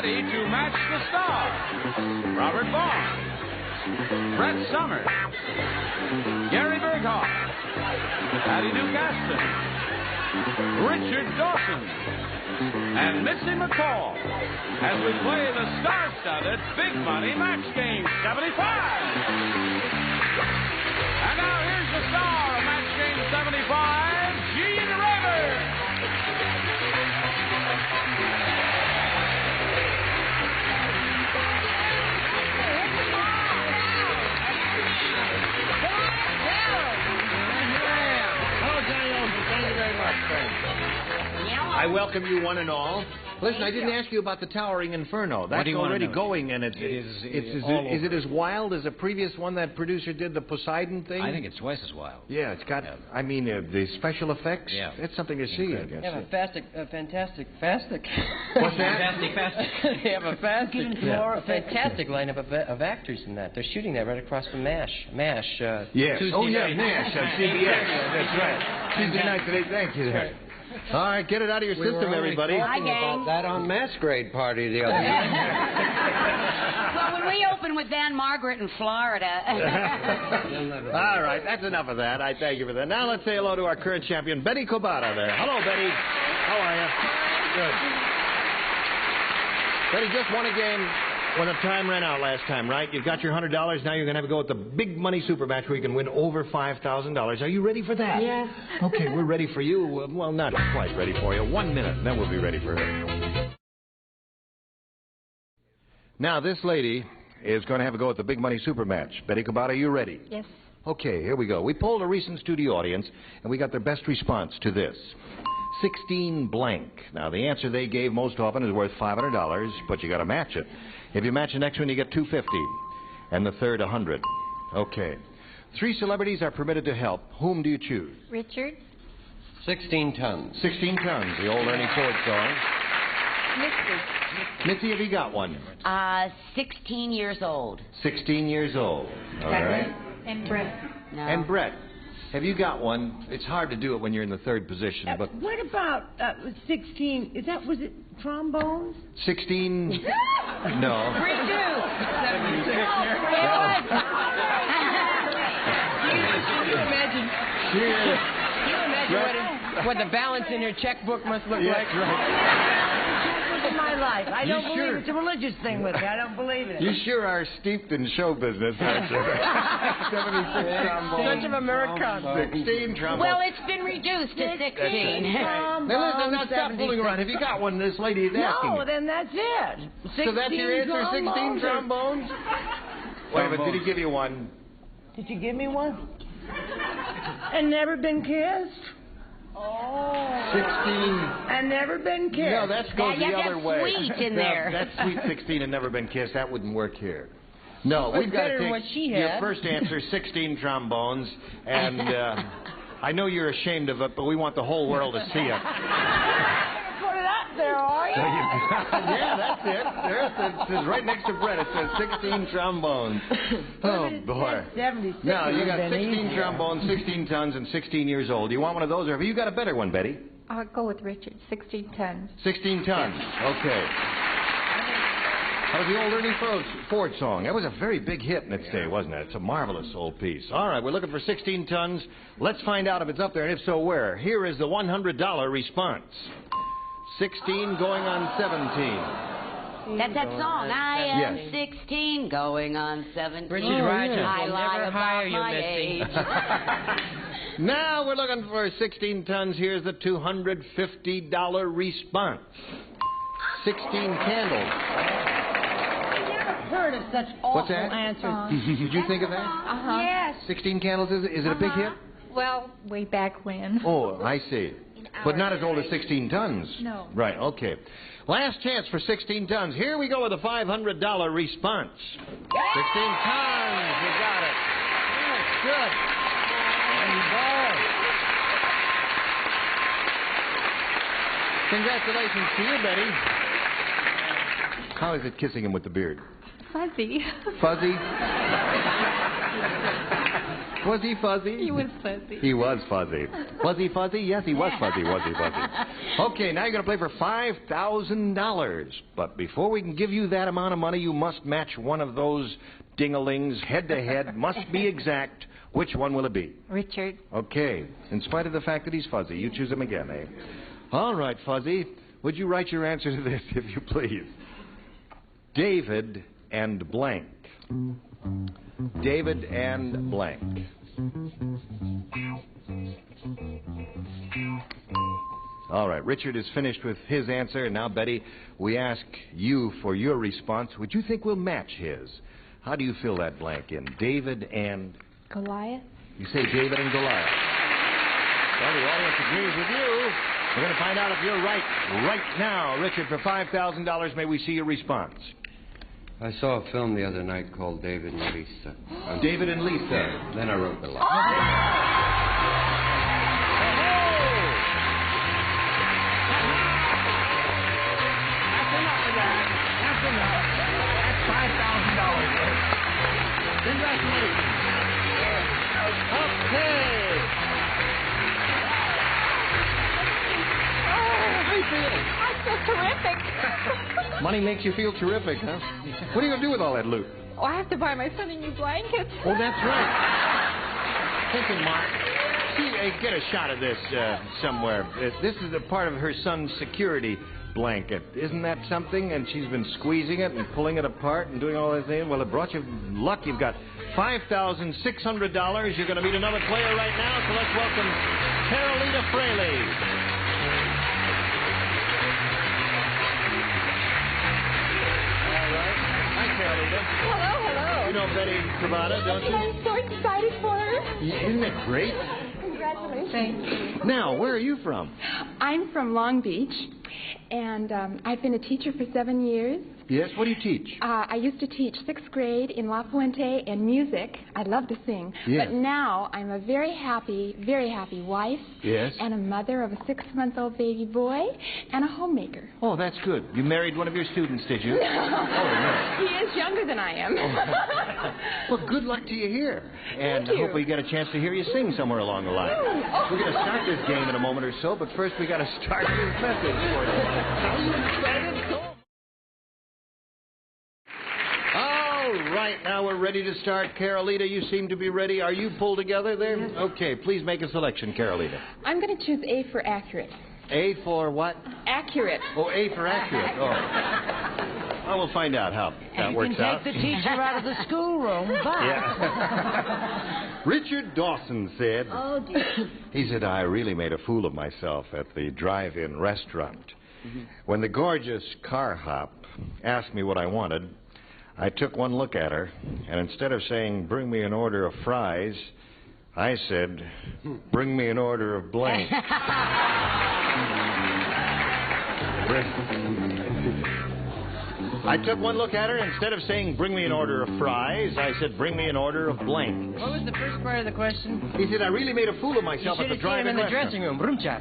ready to match the stars. Robert Vaughn, Brett Summers, Gary Berghoff, Patty Duke Aston, Richard Dawson, and Missy McCall as we play the star-studded Big Money Match Game 75. And now here's the star of Match Game 75, Gene Raymer. Hello, Johnny Olsen. Thank you very much, friends. I welcome you one and all. Listen, I didn't ask you about the Towering Inferno. That's already going, and is it as wild as the previous one that producer did, the Poseidon thing? I think it's twice as wild. Yeah, it's got, I mean, the special effects. Yeah. It's something to see, I guess. They have a fantastic. What's that? They have a fantastic lineup of actors in that. They're shooting that right across from MASH. Yes. Tuesday night. MASH on CBS. That's right. Tuesday night today. Thank you. Right. All right, get it out of your system, everybody. Hi, gang. About that on Masquerade Party the other night. Well, when we open with Van Margaret in Florida. All right, that's enough of that. I thank you for that. Now let's say hello to our current champion, Betty Kobata there. Hello, Betty. How are you? Good. Betty just won a game when the time ran out last time, right? You've got your $100. Now you're going to have to go with the Big Money Super Match where you can win over $5,000. Are you ready for that? Yes. Okay, we're ready for you. Well, not quite ready for you. 1 minute, and then we'll be ready for her. Now, this lady is going to have a go at the Big Money Super Match. Betty Kobata, are you ready? Yes. Okay, here we go. We polled a recent studio audience, and we got their best response to this. 16 blank. Now, the answer they gave most often is worth $500, but you got to match it. If you match the next one, you get $250, and the third, $100. Okay. 3 celebrities are permitted to help. Whom do you choose? Richard. 16 tons. 16 tons, the old Ernie Ford song. Mitzi, have you got one? 16 years old. 16 years old. All right. And Brett. No. And Brett, have you got one? It's hard to do it when you're in the third position, but... What about 16? Was it trombones? 16... No. Reduce. 76 years. Can you imagine? What the balance in your checkbook must look like? In my life. I don't believe it's a religious thing with me. I don't believe it. You sure are steeped in show business, aren't you? 76 trombones. Such of Americana. 16 trombones. Well, it's been reduced to 16. Now listen, now stop fooling around. Have you got one? This lady is asking. No, then that's it. So that's your answer, 16 trombones? Wait a minute, did he give you one? Did you give me one? And never been kissed? Oh. 16. And never been kissed. No, that goes the other way. Sweet in there. That's sweet 16 and never been kissed. That wouldn't work here. No, Well, we've got to better than take what she your had. first answer, 16 trombones, and I know you're ashamed of it, but we want the whole world to see it. Put it up there, are you? Yeah, that's it. There it says right next to Brett. It says 16 trombones. Oh, boy. 76. Now, you got would've been 16 easier. trombones, 16 tons, and 16 years old. Do you want one of those, or have you got a better one, Betty? I'll go with Richard, 16 tons. 16 tons. Okay. That was the old Ernie Ford song. That was a very big hit in its day, wasn't it? It's a marvelous old piece. All right, we're looking for 16 tons. Let's find out if it's up there, and if so, where. Here is the $100 response. 16 going on 17. That's that song. I am Yes. 16 going on 17. Richard Rogers I will lie never about hire you, my Missy. age. Now we're looking for 16 tons. Here's the $250 response. 16 candles. I've heard of such awful What's that? answers. Did you think of that? Uh-huh. Yes. 16 candles, is it a big hit? Well, way back when. Oh, I see. But not as old as 16 tons. No. Right, okay. Last chance for 16 tons. Here we go with a $500 response. 16 tons. You got it. That's good. Congratulations to you, Betty. How is it kissing him with the beard? Fuzzy. Fuzzy? Was he fuzzy? He was fuzzy. He was fuzzy. Was he fuzzy? Yes, he was fuzzy. Was he fuzzy? Okay, now you're going to play for $5,000. But before we can give you that amount of money, you must match one of those ding-a-lings head-to-head. Must be exact. Which one will it be? Richard. Okay. In spite of the fact that he's fuzzy, you choose him again, eh? All right, Fuzzy. Would you write your answer to this, if you please? David and blank. David and blank. All right, Richard is finished with his answer. And now, Betty, we ask you for your response. Would you think we'll match his? How do you fill that blank in? David and... Goliath. You say David and Goliath. Well, the audience agrees with you. We're going to find out if you're right now. Richard, for $5,000, may we see your response? I saw a film the other night called David and Lisa. David and Lisa. Then I wrote the line. That's enough of that. That's enough. That's $5,000. Congratulations. Okay. How you feeling? I feel terrific. Money makes you feel terrific, huh? What are you going to do with all that loot? Oh, I have to buy my son a new blanket. Oh, that's right. Thinking, Mark. See, get a shot of this somewhere. This is a part of her son's security blanket. Isn't that something? And she's been squeezing it and pulling it apart and doing all that thing. Well, it brought you luck. You've got $5,600. You're going to meet another player right now, so let's welcome Carolita Fraley. All right. Hi, Carolita. Hello, hello. You know Betty Cavada, don't you? I'm so excited for her. Yeah, isn't it great? Congratulations. Thanks. Now, where are you from? I'm from Long Beach, and I've been a teacher for 7 years. Yes, what do you teach? I used to teach 6th grade in La Fuente and music. I love to sing. Yeah. But now I'm a very happy wife. Yes. And a mother of a 6-month-old baby boy and a homemaker. Oh, that's good. You married one of your students, did you? No. Oh, no. He is younger than I am. Well, good luck to you here. And Thank I you. hope we get a chance to hear you sing somewhere along the line. Oh. We're going to start this game in a moment or so, but first we got to start this message for you. Are you excited? All right, now we're ready to start. Carolita, you seem to be ready. Are you pulled together there? Yes. Okay, please make a selection, Carolita. I'm going to choose A for accurate. A for what? Accurate. Oh, A for accurate. Oh. Well, we'll find out how that works out. You can take the teacher out of the schoolroom, but... Yeah. Richard Dawson said... Oh, dear. He said, I really made a fool of myself at the drive-in restaurant. When the gorgeous car hop asked me what I wanted, I took one look at her, and instead of saying, bring me an order of fries, I said, bring me an order of blank. I took one look at her, and instead of saying, bring me an order of fries, I said, bring me an order of blank. What was the first part of the question? He said, I really made a fool of myself at the You should have seen him drive-in in the restaurant. dressing room. Broom-cha.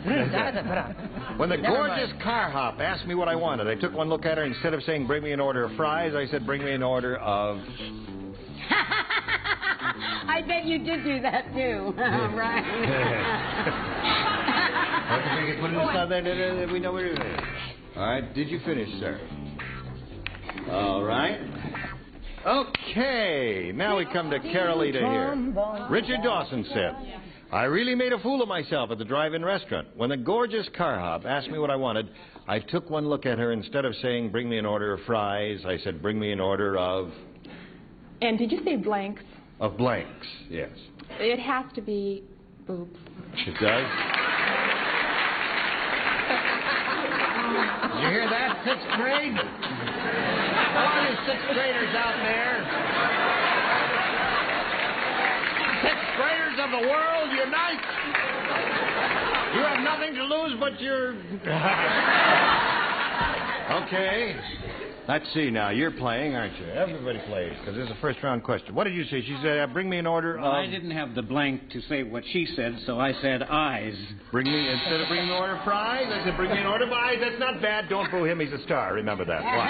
When the Never gorgeous mind. car hop asked me what I wanted, I took one look at her. Instead of saying, bring me an order of fries, I said, bring me an order of... I bet you did do that, too. Right. Okay, put it aside there. We know where it is. All right, did you finish, sir? All right. Okay, now we come to Carolita here. Richard Dawson said, I really made a fool of myself at the drive-in restaurant. When the gorgeous car hop asked me what I wanted, I took one look at her. Instead of saying, bring me an order of fries, I said, bring me an order of... And did you say blanks? Of blanks, yes. It has to be boobs. It does? Did you hear that, 6th grade? All you 6th graders out there. 6th graders of the world, unite! You have nothing to lose but your... Okay. Let's see now. You're playing, aren't you? Everybody plays, because this is a first-round question. What did you say? She said, bring me an order of... I didn't have the blank to say what she said, so I said eyes. Bring me, instead of bring me an order of fries, I said, bring me an order of eyes. That's not bad. Don't boo him. He's a star. Remember that. What?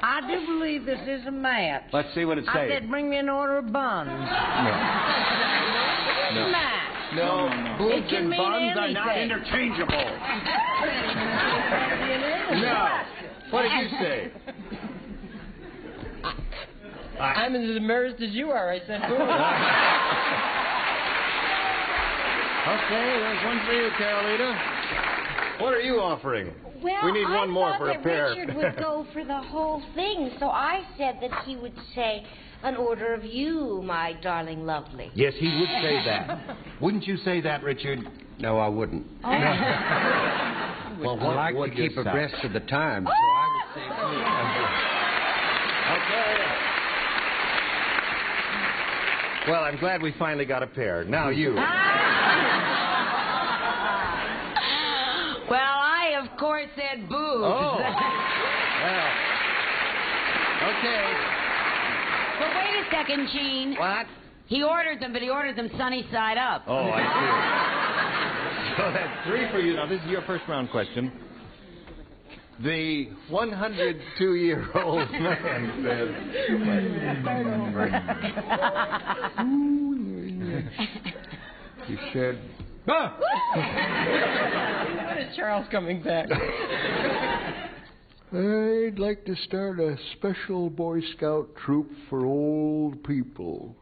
I do believe this is a match. Let's see what it I says. said bring me an order of buns. No. Match. No. It can mean anything. interchangeable. No. What did you say? I'm as embarrassed as you are. I said boo. Okay, there's one for you, Carolita. What are you offering? Well, we need one more for a pair. I thought that Richard would go for the whole thing, so I said that he would say an order of you, my darling lovely. Yes, he would say that. Wouldn't you say that, Richard? No, I wouldn't. Oh. Well, I like would to keep you say? abreast of the time, so I would say Okay. Well, I'm glad we finally got a pair. Now you. Well, I, of course, said boo. Oh. Well. Okay. But wait a second, Gene. What? He ordered them, but he ordered them sunny side up. Oh, I see. So that's 3 for you. Now, this is your first round question. The 102-year-old man said... He said... When is Charles coming back? I'd like to start a special Boy Scout troop for old people.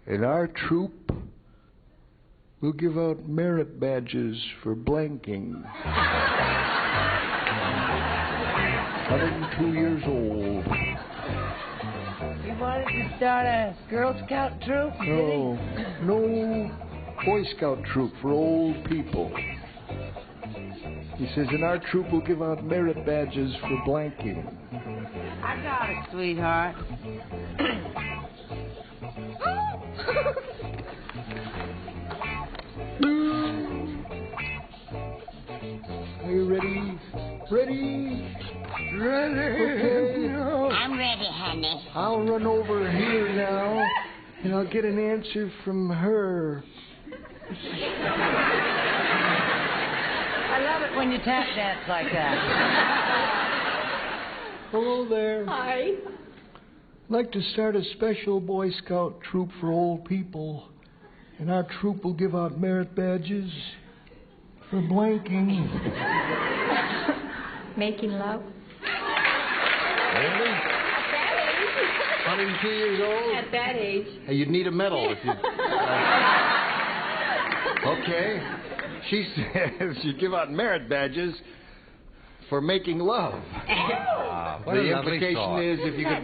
And our troop will give out merit badges for blanking. 102 years old. You wanted to start a Girl Scout troop? No Boy Scout troop for old people. He says, and our troop will give out merit badges for blanking. I got it, sweetheart. Are you ready? Ready? Okay. I'm ready, honey. I'll run over here now, and I'll get an answer from her. I love it when you tap dance like that. Hello there. Hi. I'd like to start a special Boy Scout troop for old people, and our troop will give out merit badges for blanking. Making love. Really? 102 years old? At that age. Hey, you'd need a medal if you... Okay. She says she'd give out merit badges for making love. what The a lovely implication thought. is if you could,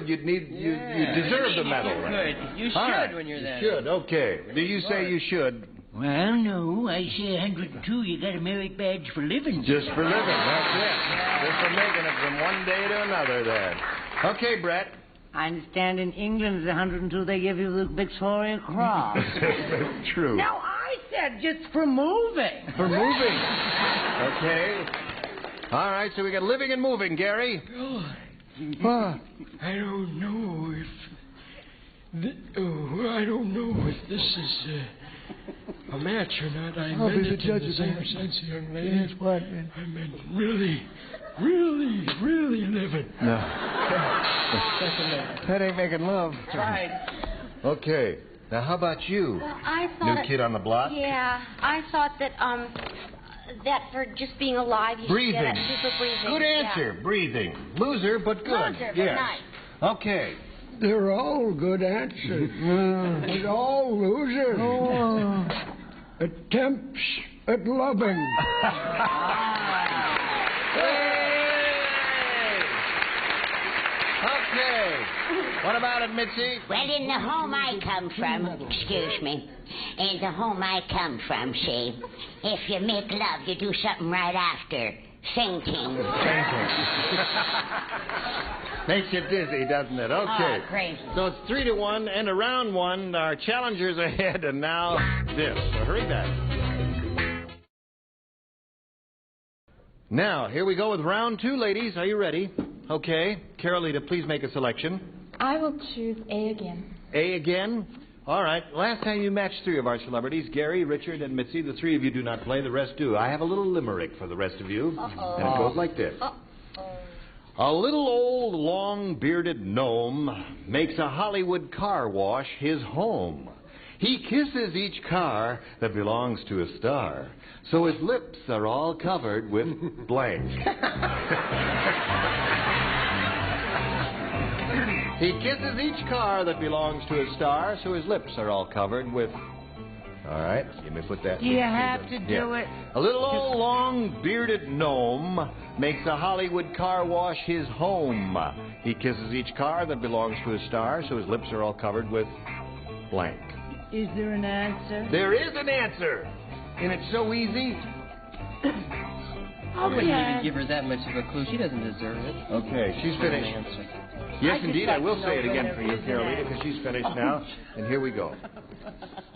if you'd you deserve the medal. You could. You should All right. when you're that You should. Okay. Do you say you should? Well, no. I say 102, you got a merit badge for living. Just for living. That's it. Just for making it from one day to another then. Okay, Brett. I understand in England at 102 they give you the Victoria Cross. True. No, I said just for moving. For moving. Okay. All right, so we got living and moving, Gary. I don't know if... I don't know if this is a match or not. I I'll meant be the it judge in of the same that. sense, young lady. Yes, what? I meant really, really, really living. No. That ain't making love. Right. Okay. Now, how about you? Well, I thought... New kid on the block? Yeah, I thought that, that for just being alive, you Breathing. should get a super breathing. Good answer. Yeah. Breathing. Loser, but good. Loser, but yes. nice. Okay. They're all good answers. They're all losers. Attempts at loving. Okay. What about it, Mitzi? Well, in the home I come from, excuse me, in the home I come from, see, if you make love, you do something right after. Fainting. Makes you dizzy, doesn't it? Okay. Oh, crazy. So it's 3-1, and a round one. Our challengers ahead, and now this. So hurry back. Now, here we go with round 2, ladies. Are you ready? Okay. Carolita, please make a selection. I will choose A again. A again? All right. Last time you matched 3 of our celebrities, Gary, Richard, and Mitzi. The 3 of you do not play. The rest do. I have a little limerick for the rest of you. And it goes like this. A little old, long-bearded gnome makes a Hollywood car wash his home. He kisses each car that belongs to a star, so his lips are all covered with blank. He kisses each car that belongs to a star, so his lips are all covered with... All right, let me put that... Do you have to do it? A little old, long-bearded gnome makes a Hollywood car wash his home. He kisses each car that belongs to a star, so his lips are all covered with blank. Is there an answer? There is an answer, and it's so easy. I wouldn't even give her that much of a clue. She doesn't deserve it. Okay, she's finished. Yes, indeed, I will say it again for you, Carolina, because she's finished now. And here we go.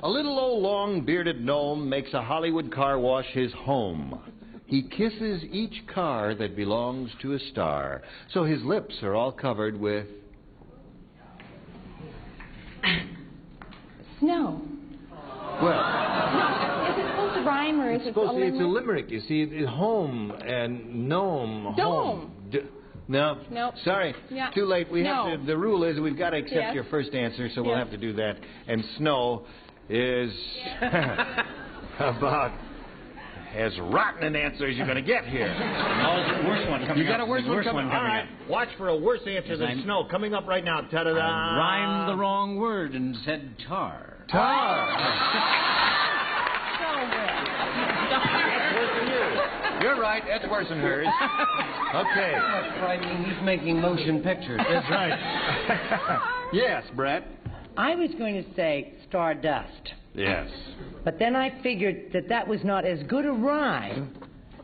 A little old long-bearded gnome makes a Hollywood car wash his home. He kisses each car that belongs to a star, so his lips are all covered with... Snow. Well... Is it supposed to rhyme or is it a limerick? It's a limerick, you see. It's home and gnome. Dome. No. Nope. Sorry. Yeah. Too late. We have No. to. The rule is we've got to accept Yes. your first answer, so we'll Yes. have to do that. And snow is about as rotten an answer as you're going to get here. Oh, there's a worse one coming You got up. a worse There's one coming. All right. up. Watch for a worse answer Yes, than I'm- snow coming up right now. Ta-da-da! I rhymed the wrong word and said tar. That's worse than you. You're right. That's worse than hers. Okay. That's right. He's making motion pictures. That's right. Yes, Brett. I was going to say stardust. Yes. But then I figured that that was not as good a rhyme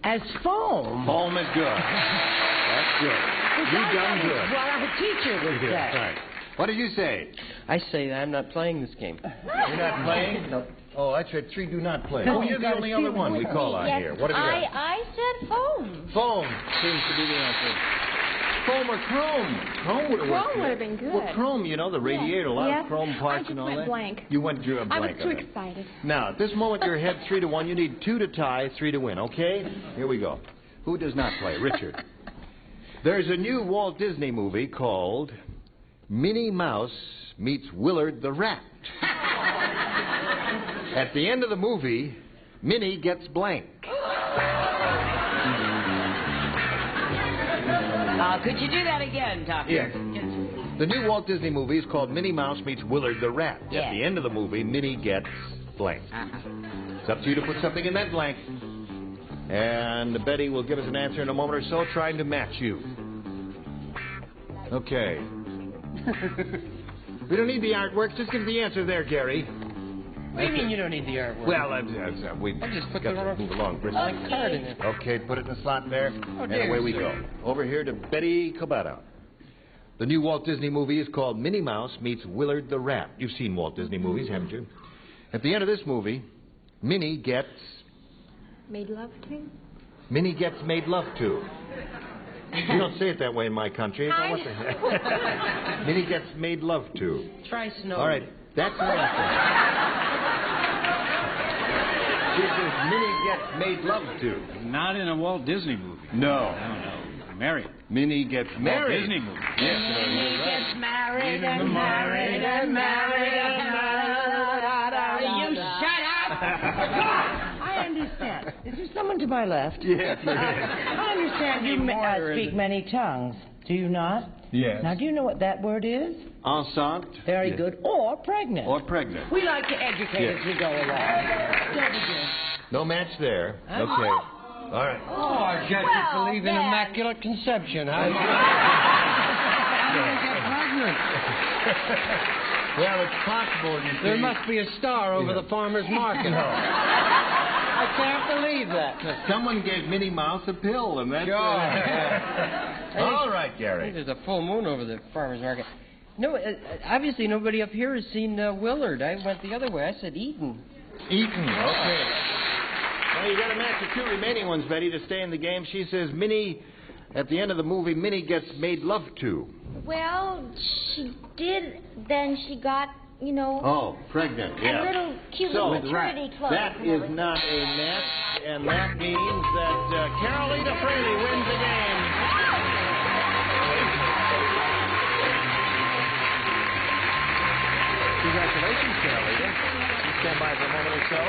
as foam. Foam is good. That's good. You've done good. Well, a teacher would say. Right. What did you say? I say I'm not playing this game. You're not playing? No. Oh, that's right. Three do not play. Oh, you're the only other one we call on Yes, here. What have you got? I said foam. Foam seems to be the answer. Foam or chrome? Chrome would have worked. Chrome would have been good. Well, chrome, you know, the radiator, a lot Yes. of chrome parts I just and all went that. blank. You went to a I blank. was too on that. excited. Now, at this moment, you're ahead 3-1. You need 2 to tie, 3 to win, okay? Here we go. Who does not play? Richard. There's a new Walt Disney movie called Minnie Mouse Meets Willard the Rat. At the end of the movie, Minnie gets blank. Could you do that again, Doctor? Yes. The new Walt Disney movie is called Minnie Mouse Meets Willard the Rat. Yeah. At the end of the movie, Minnie gets blank. It's up to you to put something in that blank. And Betty will give us an answer in a moment or so, trying to match you. Okay. We don't need the artwork. Just give the answer there, Gary. What do you mean you don't need the artwork? Well, we've I just put got the to move along, Brittany. blank card in there. Okay, put it in the slot there, and dear. away we go. Over here to Betty Cobata. The new Walt Disney movie is called Minnie Mouse Meets Willard the Rat. You've seen Walt Disney movies, haven't you? At the end of this movie, Minnie gets... Made love to? Minnie gets made love to. You don't say it that way in my country. Minnie gets made love to. Try snow. All right, that's the answer. She says Minnie gets made love to. Not in a Walt Disney movie. No. No. Married. Minnie gets married. Walt Disney movie. Yes. Gets married and married and married and married. You shut up! I understand. Is there someone to my left? Yes. I understand you speak many tongues. Do you not? Yes. Now, do you know what that word is? Enceinte. Very Yes. good. Or pregnant. Or pregnant. We like to educate Yes. as we go along. Don't we, dear? No match there. Okay. All right. Oh, I guess you believe in immaculate conception. Well, it's possible. You There see. must be a star over the farmer's market. I can't believe that. Someone gave Minnie Mouse a pill, and that's... All right, Gary. There's a full moon over the farmer's market. No, obviously nobody up here has seen Willard. I went the other way. I said Eaton. Eaton. Okay. Well, you got to match the 2 remaining ones, Betty, to stay in the game. She says Minnie, at the end of the movie, Minnie gets made love to. Well, she did. Then she got, you know, Oh, pregnant, yeah. a little cute So, little maternity clothes. that and is everything. not a match, and that means that Carolina Fraley wins the game. Congratulations, Carolita. You stand by for a moment or so,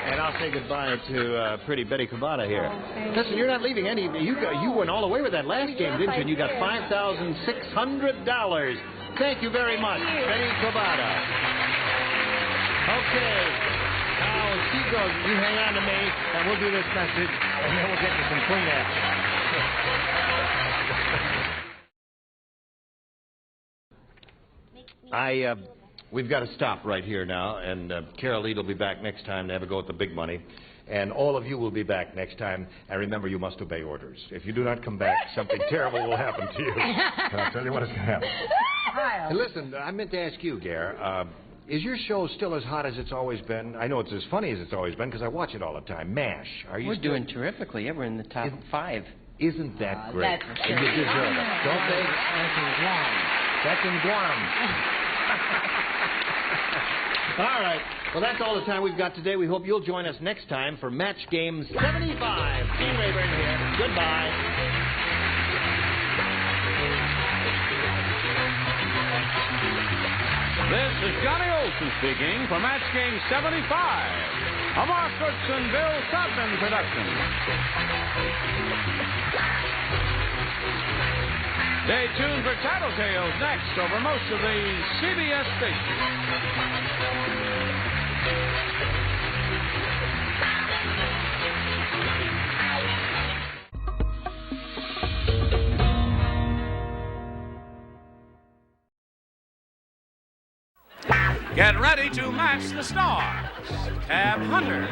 and I'll say goodbye to pretty Betty Cavada here. Listen, you're not leaving any. You went all the way with that last game, didn't you? And you got $5,600. Thank you very much, Betty Cavada. Okay. Now, as she goes, you hang on to me, and we'll do this message, and then we'll get you some Kleenex. We've got to stop right here now, and Carol Lee will be back next time to have a go at the big money. And all of you will be back next time. And remember, you must obey orders. If you do not come back, something terrible will happen to you. I'll tell you what is going to happen. Hey, listen, I meant to ask you, Gare, is your show still as hot as it's always been? I know it's as funny as it's always been because I watch it all the time. MASH. We're doing terrifically. Yeah, we're in the top 5. Isn't that great? That's And you deserve it, don't they? That's in Guam. All right. Well, that's all the time we've got today. We hope you'll join us next time for Match Game 75. Gene Rayburn here. Goodbye. This is Johnny Olson speaking for Match Game 75, a Mark Brooks and Bill Todman production. Stay tuned for Tattletales next over most of the CBS stations. Get ready to match the stars. Tab Hunter,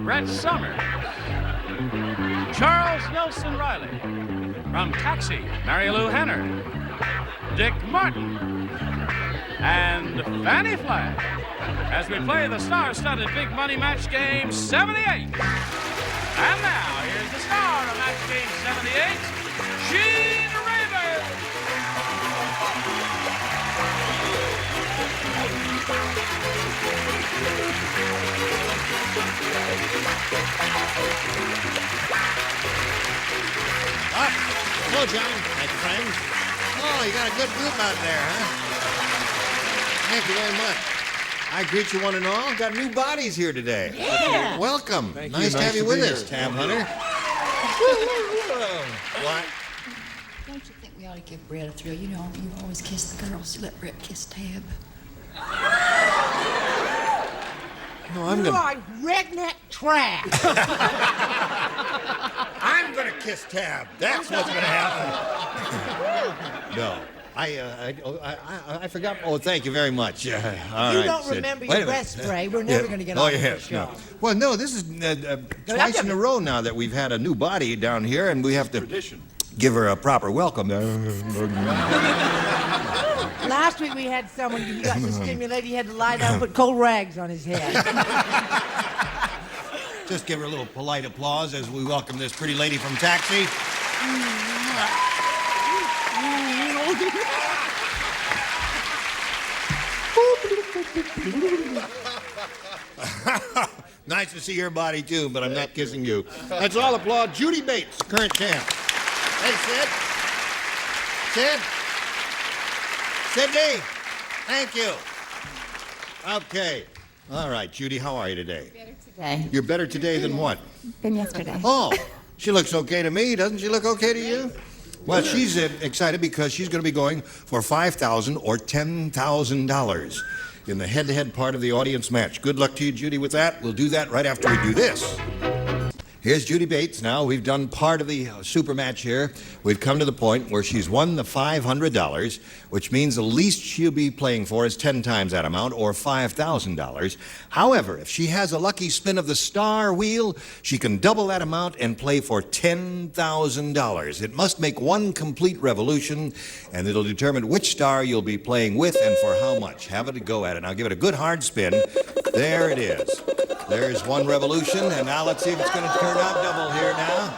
Brett Summers, Charles Nelson Riley, from Taxi, Mary Lou Henner, Dick Martin, and Fannie Flagg, as we play the star-studded Big Money Match Game 78. And now, here's the star of Match Game 78, Gene Rayburn. Hello, John. Thank you, friends. Oh, you got a good group out there, huh? Thank you very much. I greet you one and all. Got new bodies here today. Yeah. Welcome. Thank Nice you. to have you with us, Tab Hunter. What? Don't you think we ought to give Brett a thrill? You know, you always kiss the girls. Let Brett kiss Tab. No, I'm gonna... are redneck trash. I'm gonna kiss Tab. That's what's gonna happen. No. I forgot. Oh, thank you very much. All right, You don't Sid. remember Wait your a minute. breast spray. We're never going to get oh, on with yes, the show. no. Well, no, this is twice in a row now that we've had a new body down here, and we have to give her a proper welcome. Last week we had someone who got so stimulated he had to lie down and put cold rags on his head. Just give her a little polite applause as we welcome this pretty lady from Taxi. Nice to see your body, too, but I'm not kissing you. Let's all applaud Judy Bates, current champ. Hey, Sid. Sid. Sydney. Thank you. Okay. All right, Judy, how are you today? Better today. You're better today than what? Than yesterday. Oh, she looks okay to me. Doesn't she look okay to you? Well, she's excited because she's going to be going for $5,000 or $10,000 in the head-to-head part of the audience match. Good luck to you, Judy, with that. We'll do that right after we do this. Here's Judy Bates now. We've done part of the super match here. We've come to the point where she's won the $500, which means the least she'll be playing for is 10 times that amount, or $5,000. However, if she has a lucky spin of the star wheel, she can double that amount and play for $10,000. It must make one complete revolution, and it'll determine which star you'll be playing with and for how much. Have a go at it. Now give it a good hard spin. There it is. There's one revolution, and now let's see if it's going to turn out double here now.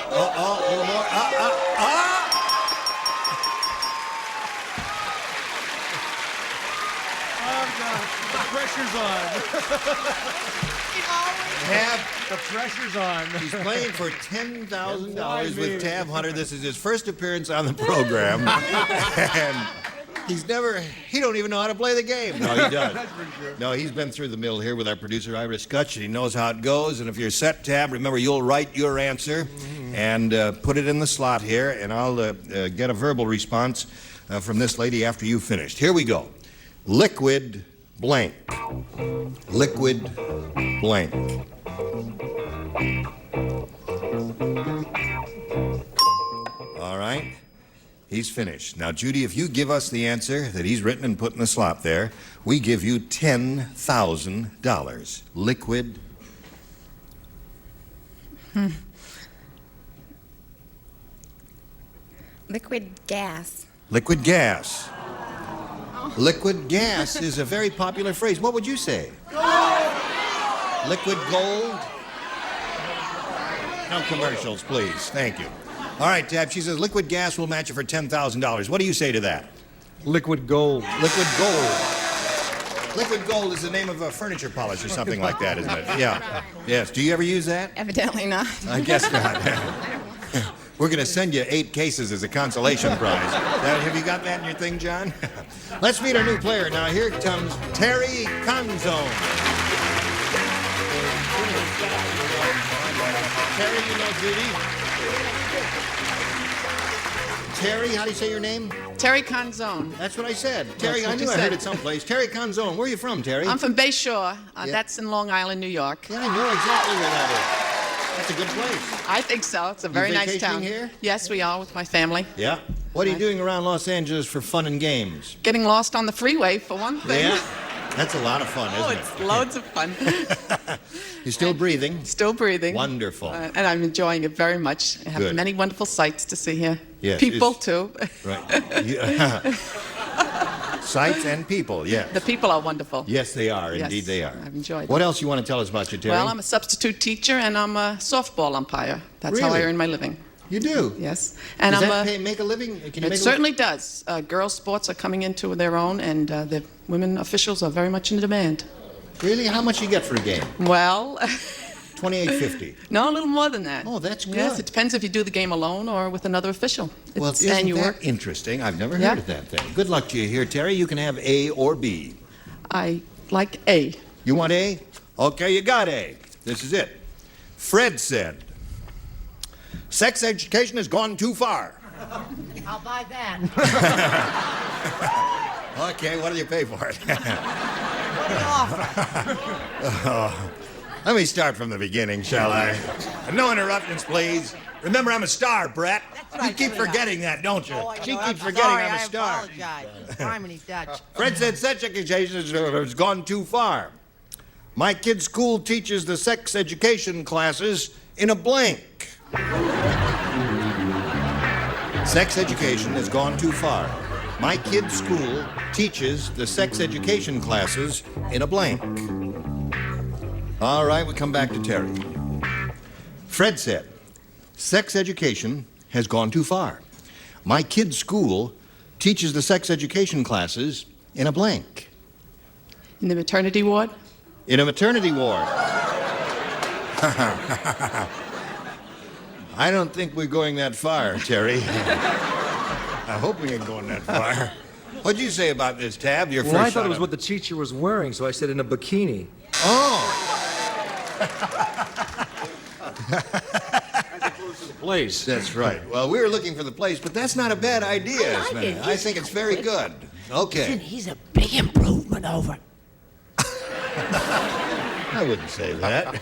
Oh, a little more. Oh, God. The pressure's on. The pressure's on. He's playing for $10,000 with Tab Hunter. This is his first appearance on the program. And He don't even know how to play the game. No, he does. No, he's been through the mill here with our producer, Ira Scutch, and he knows how it goes. And if you're set, Tab, remember, you'll write your answer and put it in the slot here, and I'll get a verbal response from this lady after you've finished. Here we go. Liquid blank. Liquid blank. All right. He's finished. Now, Judy, if you give us the answer that he's written and put in the slot there, we give you $10,000. Liquid. Liquid gas. Liquid gas. Liquid gas is a very popular phrase. What would you say? Liquid gold? No commercials, please. Thank you. All right, Tab, she says liquid gas will match you for $10,000. What do you say to that? Liquid gold. Liquid gold. Liquid gold is the name of a furniture polish or something like that, isn't it? Yeah. Yes. Do you ever use that? Evidently not. I guess not. We're going to send you 8 cases as a consolation prize. Have you got that in your thing, John? Let's meet our new player. Now, here comes Terry Conzone. Terry, you know Judy? Terry, how do you say your name? Terry Conzone. That's what I said. Terry, I knew I heard it someplace. Terry Conzone. Where are you from, Terry? I'm from Bay Shore. Yeah. That's in Long Island, New York. Yeah, I know exactly where that is. That's a good place. I think so. It's a very nice town. Here? Yes, we are with my family. Yeah. What are you doing around Los Angeles for fun and games? Getting lost on the freeway, for one thing. Yeah. That's a lot of fun, isn't it? Oh, it's loads of fun. You're still breathing? Still breathing. Wonderful. And I'm enjoying it very much. I have Good. many wonderful sights to see here. Yes, people, too. Right. Sights and people, yes. The people are wonderful. Yes, they are. Yes, Indeed, they are. I've enjoyed What it. else you want to tell us about your Terry? Well, I'm a substitute teacher, and I'm a softball umpire. That's how I Really? earn my living. You do? Yes. And Does I'm that make a living? Can you It make certainly does. Girls' sports are coming into their own, and the women officials are very much in demand. Really? How much you get for a game? Well, $28.50. No, a little more than that. Oh, that's good. Yes, it depends if you do the game alone or with another official. Well, It's- isn't and you that work. interesting? I've never Yeah. heard of that thing. Good luck to you here, Terry. You can have A or B. I like A. You want A? Okay, you got A. This is it. Fred said, sex education has gone too far. I'll buy that. Okay, what do you pay for it? What do you offer? Let me start from the beginning, shall I? No interruptions, please. Remember, I'm a star, Brett. You keep forgetting that, don't you? Oh, I She know. keeps I'm forgetting sorry. I'm a I star. apologize. Harmony Dutch. Fred said sex education has gone too far. My kid's school teaches the sex education classes in a blank. Sex education has gone too far. My kid's school teaches the sex education classes in a blank. All right, we come back to Terry. Fred said, sex education has gone too far. My kid's school teaches the sex education classes in a blank. In the maternity ward? In a maternity ward. I don't think we're going that far, Terry. I hope we ain't going that far. What'd you say about this, Tab? Your Well, first I thought shot it was of what the teacher was wearing, so I said in a bikini. Oh. Place. That's right. Well, we were looking for the place, but that's not a bad idea. I like it. I think it's very good. Okay. He's a big improvement over. I wouldn't say that.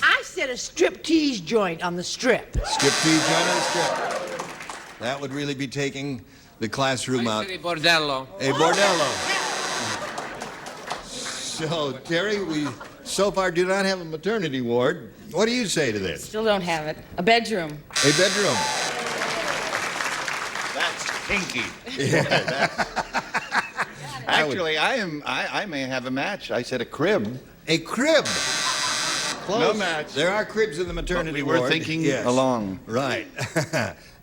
I said a striptease joint on the strip. Striptease joint on the strip. That would really be taking the classroom out. A bordello. A bordello. So, Terry, we so far do not have a maternity ward. What do you say to this? Still don't have it. A bedroom. A bedroom. That's kinky. Yeah, Actually, I may have a match. I said a crib. A crib. Close. No match. There are cribs in the maternity But we were ward. thinking Yes. along. Right.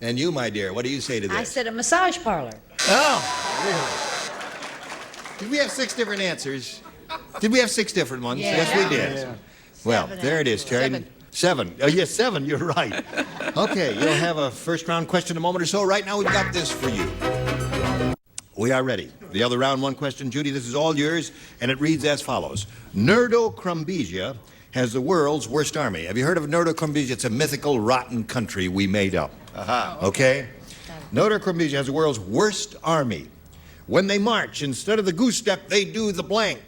And you, my dear, what do you say to this? I said a massage parlor. Oh, really? Did we have 6 different answers? Did we have 6 different ones? Yeah. Yes, we did. Yeah. Well, there it is, Terry. 7. Oh, yes, 7. You're right. Okay, you'll have a first-round question in a moment or so. Right now, we've got this for you. We are ready. The other round one question, Judy, this is all yours, and it reads as follows. Nerdo-Crumbesia has the world's worst army. Have you heard of Nerdo-Crumbesia? It's a mythical, rotten country we made up. Okay? Nerdo-Crumbesia has the world's worst army. When they march, instead of the goose step, they do the blank.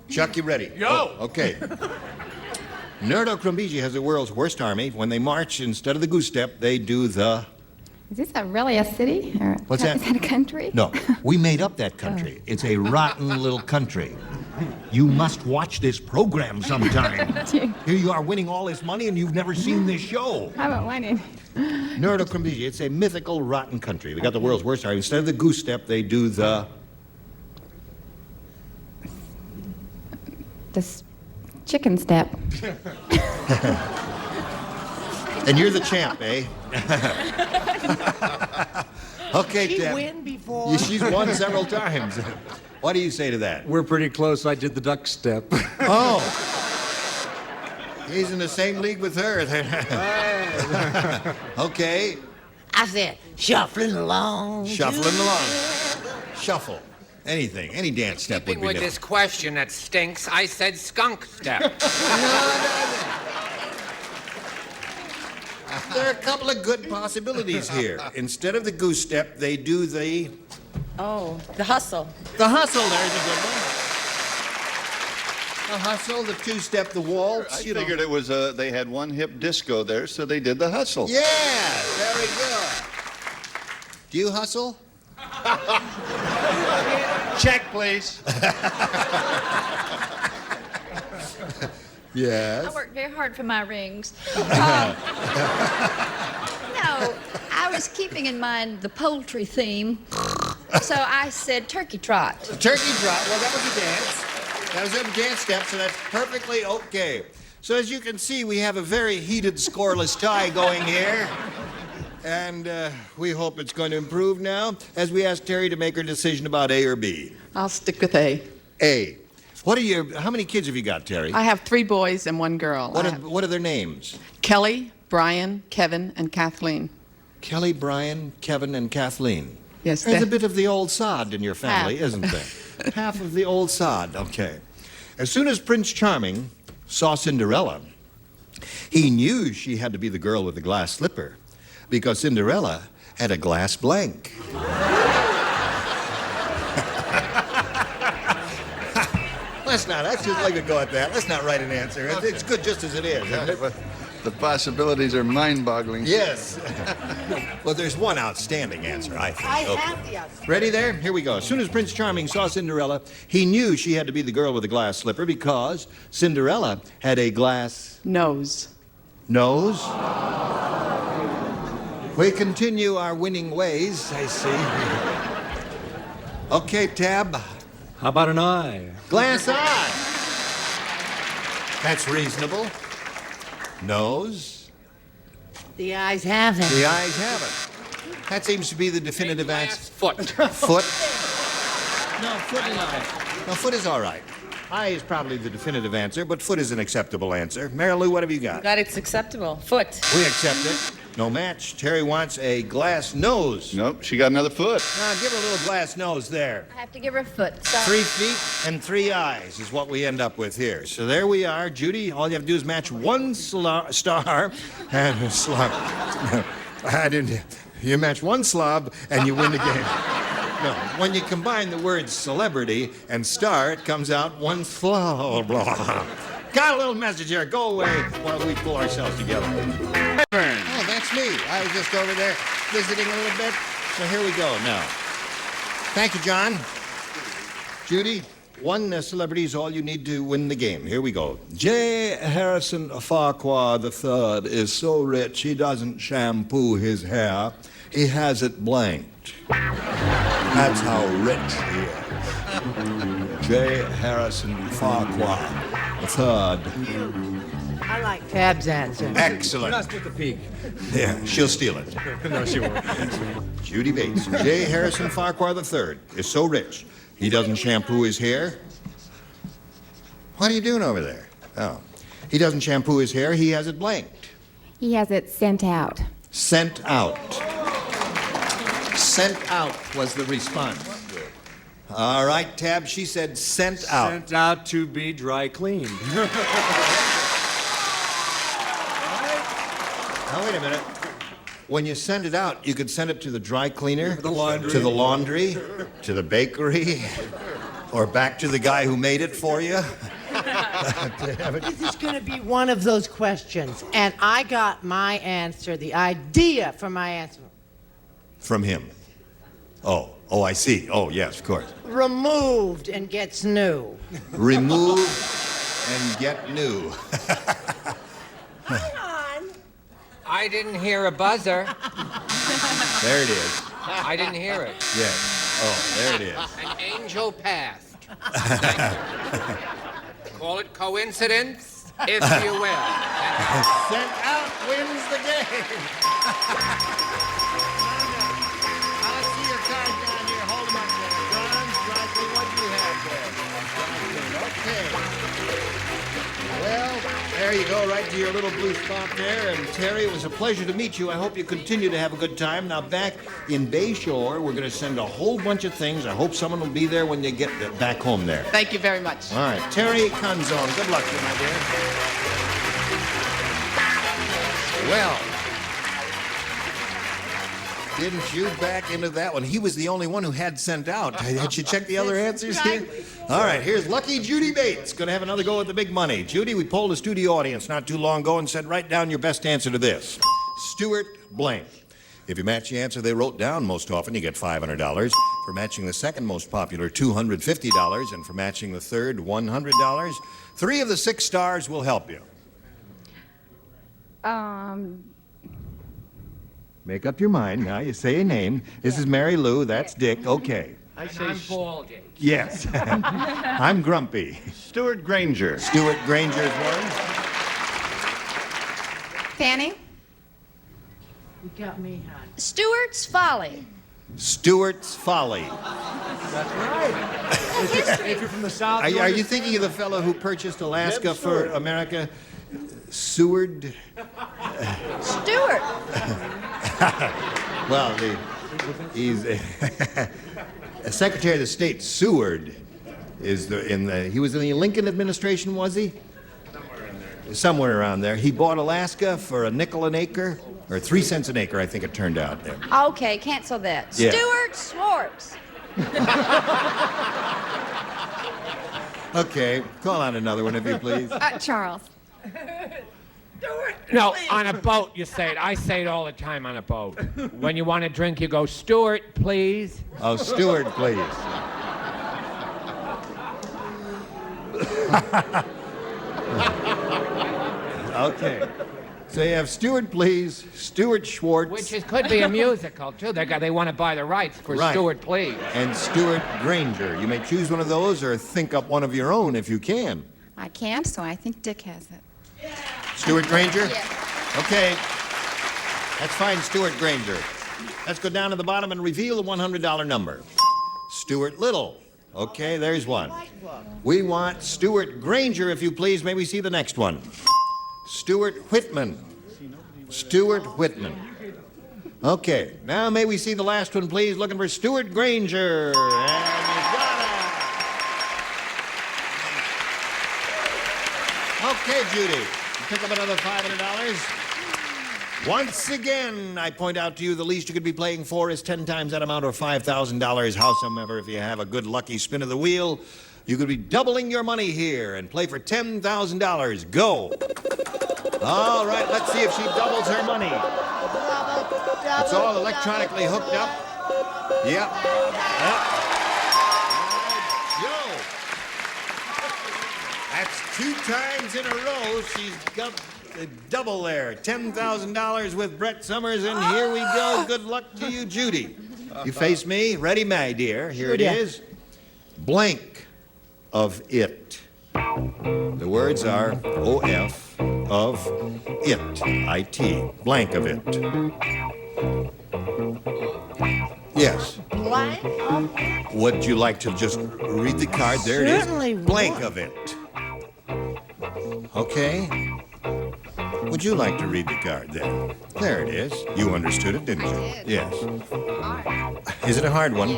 Chuck, you ready? Yo! Okay. Nerdo-Crumbesia has the world's worst army. When they march, instead of the goose step, they do the... Is this really a city? Or What's that? Is that a country? No, we made up that country. It's a rotten little country. You must watch this program sometime. Here you are winning all this money and you've never seen this show. I haven't won it. Nerdo-Crumbesia, it's a mythical, rotten country. They got the world's worst army. Instead of the goose step, they do the... This chicken step. And you're the champ, eh? Okay, She Deb. win before? Yeah, she's won several times. What do you say to that? We're pretty close. I did the duck step. Oh. He's in the same league with her. Okay. I said, shuffling along. Shuffling along. Shuffle. Anything. Any dance step would Keeping be with good. this question that stinks, I said skunk step. There are a couple of good possibilities here. Instead of the goose step, they do the... Oh, the hustle. The hustle, there's a good one. The hustle, the two-step, the waltz. I figured it was they had one hip disco there, so they did the hustle. Yeah, very good. Do you hustle? Check, please. Yes. I worked very hard for my rings. No, I was keeping in mind the poultry theme, so I said turkey trot. Turkey trot. Well, that was a dance. That was a dance step, so that's perfectly okay. So as you can see, we have a very heated, scoreless tie going here. And we hope it's going to improve now as we ask Terry to make her decision about A or B. I'll stick with A. A. How many kids have you got, Terry? I have 3 boys and 1 girl. What are their names? Kelly, Brian, Kevin, and Kathleen. Kelly, Brian, Kevin, and Kathleen. Yes, There's a bit of the old sod in your family, Half. isn't there? Half of the old sod, okay. As soon as Prince Charming saw Cinderella, he knew she had to be the girl with the glass slipper because Cinderella had a glass blank. Let's just let it go at that. Let's not write an answer. It's good just as it is. The possibilities are mind-boggling. Yes. Well, there's one outstanding answer, I think. I Okay. have the answer. Ready there? Here we go. As soon as Prince Charming saw Cinderella, he knew she had to be the girl with the glass slipper because Cinderella had a glass... Nose. Nose? We continue our winning ways, I see. Okay, Tab. How about an eye? Glass eye. That's reasonable. Nose. The eyes have it. The eyes have it. That seems to be the definitive answer. Foot. Foot? No, foot is all right. No, foot is all right. Eye is probably the definitive answer, but foot is an acceptable answer. Mary Lou, what have you got? Glad it's acceptable. Foot. We accept it. No match. Terry wants a glass nose. Nope, she got another foot. Now, give her a little glass nose there. I have to give her a foot. So. 3 feet and 3 eyes is what we end up with here. So there we are. Judy, all you have to do is match one star and a slob. I didn't. You match one slob and you win the game. No, when you combine the words celebrity and star, it comes out one slob. Got a little message here. Go away while we pull ourselves together. Oh, that's me. I was just over there visiting a little bit. So here we go now. Thank you, John. Judy, one celebrity is all you need to win the game. Here we go. J. Harrison Farquhar III is so rich he doesn't shampoo his hair. He has it blanked. That's how rich he is. J. Harrison Farquhar III. I like Tab's answer. Excellent. Not with the peak. Yeah, she'll steal it. No, she won't. Judy Bates. J. Harrison Farquhar III is so rich he doesn't shampoo his hair. What are you doing over there? Oh. He doesn't shampoo his hair, he has it blanked. He has it sent out. Sent out. Sent out was the response. All right, Tab, she said sent out. Sent out to be dry cleaned. Now, wait a minute. When you send it out, you could send it to the dry cleaner, The laundry. to the laundry, to the bakery, or back to the guy who made it for you. This is going to be one of those questions, and I got my answer, the idea for my answer. From him. Oh, I see. Oh, yes, of course. Removed and gets new. Remove and get new. I didn't hear a buzzer. There it is. I didn't hear it. Yes. Oh, there it is. An angel passed. Call it coincidence, if you will. Sent out wins the game. Let's see your card down here. Hold them up there. John, Rodney, what do you have there? Okay. Well, there you go, right to your little blue spot there. And Terry, it was a pleasure to meet you. I hope you continue to have a good time. Now, back in Bayshore, we're going to send a whole bunch of things. I hope someone will be there when you get back home there. Thank you very much. All right, Terry Conzone, good luck to you, my dear. Well, didn't you back into that one? He was the only one who had sent out. Had you checked the other answers here? All right, here's lucky Judy Bates. Going to have another go at the big money. Judy, we polled a studio audience not too long ago and said, write down your best answer to this. Stuart blank. If you match the answer they wrote down most often, you get $500. For matching the second most popular, $250. And for matching the third, $100. 3 of the 6 stars will help you. Make up your mind. Now you say a name. This is Mary Lou. That's Dick. Okay. I'm balding. Yes. I'm Grumpy. Stuart Granger. Stuart Granger's one. Fanny? You got me, hon. Stuart's Folly. Stuart's Folly. That's right. If you're from the South... Are you thinking of the fellow who purchased Alaska for America? Seward? Stuart. Well, he's Secretary of the State. Seward is he was in the Lincoln administration, was he? Somewhere around there. He bought Alaska for a nickel an acre, or 3 cents an acre, I think it turned out there. Okay, cancel that. Yeah. Stuart Swartz. Okay, call on another one if you please. Charles. No, on a boat you say it. I say it all the time on a boat. When you want a drink, you go, Stuart, please. Oh, Stuart, please. Okay. So you have Stuart, please, Stuart Schwartz. Which could be a musical, too. They want to buy the rights for Right. Stuart, please. And Stuart Granger. You may choose one of those or think up one of your own if you can. I can't, so I think Dick has it. Stuart Granger? Yes. Okay. That's fine, Stuart Granger. Let's go down to the bottom and reveal the $100 number. Stuart Little. Okay, there's one. We want Stuart Granger, if you please. May we see the next one? Stuart Whitman. Stuart Whitman. Okay, now may we see the last one, please? Looking for Stuart Granger. And you got it. Okay, Judy. Pick up another $500. Once again, I point out to you the least you could be playing for is 10 times that amount or $5,000. Howsoever, if you have a good lucky spin of the wheel, you could be doubling your money here and play for $10,000. Go. All right, let's see if she doubles her money. It's all electronically hooked up. Yep. Joe. That's 2 times in a row. She's got the double there. $10,000 with Brett Summers, and here we go. Good luck to you, Judy. You face me. Ready, my dear. Here it is. Blank of it. The words are O-F of it. I-T. Blank of it. Yes. Blank of it? Would you like to just read the card? There it is. Certainly Blank would. of it. Okay. Would you like to read the card then? There it is. You understood it, didn't you? I did. Yes. Hard. Is it a hard one?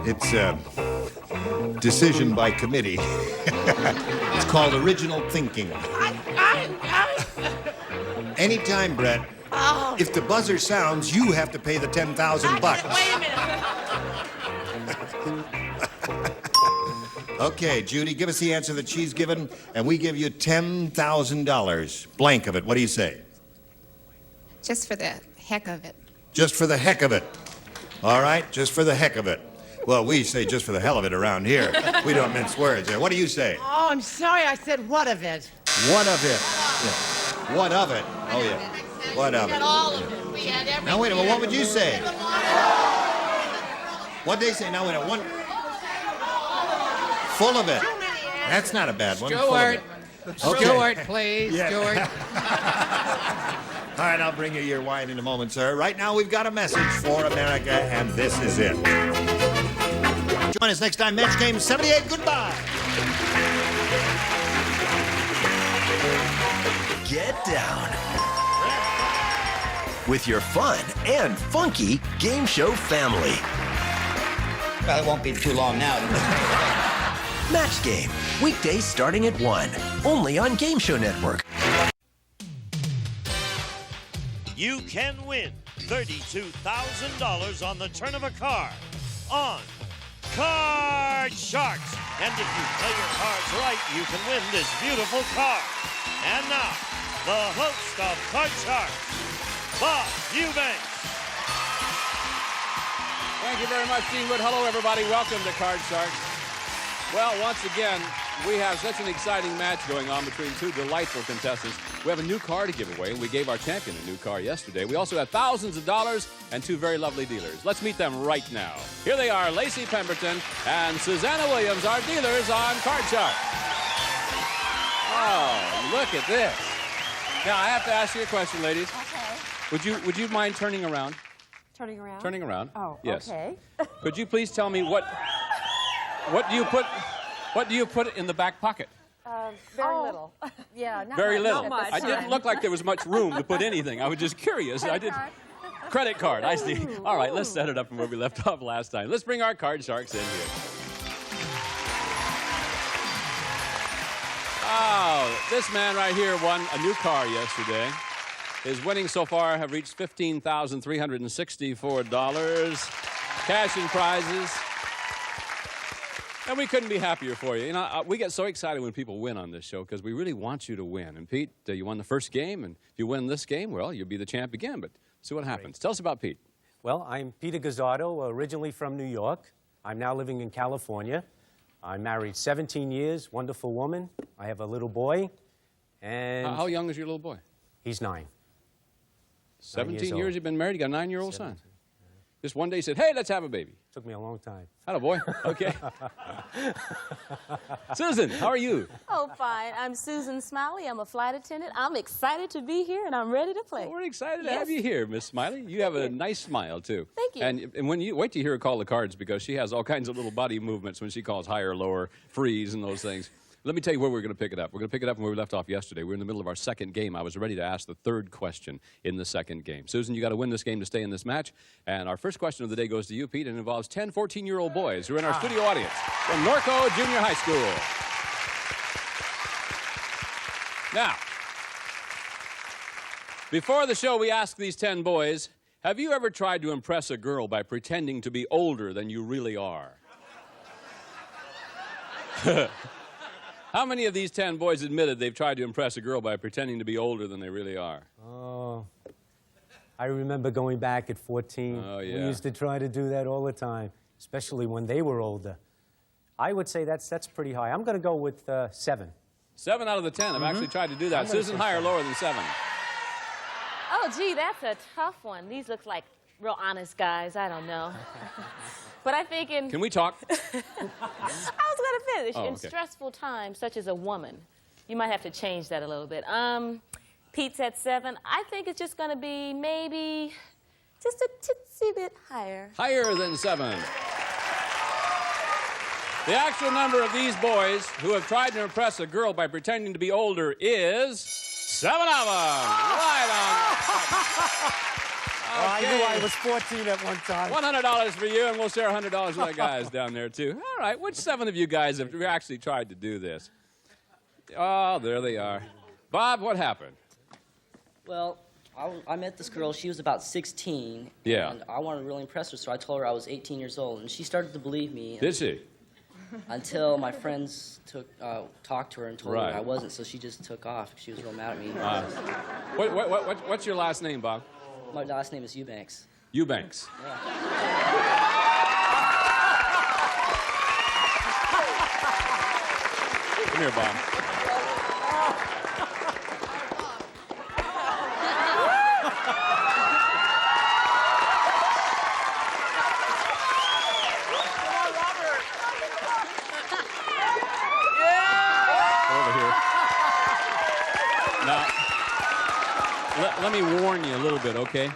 It's decision by committee. It's called original thinking. Anytime, Brett. Oh. If the buzzer sounds, you have to pay the $10,000 bucks. Wait a minute. Okay, Judy, give us the answer that she's given, and we give you $10,000. Blank of it. What do you say? Just for the heck of it. Just for the heck of it. All right, just for the heck of it. Well, we say just for the hell of it around here. We don't mince words there. What do you say? Oh, I'm sorry. I said what of it? What of it? Yeah. What of it? Oh, yeah. What of We it? had all of it. We had everything. Now, wait a minute. What would you say? What'd they say? Now, wait a minute. One... Full of it. That's not a bad one. Full of Stuart. it. Stuart, please. Yeah. Stuart. All right, I'll bring you your wine in a moment, sir. Right now, we've got a message for America, and this is it. Join us next time, Match Game 78. Goodbye. Get down with your fun and funky game show family. Well, it won't be too long now. Match Game, weekdays starting at 1, only on Game Show Network. You can win $32,000 on the turn of a card on Card Sharks. And if you play your cards right, you can win this beautiful card. And now, the host of Card Sharks, Bob Eubanks. Thank you very much, Dean Wood. Hello, everybody. Welcome to Card Sharks. Well, once again, we have such an exciting match going on between two delightful contestants. We have a new car to give away, and we gave our champion a new car yesterday. We also have thousands of dollars and two very lovely dealers. Let's meet them right now. Here they are, Lacey Pemberton and Susanna Williams, our dealers on Card Shark. Oh, look at this. Now, I have to ask you a question, ladies. Okay. Would you mind turning around? Turning around? Turning around. Oh, yes. okay. Could you please tell me what do you put in the back pocket? Very little. Yeah, not Very much. little. Not much. I didn't look like there was much room to put anything. I was just curious. Credit card. I see. All right, let's set it up from where we left off last time. Let's bring our Card Sharks in here. Oh, this man right here won a new car yesterday. His winnings so far have reached $15,364. Cash and prizes. And we couldn't be happier for you. You know, we get so excited when people win on this show because we really want you to win. And Pete, you won the first game, and if you win this game, well, you'll be the champ again. But see what happens. Tell us about Pete. Well, I'm Peter Gazzardo, originally from New York. I'm now living in California. I'm married 17 years, wonderful woman. I have a little boy. And how young is your little boy? He's 9. 17 years you've been married? You got a 9-year-old son? Just one day he said, hey, let's have a baby. Took me a long time. Hello, boy. Okay. Susan, how are you? Oh, fine. I'm Susan Smiley. I'm a flight attendant. I'm excited to be here, and I'm ready to play. Well, we're excited to have you here, Miss Smiley. You have a nice smile, too. Thank you. And when you wait to hear her call the cards, because she has all kinds of little body movements when she calls higher, lower, freeze, and those things. Let me tell you where we're going to pick it up. We're going to pick it up from where we left off yesterday. We're in the middle of our second game. I was ready to ask the third question in the second game. Susan, you got to win this game to stay in this match. And our first question of the day goes to you, Pete, and involves 10 14-year-old boys who are in our studio audience from Norco Junior High School. Now, before the show, we asked these 10 boys, have you ever tried to impress a girl by pretending to be older than you really are? How many of these 10 boys admitted they've tried to impress a girl by pretending to be older than they really are? Oh, I remember going back at 14. Oh, yeah. We used to try to do that all the time, especially when they were older. I would say that's pretty high. I'm going to go with 7. 7 out of the 10 have actually tried to do that. Susan, higher or lower than 7? Oh, gee, that's a tough one. These look like real honest guys. I don't know. But I'm thinking... Can we talk? I was going to finish. Oh, In okay. stressful times, such as a woman, you might have to change that a little bit. Pete said 7. I think it's just going to be maybe just a titsy bit higher. Higher than 7. The actual number of these boys who have tried to impress a girl by pretending to be older is 7 of them. Right on. Well, I knew I was 14 at one time. $100 for you, and we'll share $100 with the guys down there, too. All right, which 7 of you guys have actually tried to do this? Oh, there they are. Bob, what happened? Well, I met this girl. She was about 16. Yeah. And I wanted to really impress her, so I told her I was 18 years old. And she started to believe me. Did she? Until my friends talked to her and told Right. her I wasn't, so she just took off. She was real mad at me. What's your last name, Bob? My last name is Eubanks. Eubanks. Come here, Bob. Over here. Now, let me warn you a little bit, okay?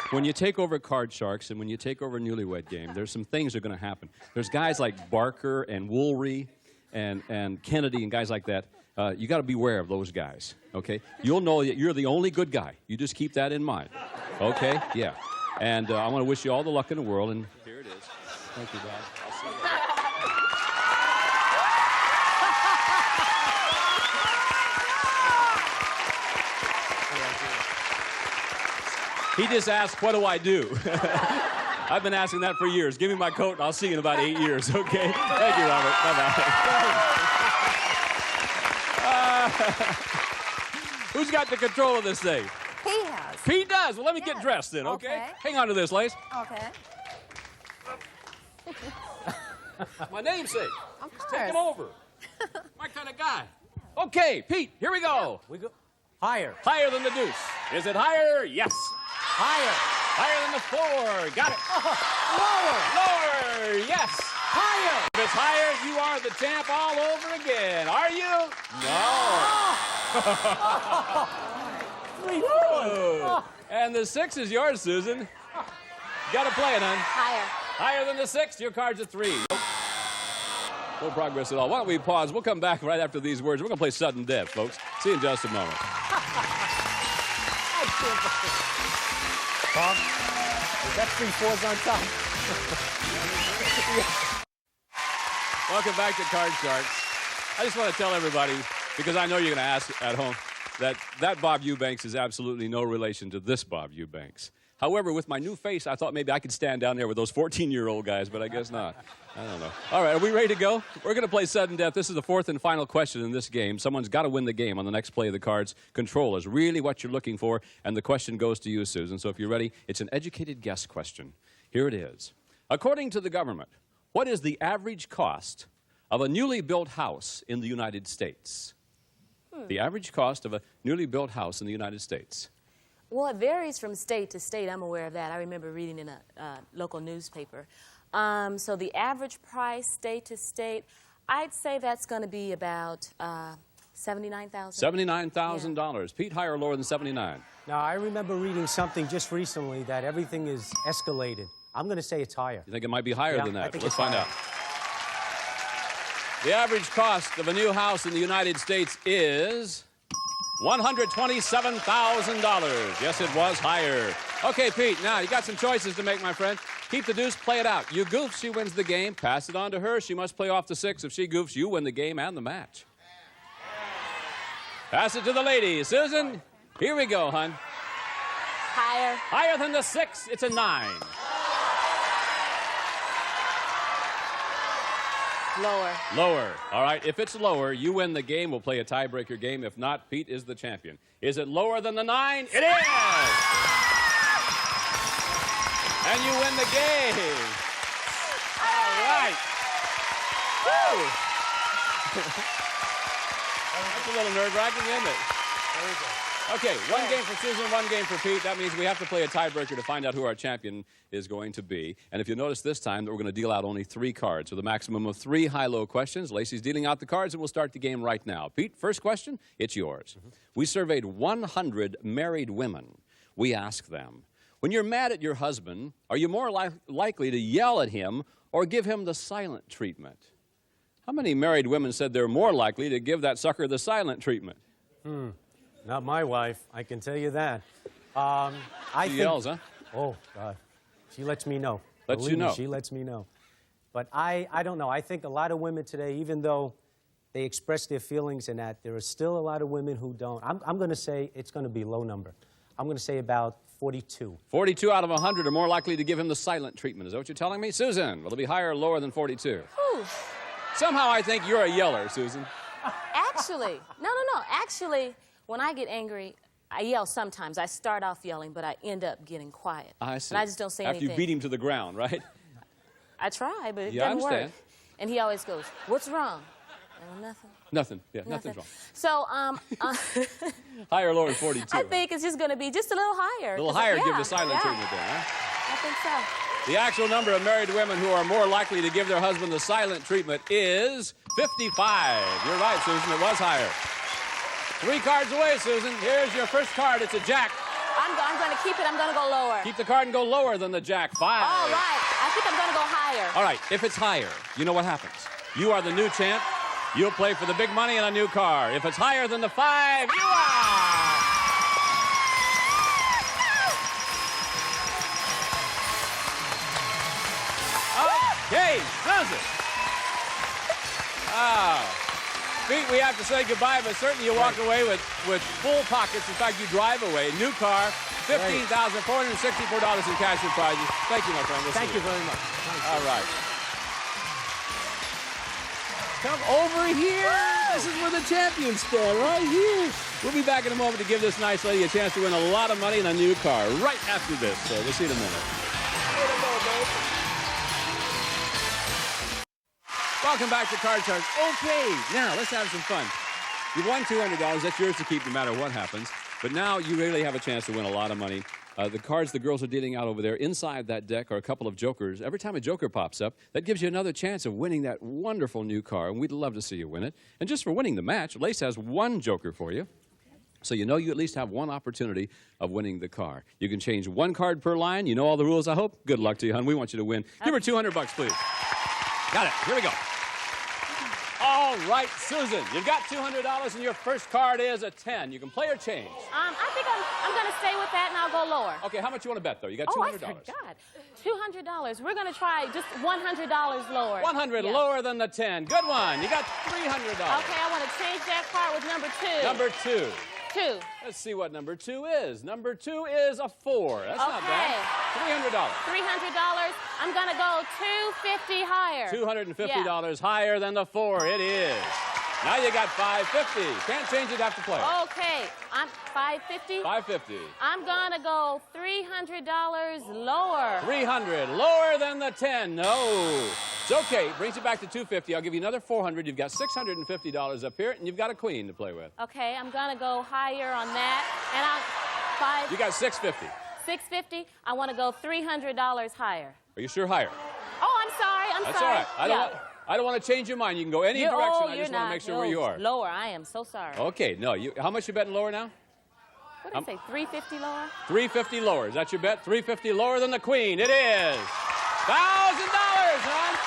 When you take over Card Sharks and when you take over Newlywed Game, there's some things that are going to happen. There's guys like Barker and Woolry and Kennedy and guys like that. You got to beware of those guys, okay? You'll know that you're the only good guy. You just keep that in mind, okay? Yeah. And I want to wish you all the luck in the world. And here it is. Thank you, Bob. I'll see you later. He just asked, what do I do? I've been asking that for years. Give me my coat and I'll see you in about 8 years, okay? Thank you, Robert. Bye-bye. Who's got the control of this thing? He has. Pete does. Well, let me get dressed then, okay? Hang on to this, Lace. Okay. My namesake. Of Just take him over. My kind of guy. Okay, Pete, here we go. We go higher. Higher than the deuce. Is it higher? Yes. Higher. Higher than the 4. Got it. Lower. Lower. Yes. Higher. If it's higher, you are the champ all over again. Are you? No. And the 6 is yours, Susan. You got to play it, hon. Higher. Higher than the 6. Your card's a 3. No progress at all. Why don't we pause? We'll come back right after these words. We're going to play sudden death, folks. See you in just a moment. Bob, that's 3 4s on top. Welcome back to Card Sharks. I just want to tell everybody, because I know you're going to ask at home, that Bob Eubanks is absolutely no relation to this Bob Eubanks. However, with my new face, I thought maybe I could stand down there with those 14-year-old guys, but I guess not. I don't know. All right, are we ready to go? We're going to play sudden death. This is the 4th and final question in this game. Someone's got to win the game on the next play of the cards. Control is really what you're looking for, and the question goes to you, Susan. So if you're ready, it's an educated guess question. Here it is. According to the government, what is the average cost of a newly built house in the United States? The average cost of a newly built house in the United States. Well, it varies from state to state. I'm aware of that. I remember reading in a local newspaper. So the average price, state to state, I'd say that's going to be about $79,000. $79,000. Pete, higher or lower than 79? Now, I remember reading something just recently that everything is escalated. I'm going to say it's higher. You think it might be higher than that? I think Let's it's find higher. out. The average cost of a new house in the United States is $127,000. Yes, it was higher. Okay, Pete, now you got some choices to make, my friend. Keep the deuce, play it out. You goof, she wins the game. Pass it on to her. She must play off the 6. If she goofs, you win the game and the match. Pass it to the lady. Susan, here we go, hon. Higher. Higher than the 6. It's a 9. Lower. Lower. All right, if it's lower, you win the game. We'll play a tiebreaker game. If not, Pete is the champion. Is it lower than the 9? It is! And you win the game. All right. Woo! That's a little nerve-wracking, isn't it? There we go. Okay, 1 game for Susan, 1 game for Pete. That means we have to play a tiebreaker to find out who our champion is going to be. And if you notice this time, we're going to deal out only 3 cards with a maximum of 3 high-low questions. Lacey's dealing out the cards, and we'll start the game right now. Pete, first question, it's yours. We surveyed 100 married women. We asked them, When you're mad at your husband, are you more likely to yell at him or give him the silent treatment? How many married women said they're more likely to give that sucker the silent treatment? Not my wife, I can tell you that. She yells, huh? Oh, God. She lets me know. Lets you Believe me, know. she lets me know. But I don't know. I think a lot of women today, even though they express their feelings and that, there are still a lot of women who don't. I'm going to say it's going to be a low number. I'm going to say about 42. 42 out of 100 are more likely to give him the silent treatment. Is that what you're telling me? Susan, will it be higher or lower than 42? Whew. Somehow I think you're a yeller, Susan. Actually, no. Actually, when I get angry, I yell sometimes. I start off yelling, but I end up getting quiet. I see. And I just don't say After anything. you beat him to the ground, right? I try, but it Yeah, I doesn't understand. work. And he always goes, "What's wrong?" Oh, nothing. Nothing. Yeah, nothing's wrong. So, Higher or lower than 42? I think it's just going to be just a little higher. A little higher, give the silent treatment then, huh? I think so. The actual number of married women who are more likely to give their husband the silent treatment is 55. You're right, Susan, it was higher. 3 cards away, Susan. Here's your first card. It's a jack. I'm going to keep it. I'm going to go lower. Keep the card and go lower than the jack. 5. All right. I think I'm going to go higher. All right, if it's higher, you know what happens. You are the new champ. You'll play for the big money and a new car. If it's higher than the 5, you are! Okay, Susan. Pete, we have to say goodbye, but certainly you walk away with full pockets. In fact, you drive away. New car, $15,464 in cash and prizes. Thank you, my friend. Thank you very much. All right. Come over here. This is where the champions stand, right here. We'll be back in a moment to give this nice lady a chance to win a lot of money in a new car right after this. So we'll see you in a minute. Welcome back to Card Sharks. Okay, now let's have some fun. You've won $200. That's yours to keep no matter what happens. But now you really have a chance to win a lot of money. The cards the girls are dealing out over there, inside that deck are a couple of jokers. Every time a joker pops up, that gives you another chance of winning that wonderful new car, and we'd love to see you win it. And just for winning the match, Lace has 1 joker for you. So you know you at least have 1 opportunity of winning the car. You can change 1 card per line. You know all the rules, I hope. Good luck to you, hon. We want you to win. Give her $200, please. Got it. Here we go. All right, Susan, you've got $200, and your first card is a 10. You can play or change. I think I'm going to stay with that, and I'll go lower. Okay, how much you want to bet, though? You got $200. $200. Oh, I forgot. $200. We're going to try just $100 lower. 100 lower than the 10. Good one. You got $300. Okay, I want to change that card with number 2. Number 2. 2. Let's see what number 2 is. Number 2 is a 4. That's not bad. $300. $300. I'm going to go $250 higher. $250 higher than the 4. It is. Now you got $550. Can't change it, have to play. Okay, I'm $550. $550. I'm going to go $300 lower. 300. Lower than the 10. No. It's okay. Brings you back to $250. I'll give you another $400. You've got $650 up here, and you've got a queen to play with. Okay, I'm going to go higher on that. And You got $650. $650. I want to go $300 higher. Are you sure higher? Oh, I'm sorry. That's all right. I don't want to change your mind. You can go any direction. I just want to make sure where you are. Lower. I am so sorry. Okay. No. How much you betting lower now? What did I say? $350 lower? $350 lower. Is that your bet? $350 lower than the queen. It is. $1,000, hon.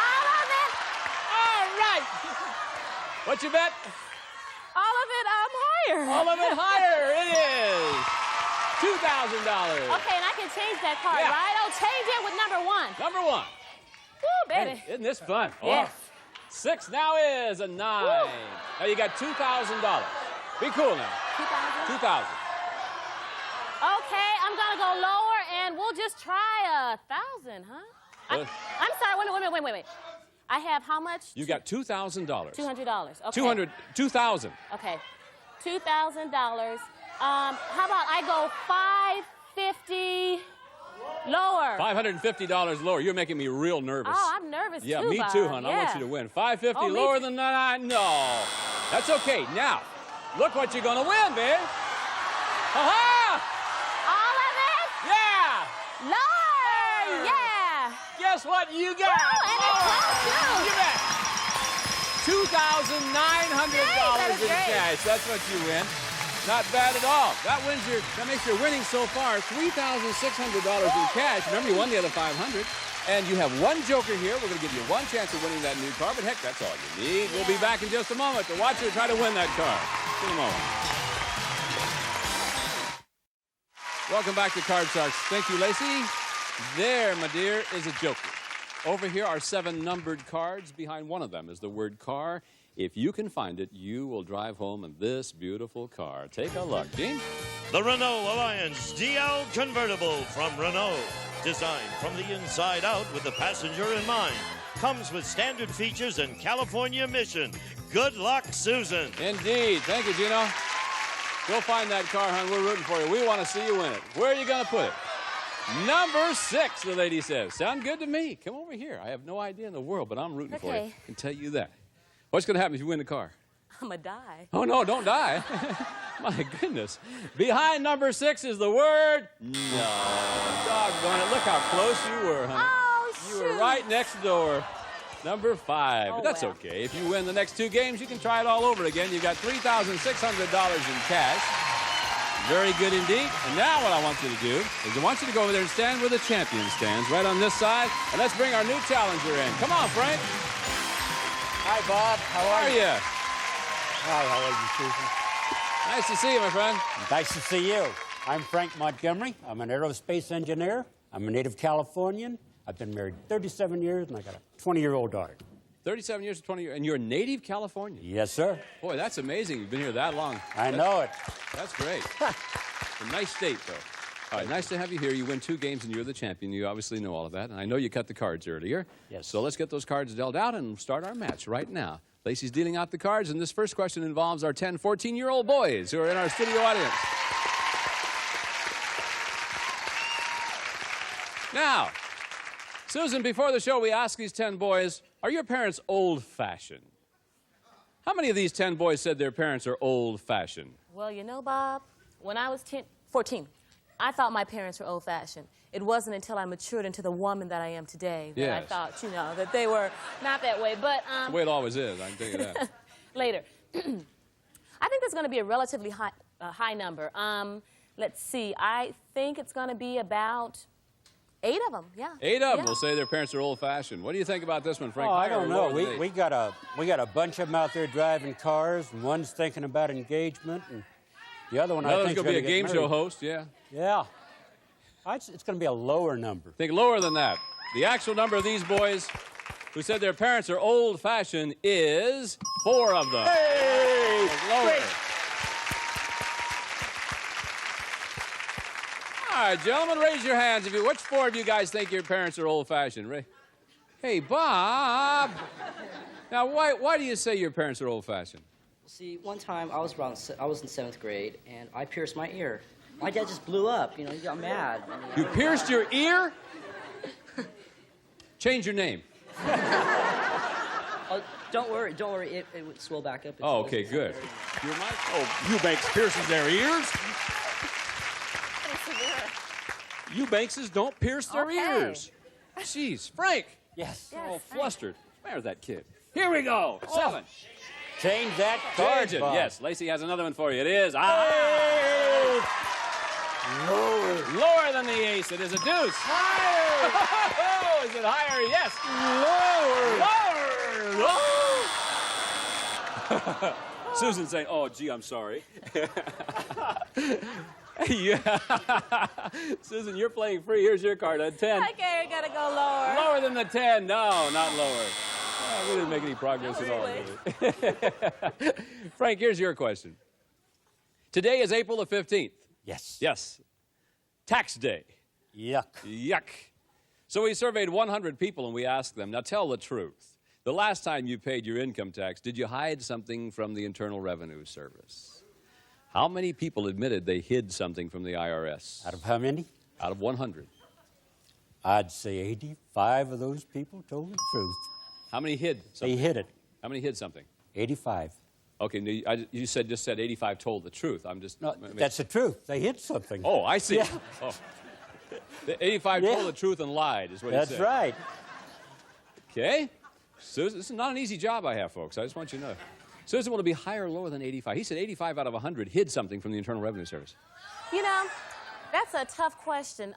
All of it. All right. What you bet? All of it. I'm higher. All of it higher. It is. $2,000. Okay, and I can change that card, right? I'll change it with number 1. Number 1. Woo, baby. Hey, isn't this fun? Yes. 6 now is a 9. Woo. Now you got $2,000. Be cool now. 2,000? 2,000. Okay, I'm going to go lower, and we'll just try 1,000, huh? I'm sorry. Wait. I have how much? You got $2,000. $200. Okay. 2,000. Okay. $2,000. How about I go $550 lower? $550 lower. You're making me real nervous. Oh, I'm nervous too. Yeah, me too, hon. I want you to win. $550 lower than that. No. That's okay. Now, look what you're going to win, babe. Ha-ha! All of it? Yeah. Lower. Yeah. Guess what you got? Oh, and it's close too. You bet. $2,900 in cash. That's what you win. Not bad at all. That makes your winnings so far $3,600 in cash. Remember, you won the other $500. And you have one joker here. We're going to give you one chance of winning that new car, but heck, that's all you need. We'll be back in just a moment to watch her try to win that car. In a moment. Welcome back to Card Sharks. Thank you, Lacey. There, my dear, is a joker. Over here are 7 numbered cards. Behind one of them is the word car. If you can find it, you will drive home in this beautiful car. Take a look. Gene? The Renault Alliance GL Convertible from Renault. Designed from the inside out with the passenger in mind. Comes with standard features and California emission. Good luck, Susan. Indeed. Thank you, Gino. Go find that car, hon. We're rooting for you. We want to see you win it. Where are you going to put it? Number 6, the lady says. Sound good to me. Come over here. I have no idea in the world, but I'm rooting for you. I can tell you that. What's going to happen if you win the car? I'm going to die. Oh, no, don't die. My goodness. Behind number 6 is the word no. Doggone it. Look how close you were, honey. Oh, you were right next door. Number 5. But that's okay. If you win the next 2 games, you can try it all over again. You've got $3,600 in cash. Very good indeed. And now what I want you to do is I want you to go over there and stand where the champion stands, right on this side. And let's bring our new challenger in. Come on, Frank. Hi, Bob. How are you? Hi, how are you, Susan? Nice to see you, my friend. Nice to see you. I'm Frank Montgomery. I'm an aerospace engineer. I'm a native Californian. I've been married 37 years, and I got a 20-year-old daughter. 37 years to 20 years. And you're a native Californian? Yes, sir. Boy, that's amazing. You've been here that long. I know it. That's great. A nice state, though. All right, nice to have you here. You win 2 games, and you're the champion. You obviously know all of that. And I know you cut the cards earlier. Yes. So let's get those cards dealt out and start our match right now. Lacey's dealing out the cards, and this first question involves our 10, 14-year-old boys who are in our studio audience. Now, Susan, before the show, we asked these 10 boys, are your parents old-fashioned? How many of these 10 boys said their parents are old-fashioned? Well, you know, Bob, when I was 14, I thought my parents were old-fashioned. It wasn't until I matured into the woman that I am today that I thought, you know, that they were not that way. But the way it always is, I can tell you that. Later. I think there's going to be a relatively high number. Let's see. I think it's going to be about 8 of them, yeah. 8 of them will say their parents are old-fashioned. What do you think about this one, Frank? Oh, I don't know. We got a bunch of them out there driving cars, and one's thinking about engagement, and the other one I think is going to be a game show host, yeah. Yeah. It's going to be a lower number. Think lower than that. The actual number of these boys who said their parents are old-fashioned is 4 of them. Hey! Lower. Great. All right, gentlemen, raise your hands. Which 4 of you guys think your parents are old-fashioned? Hey, Bob. Now, why do you say your parents are old-fashioned? See, one time I was in 7th grade, and I pierced my ear. My dad just blew up. You know, he got mad. You pierced your ear? Change your name. Oh, don't worry. It would swell back up. Oh, okay, good. Eubanks pierces their ears? Eubankses don't pierce their ears. Jeez, Frank. Yes. All flustered. Where's that kid? Here we go. 7. Change that card, Change it. Bob. Yes, Lacey has another one for you. It is lower than the ace. It is a deuce. Higher. Oh, is it higher? Yes. Lower. Susan's saying, "Oh, gee, I'm sorry." Yeah. Susan, you're playing free. Here's your card, a 10. Okay, we gotta go lower. Lower than the 10. No, not lower. We didn't make any progress at all, really. Frank, here's your question. Today is April the 15th. Yes. Yes. Tax day. Yuck. Yuck. So we surveyed 100 people and we asked them, now tell the truth. The last time you paid your income tax, did you hide something from the Internal Revenue Service? How many people admitted they hid something from the IRS? Out of how many? Out of 100. I'd say 85 of those people told the truth. How many hid something? They hid it. How many hid something? 85. Okay, you just said 85 told the truth. I'm just... No, that's the truth. They hid something. Oh, I see. Yeah. Oh. The 85 told the truth and lied is what he said. That's right. Okay. Susan, this is not an easy job I have, folks. I just want you to know. Susan, will it be higher or lower than 85? He said 85 out of 100 hid something from the Internal Revenue Service. You know, that's a tough question.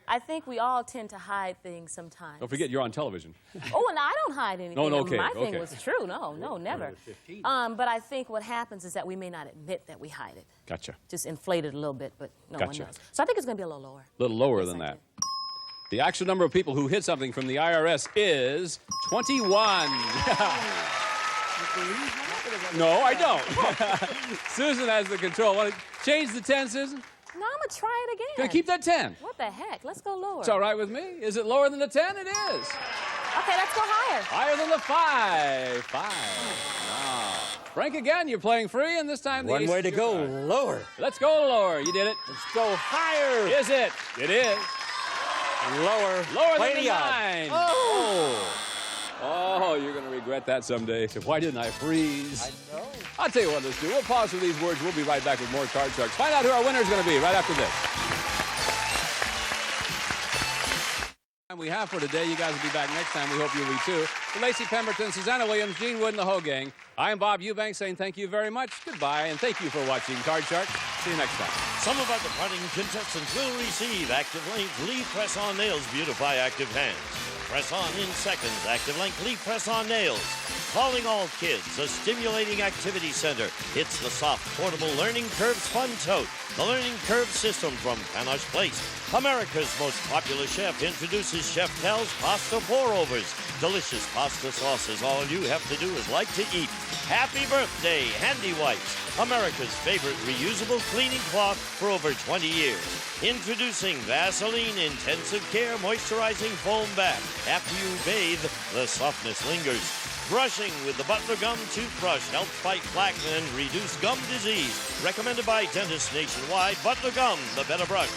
I think we all tend to hide things sometimes. Don't forget, you're on television. Oh, and I don't hide anything. No, okay, My thing okay. was true. No, never. But I think what happens is that we may not admit that we hide it. Gotcha. Just inflate it a little bit, but no Gotcha. one knows. So I think it's going to be a little lower. A little lower than that. The actual number of people who hid something from the IRS is 21. No, I don't. Susan has the control. Want to change the 10, Susan? No, I'm going to try it again. Gonna keep that 10. What the heck? Let's go lower. It's all right with me. Is it lower than the 10? It is. Okay, let's go higher. Higher than the 5. 5. Wow. Frank, again, you're playing free, and this time the One ace way is to your go, card. lower. Let's go lower. You did it. Let's go higher. Is it? It is. Lower. Lower Play than the odds. 9. Oh. Oh, you're going to regret that someday. So why didn't I freeze? I know. I'll tell you what, let's do. We'll pause for these words. We'll be right back with more Card Sharks. Find out who our winner is going to be right after this. And we have for today. You guys will be back next time. We hope you'll be too. For Lacey Pemberton, Susanna Williams, Gene Wood, and the whole gang, I'm Bob Eubanks saying thank you very much. Goodbye, and thank you for watching Card Sharks. See you next time. Some of our departing contestants will receive Active Link Leaf Press-On Nails Beautify Active Hands. Press on in seconds. Active Link Leaf Press-On Nails. Calling all kids, a stimulating activity center. It's the soft, portable Learning Curves Fun Tote. The Learning Curves system from Panache Place. America's most popular chef introduces Chef Cal's Pasta Pour-Overs. Delicious pasta sauces. All you have to do is like to eat. Happy birthday, Handy Wipes. America's favorite reusable cleaning cloth for over 20 years. Introducing Vaseline Intensive Care Moisturizing Foam Bath. After you bathe, the softness lingers. Brushing with the Butler Gum Toothbrush helps fight plaque and reduce gum disease. Recommended by dentists nationwide, Butler Gum, the better brush.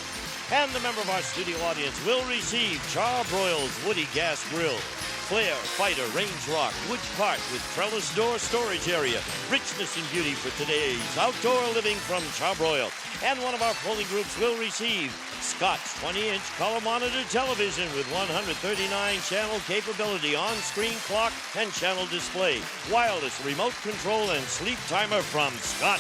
And a member of our studio audience will receive Char-Broil's Woody Gas Grill. Flair, Fighter, Range Rock, Wood Cart with trellis door storage area. Richness and beauty for today's outdoor living from Char-Broil. And one of our polling groups will receive Scott's 20-inch color monitor television with 139-channel capability, on-screen clock, and channel display. Wireless remote control and sleep timer from Scott.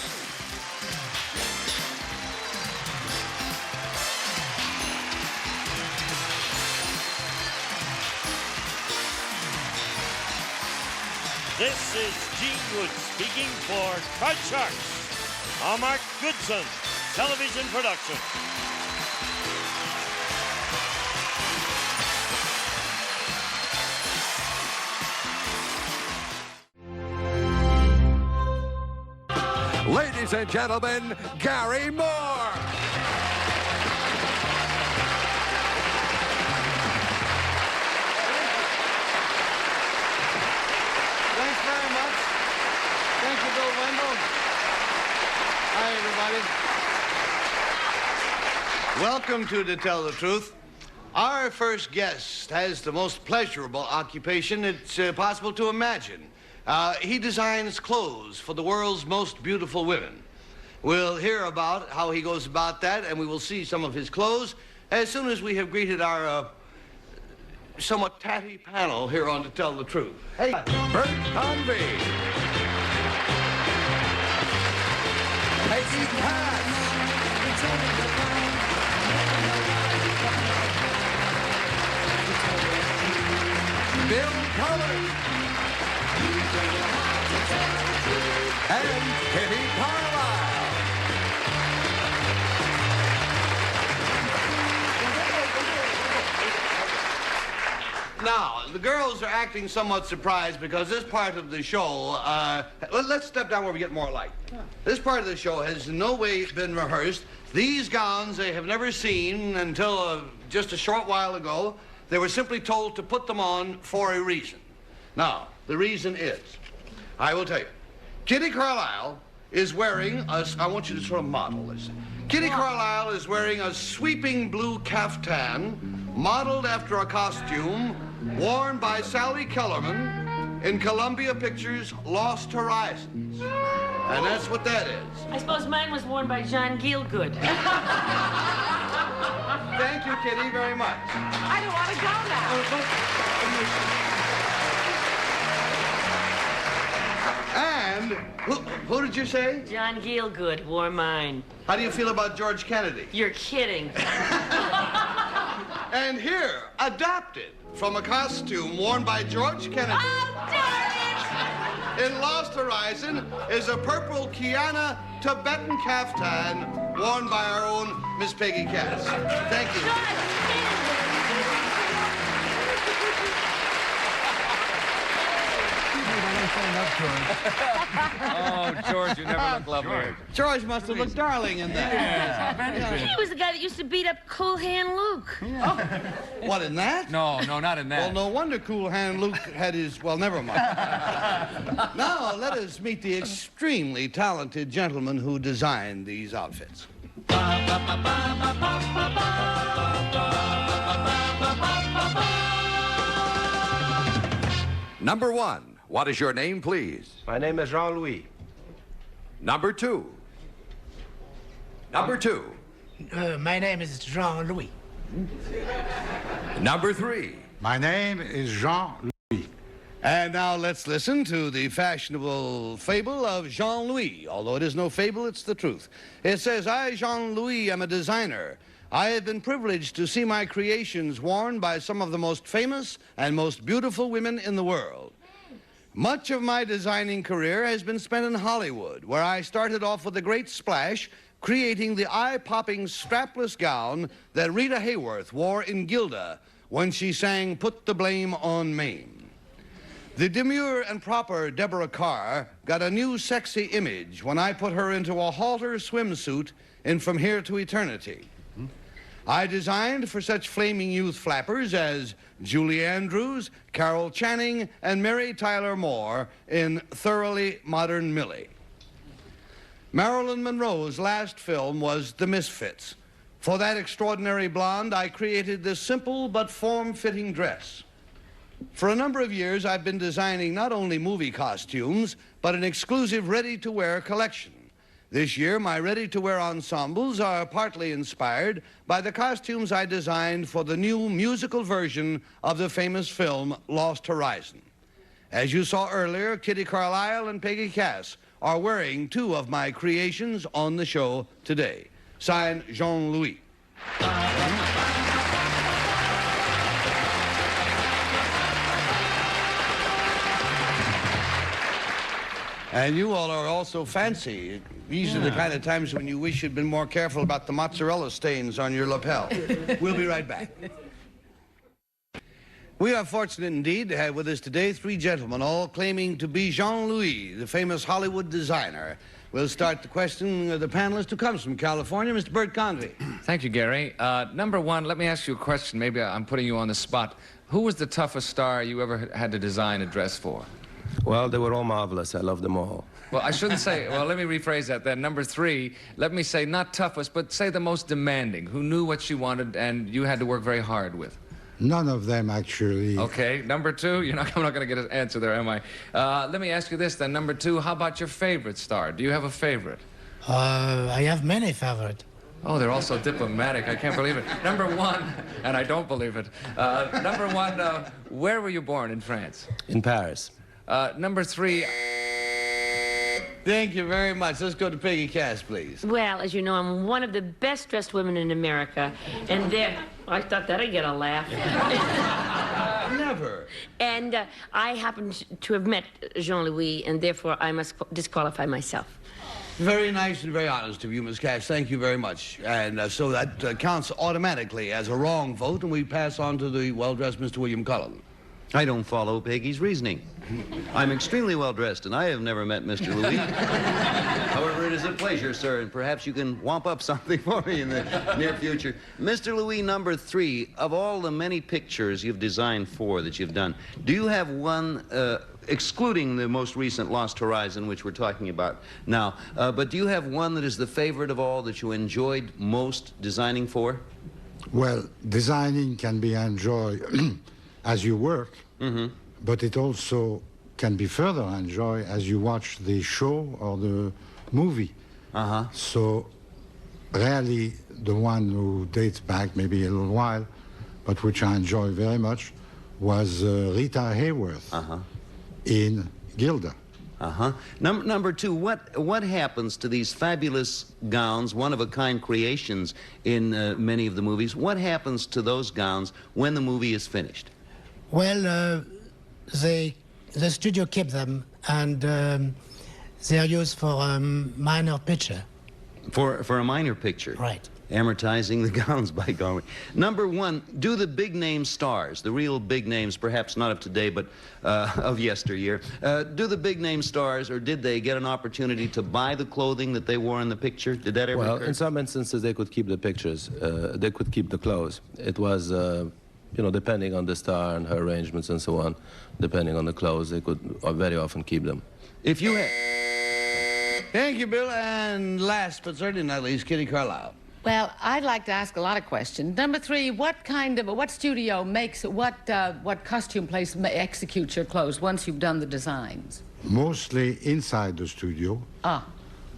This is Gene Wood speaking for Card Sharks, a Mark Goodson television production. Ladies and gentlemen, Gary Moore. Thanks very much. Thank you, Bill Wendell. Hi, everybody. Welcome to Tell the Truth. Our first guest has the most pleasurable occupation it's possible to imagine. He designs clothes for the world's most beautiful women. We'll hear about how he goes about that, and we will see some of his clothes as soon as we have greeted our somewhat tatty panel here on To Tell the Truth. Hey, Bert Convy. Peggy Pass. Bill Cullen. And Kitty Carlisle. Now, the girls are acting somewhat surprised because this part of the show, let's step down where we get more light. This part of the show has in no way been rehearsed. These gowns they have never seen until just a short while ago. They were simply told to put them on for a reason. Now, the reason is, I will tell you, Kitty Carlisle is wearing I want you to sort of model this. Kitty Carlisle is wearing a sweeping blue caftan, modeled after a costume worn by Sally Kellerman in Columbia Pictures' Lost Horizons. And that's what that is. I suppose mine was worn by John Gielgud. Thank you, Kitty, very much. I don't want to go now. And Who did you say? John Gielgud wore mine. How do you feel about George Kennedy? You're kidding. And here, adapted from a costume worn by George Kennedy in Lost Horizon, is a purple Kiana Tibetan caftan worn by our own Miss Peggy Cass. Thank you. Oh, George, you never look lovely. George must have looked darling in that. He was the guy that used to beat up Cool Hand Luke. What, in that? No, not in that. Well, no wonder Cool Hand Luke had his... Well, never mind. Now, let us meet the extremely talented gentleman who designed these outfits. Number 1. What is your name, please? My name is Jean-Louis. Number 2. Number 2. My name is Jean-Louis. Number 3. My name is Jean-Louis. And now let's listen to the fashionable fable of Jean-Louis. Although it is no fable, it's the truth. It says, I, Jean-Louis, am a designer. I have been privileged to see my creations worn by some of the most famous and most beautiful women in the world. Much of my designing career has been spent in Hollywood, where I started off with a great splash, creating the eye-popping strapless gown that Rita Hayworth wore in Gilda when she sang Put the Blame on Mame. The demure and proper Deborah Carr got a new sexy image when I put her into a halter swimsuit in From Here to Eternity. I designed for such flaming youth flappers as Julie Andrews, Carol Channing, and Mary Tyler Moore in Thoroughly Modern Millie. Marilyn Monroe's last film was The Misfits. For that extraordinary blonde, I created this simple but form-fitting dress. For a number of years, I've been designing not only movie costumes, but an exclusive ready-to-wear collection. This year, my ready-to-wear ensembles are partly inspired by the costumes I designed for the new musical version of the famous film Lost Horizon. As you saw earlier, Kitty Carlisle and Peggy Cass are wearing 2 of my creations on the show today. Signed, Jean-Louis. And you all are also fancy. These are the kind of times when you wish you'd been more careful about the mozzarella stains on your lapel. We'll be right back. We are fortunate indeed to have with us today 3 gentlemen, all claiming to be Jean-Louis, the famous Hollywood designer. We'll start the question of the panelist who comes from California, Mr. Bert Convy. Thank you, Gary. Number 1, let me ask you a question. Maybe I'm putting you on the spot. Who was the toughest star you ever had to design a dress for? Well, they were all marvelous. I love them all. Well, I shouldn't say, well, let me rephrase that then. Number 3, let me say not toughest, but say the most demanding, who knew what she wanted and you had to work very hard with. None of them, actually. Okay, number 2, I'm not going to get an answer there, am I? Let me ask you this then. Number 2, how about your favorite star? Do you have a favorite? I have many favorites. Oh, they're all so diplomatic. I can't believe it. Number 1, and I don't believe it. Number 1, where were you born in France? In Paris. Number 3... Thank you very much. Let's go to Peggy Cass, please. Well, as you know, I'm one of the best dressed women in America. And there, I thought that'd get a laugh. Never. And I happen to have met Jean-Louis, and therefore I must disqualify myself. Very nice and very honest of you, Miss Cass. Thank you very much. And so that counts automatically as a wrong vote, and we pass on to the well-dressed Mr. William Cullen. I don't follow Peggy's reasoning. I'm extremely well-dressed, and I have never met Mr. Louis. However, it is a pleasure, sir, and perhaps you can whomp up something for me in the near future. Mr. Louis, number 3, of all the many pictures you've designed for that you've done, do you have one, excluding the most recent Lost Horizon, which we're talking about now, but do you have one that is the favorite of all that you enjoyed most designing for? Well, designing can be enjoyed as you work, but it also can be further enjoyed as you watch the show or the movie. So really the one who dates back maybe a little while, but which I enjoy very much, was Rita Hayworth in Gilda. Uh-huh. Number two, what happens to these fabulous gowns, one-of-a-kind creations in many of the movies? What happens to those gowns when the movie is finished? Well, the studio keep them, and they are used for a minor picture. For a minor picture? Right. Amortizing the gowns, by golly. Number one, do the big-name stars, the real big names, perhaps not of today, but of yesteryear, do the big-name stars, or did they get an opportunity to buy the clothing that they wore in the picture? Did that ever occur? Well, Well, in some instances, they could keep the pictures. They could keep the clothes. It was, you know, depending on the star and her arrangements and so on, depending on the clothes, they could very often keep them. If you had... Thank you, Bill. And last but certainly not least, Kitty Carlisle. Well, I'd like to ask a lot of questions. Number three, what studio makes, what costume place executes your clothes once you've done the designs? Mostly inside the studio. Ah.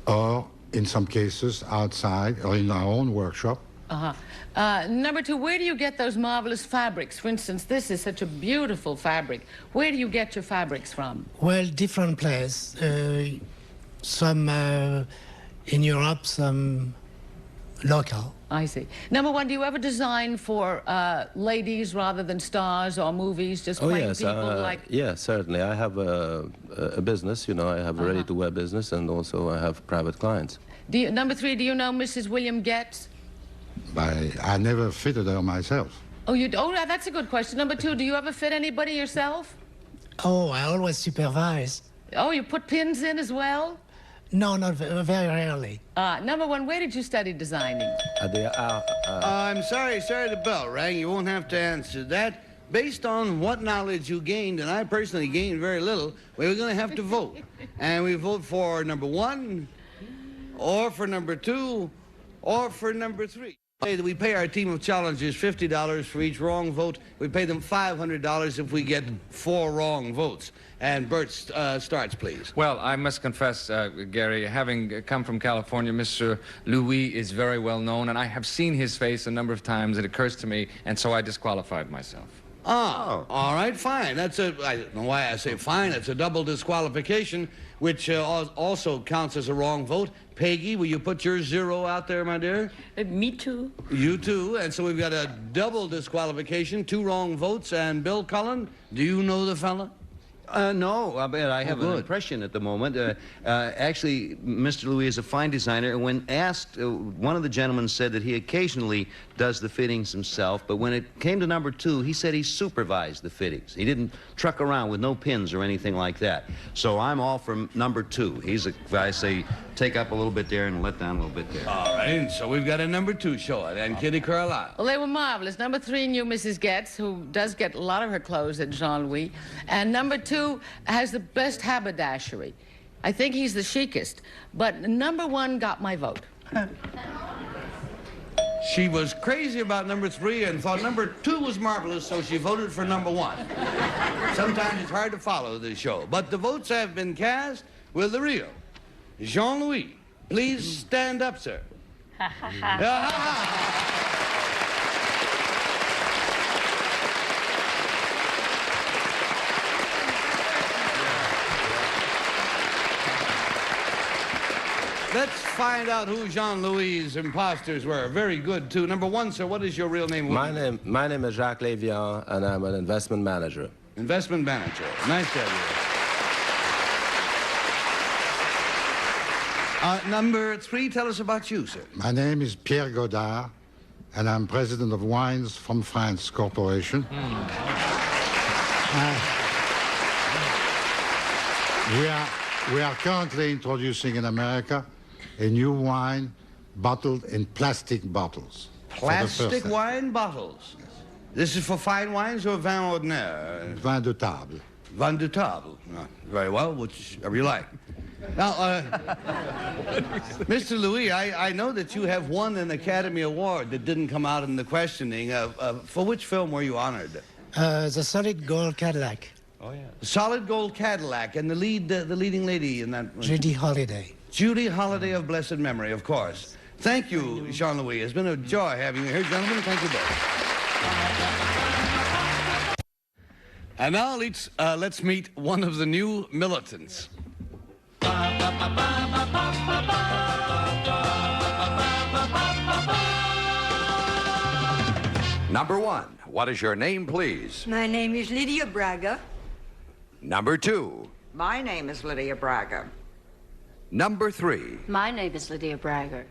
Or, in some cases, outside or in our own workshop. Uh-huh. Number two, where do you get those marvelous fabrics? For instance, this is such a beautiful fabric. Where do you get your fabrics from? Well, different places. Some in Europe, some local. I see. Number one, do you ever design for ladies rather than stars or movies, just plain people like... Yes, certainly. I have a business, you know, I have a ready-to-wear business, and also I have private clients. Number three, do you know Mrs. William Getz? I never fitted her myself. Oh, that's a good question. Number two, do you ever fit anybody yourself? Oh, I always supervise. Oh, you put pins in as well? No, not very rarely. Number one, where did you study designing? I'm sorry, the bell rang. You won't have to answer that. Based on what knowledge you gained, and I personally gained very little, we were going to have to vote. And we vote for number one, or for number two, or for number three. We pay our team of challengers $50 for each wrong vote. We pay them $500 if we get 4 wrong votes. And Bert starts, please. Well, I must confess, Gary, having come from California, Mr. Louis is very well known, and I have seen his face a number of times. It occurs to me, and so I disqualified myself. All right, fine. I don't know why I say fine. It's a double disqualification, which also counts as a wrong vote. Peggy, will you put your 0 out there, my dear? Me too. You too. And so we've got a double disqualification, 2 wrong votes. And Bill Cullen, do you know the fella? No, I have an impression at the moment. Actually, Mr. Louis is a fine designer, and when asked, one of the gentlemen said that he occasionally does the fittings himself, but when it came to number 2, he said he supervised the fittings. He didn't truck around with no pins or anything like that. So I'm all for number 2. He's a guy, say, take up a little bit there and let down a little bit there. All right, and so we've got a number 2 show, and Kitty Carlisle. Well, they were marvelous. Number 3 knew Mrs. Getz, who does get a lot of her clothes at Jean-Louis. And number 2 has the best haberdashery. I think he's the chicest. But number 1 got my vote. She was crazy about number 3 and thought number 2 was marvelous, so she voted for number 1. Sometimes it's hard to follow this show. But the votes have been cast with the real Jean-Louis. Please stand up, sir. Let's find out who Jean-Louis' imposters were. Very good, too. Number 1, sir, what is your real name? My name is Jacques Lévian, and I'm an investment manager. Investment manager. Nice to have you. Number 3, tell us about you, sir. My name is Pierre Godard, and I'm president of Wines from France Corporation. We are currently introducing in America a new wine bottled in plastic bottles. Plastic wine bottles? This is for fine wines or vin ordinaire? Vin de table. Vin de table. Very well, whichever you like. Now, Mr. Louis, I know that you have won an Academy Award that didn't come out in the questioning. For which film were you honored? The Solid Gold Cadillac. Oh, yeah. Solid Gold Cadillac, and the leading lady in that... Judy Holliday. Judy Holliday of blessed memory, of course. Thank you, Jean-Louis. It's been a joy having you here, gentlemen. Thank you both. And now let's meet one of the new militants. Number 1, what is your name, please? My name is Lydia Braga. Number 2. My name is Lydia Braga. Number 3. My name is Lydia Braga.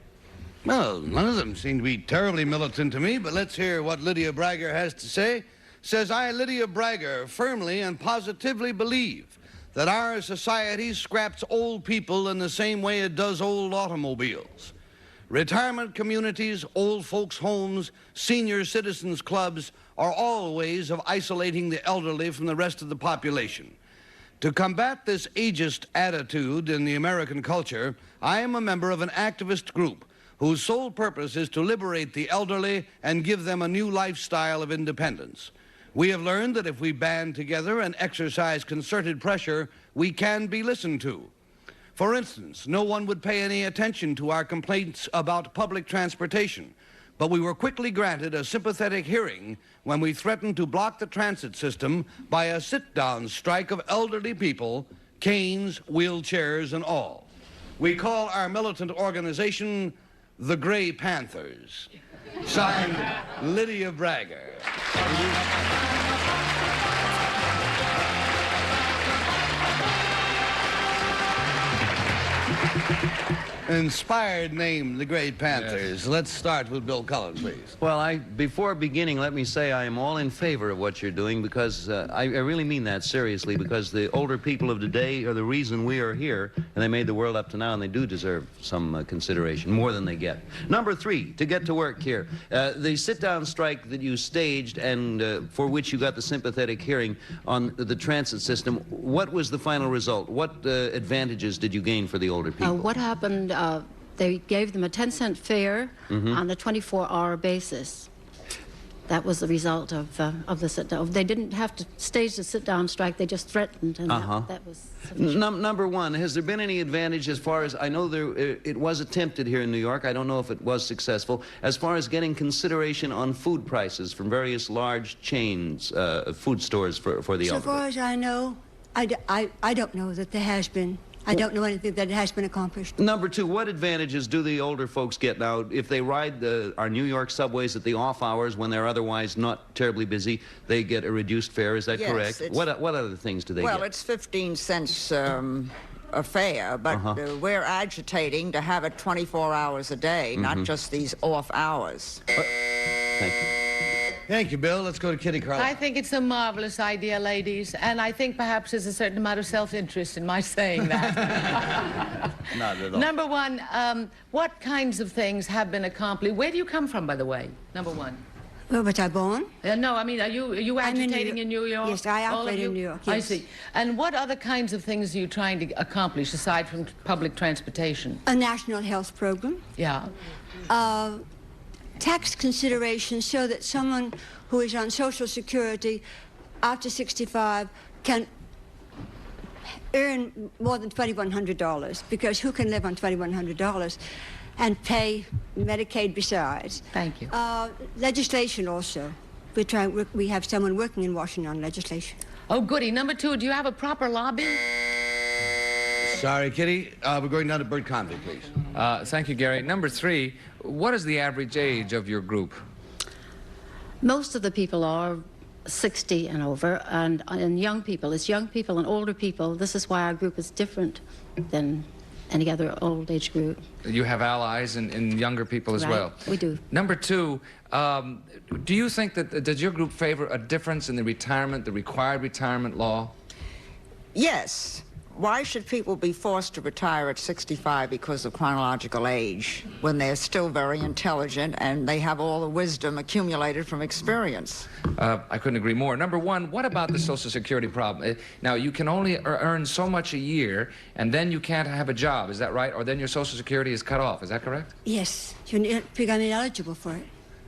Well, none of them seem to be terribly militant to me, but let's hear what Lydia Braga has to say. Says, I, Lydia Braga, firmly and positively believe that our society scraps old people in the same way it does old automobiles. Retirement communities, old folks' homes, senior citizens' clubs are all ways of isolating the elderly from the rest of the population. To combat this ageist attitude in the American culture, I am a member of an activist group whose sole purpose is to liberate the elderly and give them a new lifestyle of independence. We have learned that if we band together and exercise concerted pressure, we can be listened to. For instance, no one would pay any attention to our complaints about public transportation, but we were quickly granted a sympathetic hearing when we threatened to block the transit system by a sit-down strike of elderly people, canes, wheelchairs, and all. We call our militant organization the Gray Panthers. Signed, Lydia Braga. Inspired name, the Gray Panthers. Yes. Let's start with Bill Cullen, please. Well, before beginning, let me say I am all in favor of what you're doing because I really mean that seriously, because the older people of today are the reason we are here, and they made the world up to now, and they do deserve some consideration, more than they get. Number 3, to get to work here, the sit-down strike that you staged and for which you got the sympathetic hearing on the transit system, what was the final result? What advantages did you gain for the older people? What happened? They gave them a 10-cent fare on a 24-hour basis. That was the result of the sit-down. They didn't have to stage the sit-down strike. They just threatened, and that was sufficient. Number 1, has there been any advantage as far as, I know it was attempted here in New York, I don't know if it was successful, as far as getting consideration on food prices from various large chains, food stores for the elderly? So far as I know, I don't know that there has been. I don't know anything that has been accomplished. Number 2, what advantages do the older folks get now if they ride our New York subways at the off hours when they're otherwise not terribly busy? They get a reduced fare, is that correct? What other things do they get? Well, it's 15 cents a fare, but we're agitating to have it 24 hours a day, not just these off hours. Thank you. Thank you, Bill. Let's go to Kitty Carlisle. I think it's a marvelous idea, ladies, and I think perhaps there's a certain amount of self-interest in my saying that. Not at all. Number 1, what kinds of things have been accomplished? Where do you come from, by the way? Number 1. Where was I born? No, I mean, are you agitating in New York? Yes, I operate in New York, yes. I see. And what other kinds of things are you trying to accomplish aside from public transportation? A national health program. Yeah. Tax considerations so that someone who is on Social Security after 65 can earn more than $2,100, because who can live on $2,100 and pay Medicaid besides? Thank you. Legislation also. We have someone working in Washington on legislation. Oh, goody. Number 2, do you have a proper lobby? Sorry, Kitty. We're going down to Bert Convey, please. Thank you, Gary. Number 3, what is the average age of your group? Most of the people are 60 and over, and young people. It's young people and older people. This is why our group is different than any other old age group. You have allies in younger people as well. We do. Number 2, do you think does your group favor a difference in the required retirement law? Yes. Why should people be forced to retire at 65 because of chronological age when they're still very intelligent and they have all the wisdom accumulated from experience? I couldn't agree more. Number 1, what about the Social Security problem? Now, you can only earn so much a year, and then you can't have a job, is that right? Or then your Social Security is cut off, is that correct? Yes, you become ineligible for it.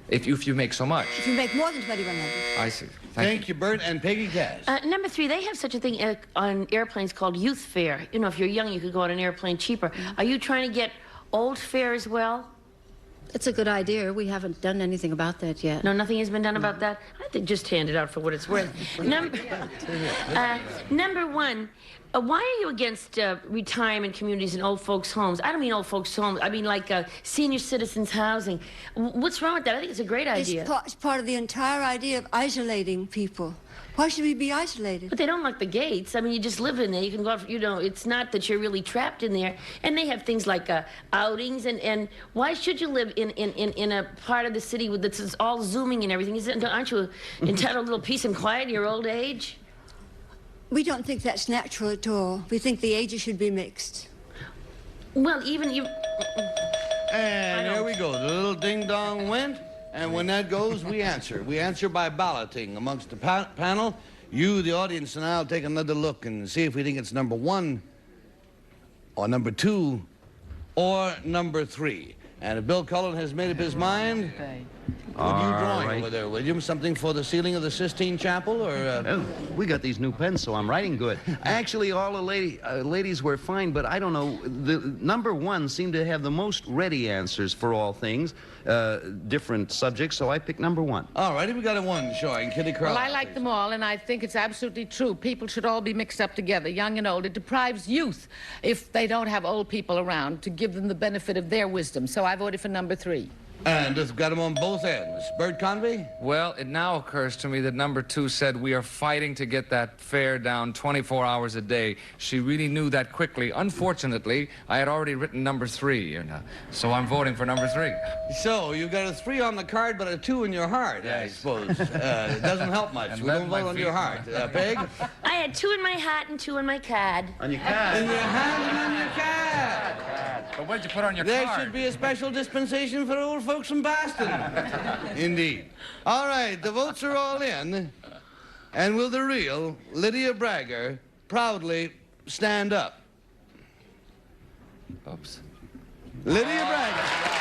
If you make so much. If you make more than $2,100. I see. Thank you, Bert. And Peggy Cass. Number 3, they have such a thing on airplanes called youth fare. You know, if you're young, you could go on an airplane cheaper. Are you trying to get old fare as well? It's a good idea. We haven't done anything about that yet. No, nothing has been done about that? I think just hand it out for what it's worth. Number one, why are you against retirement communities and old folks' homes? I don't mean old folks' homes. I mean like senior citizens' housing. What's wrong with that? I think it's a great idea. It's part of the entire idea of isolating people. Why should we be isolated? But they don't lock the gates. I mean, you just live in there. You can go out, you know, it's not that you're really trapped in there. And they have things like outings, and why should you live in a part of the city that's all zooming and everything? Aren't you entitled to a little peace and quiet in your old age? We don't think that's natural at all. We think the ages should be mixed. Well, even you... And there we go. The little ding-dong went. And when that goes, we answer. We answer by balloting amongst the panel. You, the audience, and I'll take another look and see if we think it's number 1, or number 2, or number 3. And if Bill Cullen has made up his mind, what are you drawing over there, William? Something for the ceiling of the Sistine Chapel, or...? Oh, we got these new pens, so I'm writing good. Actually, all the ladies were fine, but I don't know. The number 1 seemed to have the most ready answers for all things, different subjects, so I picked number 1. All righty, we got a 1 showing. Kitty Crowell. Well, I like them all, and I think it's absolutely true. People should all be mixed up together, young and old. It deprives youth, if they don't have old people around, to give them the benefit of their wisdom. So I voted for number 3. And it's got them on both ends. Bert Convey? Well, it now occurs to me that number 2 said we are fighting to get that fare down 24 hours a day. She really knew that quickly. Unfortunately, I had already written number 3, and so I'm voting for number 3. So you got a 3 on the card, but a 2 in your heart, yes. I suppose. It doesn't help much. And we don't vote on your heart. Peg? I had 2 in my hat and 2 in my card. On your card? In your hat and on your card. But what'd you put on your there card? There should be a special dispensation for old folks from Boston. Indeed. All right, the votes are all in. And will the real Lydia Bragger proudly stand up? Oops. Lydia Bragger.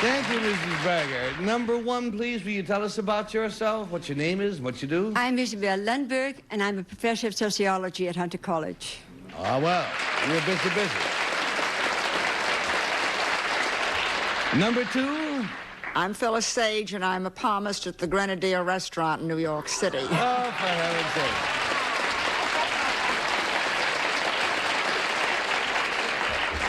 Thank you, Mrs. Bragger. Number 1, please, will you tell us about yourself, what your name is, and what you do? I'm Isabel Lundberg, and I'm a professor of sociology at Hunter College. Ah, well, you're busy. Number 2? I'm Phyllis Sage, and I'm a palmist at the Grenadier Restaurant in New York City. Oh, for heaven's sake.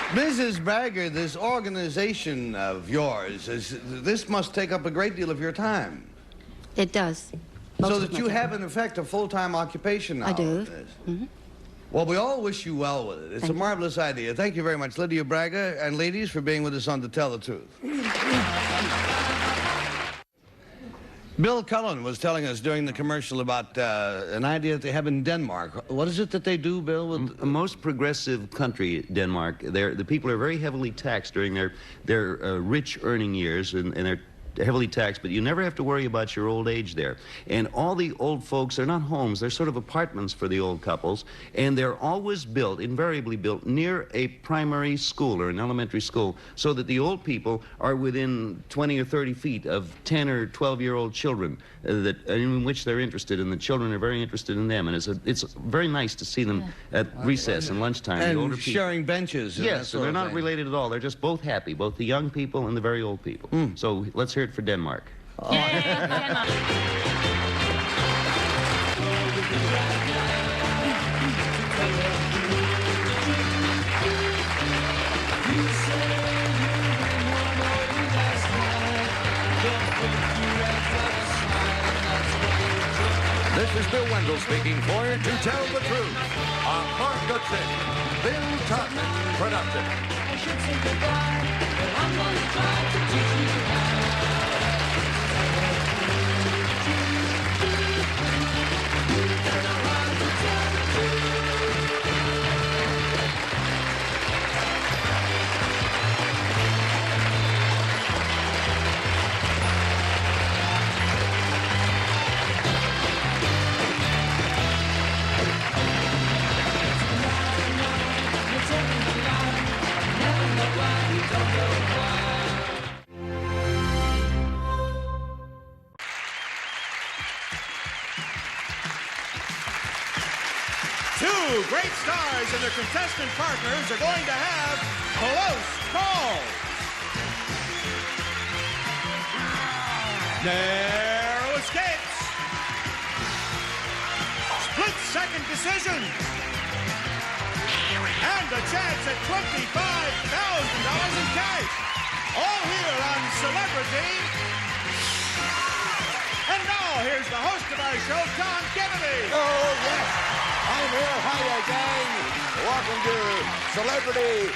Mrs. Bragger, this organization of yours, this must take up a great deal of your time. It does. So that you have, in effect, a full-time occupation now. I do. Mm-hmm. Well, we all wish you well with it. It's a marvelous idea. Thank you very much, Lydia Bragger, and ladies, for being with us on To Tell the Truth. Bill Cullen was telling us during the commercial about an idea that they have in Denmark. What is it that they do, Bill? With a most progressive country, Denmark. The people are very heavily taxed during their rich earning years, and they're heavily taxed, but you never have to worry about your old age there. And all the old folks, they're not homes, they're sort of apartments for the old couples, and they're always built, invariably built, near a primary school or an elementary school, so that the old people are within 20 or 30 feet of 10 or 12-year-old children in which they're interested, and the children are very interested in them. And it's very nice to see them at recess and lunchtime. And the older sharing benches. And yes, and they're not related at all. They're just both happy, both the young people and the very old people. So let's hear it for Denmark. This is Bill Wendell speaking for To Tell the Truth, a Clark Goodson, Bill Tubman production. I should say goodbye, but I'm going to try to teach you how. Never know why you don't know. two great stars and their contestant partners are going to have close calls. Narrow escapes. Split-second decision. And a chance at $25,000 in cash. All here on Celebrity. And now, here's the host of our show, Tom Kennedy. Oh, yes. I'm here. Hiya, gang. Welcome to Celebrity.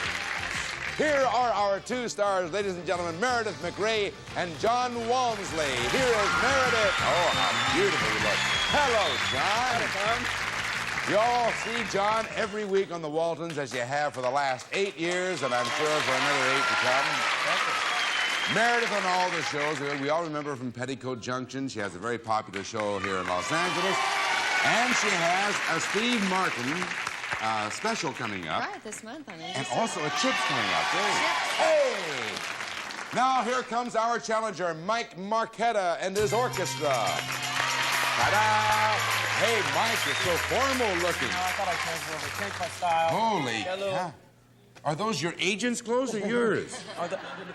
Here are our two stars, ladies and gentlemen, Meredith McRae and John Walmsley. Here is Meredith. Oh, how beautiful you look. Hello, John. Hello, Tom. You all see John every week on the Waltons, as you have for the last 8 years, and I'm sure for another 8 to come. Meredith on all the shows. We all remember from Petticoat Junction. She has a very popular show here in Los Angeles. And she has a Steve Martin special coming up. Right, this month on it. And also a Chips coming up. Hey! Now here comes our challenger, Mike Marquetta and his orchestra. Ta-da! Hey, Mike, you're so formal looking. No, I thought I'd change a little bit. Change my style. Holy cow. Are those your agent's clothes or yours?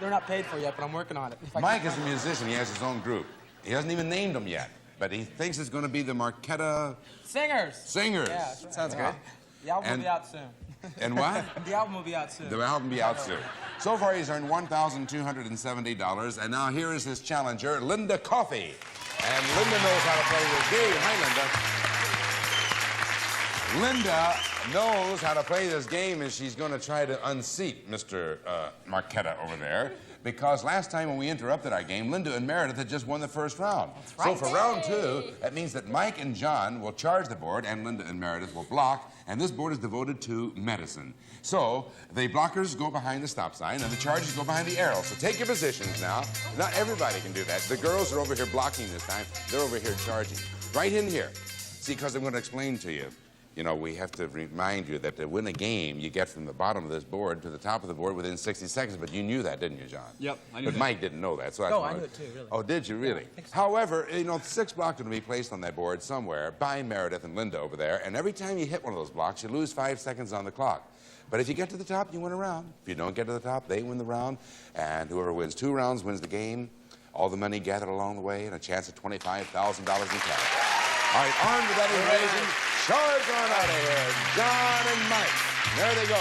They're not paid for yet, but I'm working on it. Mike is a musician. He has his own group. He hasn't even named them yet, but he thinks it's going to be the Marquetta... Singers. Singers. Yeah, sounds good. The album will be out soon. And what? The album will be out soon. The album will be out soon. So far, he's earned $1,270, and now here is his challenger, Linda Coffey. And Linda knows how to play this game. Hi, Linda. Linda knows how to play this game, and she's going to try to unseat Mr. Marquetta over there. Because last time when we interrupted our game, Linda and Meredith had just won the first round. That's right. So for round 2, that means that Mike and John will charge the board, and Linda and Meredith will block, and this board is devoted to medicine. So the blockers go behind the stop sign, and the chargers go behind the arrow. So take your positions now. Not everybody can do that. The girls are over here blocking this time. They're over here charging. Right in here. See, because I'm going to explain to you. You know, we have to remind you that to win a game, you get from the bottom of this board to the top of the board within 60 seconds. But you knew that, didn't you, John? Yep, I knew But that. Mike didn't know that. So that's No, why I knew it too, really. Oh, did you really? Yeah, so. However, you know, 6 blocks are going to be placed on that board somewhere by Meredith and Linda over there. And every time you hit one of those blocks, you lose 5 seconds on the clock. But if you get to the top, you win a round. If you don't get to the top, they win the round. And whoever wins 2 rounds wins the game. All the money gathered along the way and a chance at $25,000 in cash. All right, armed with that information, charge on out of here. John and Mike. There they go.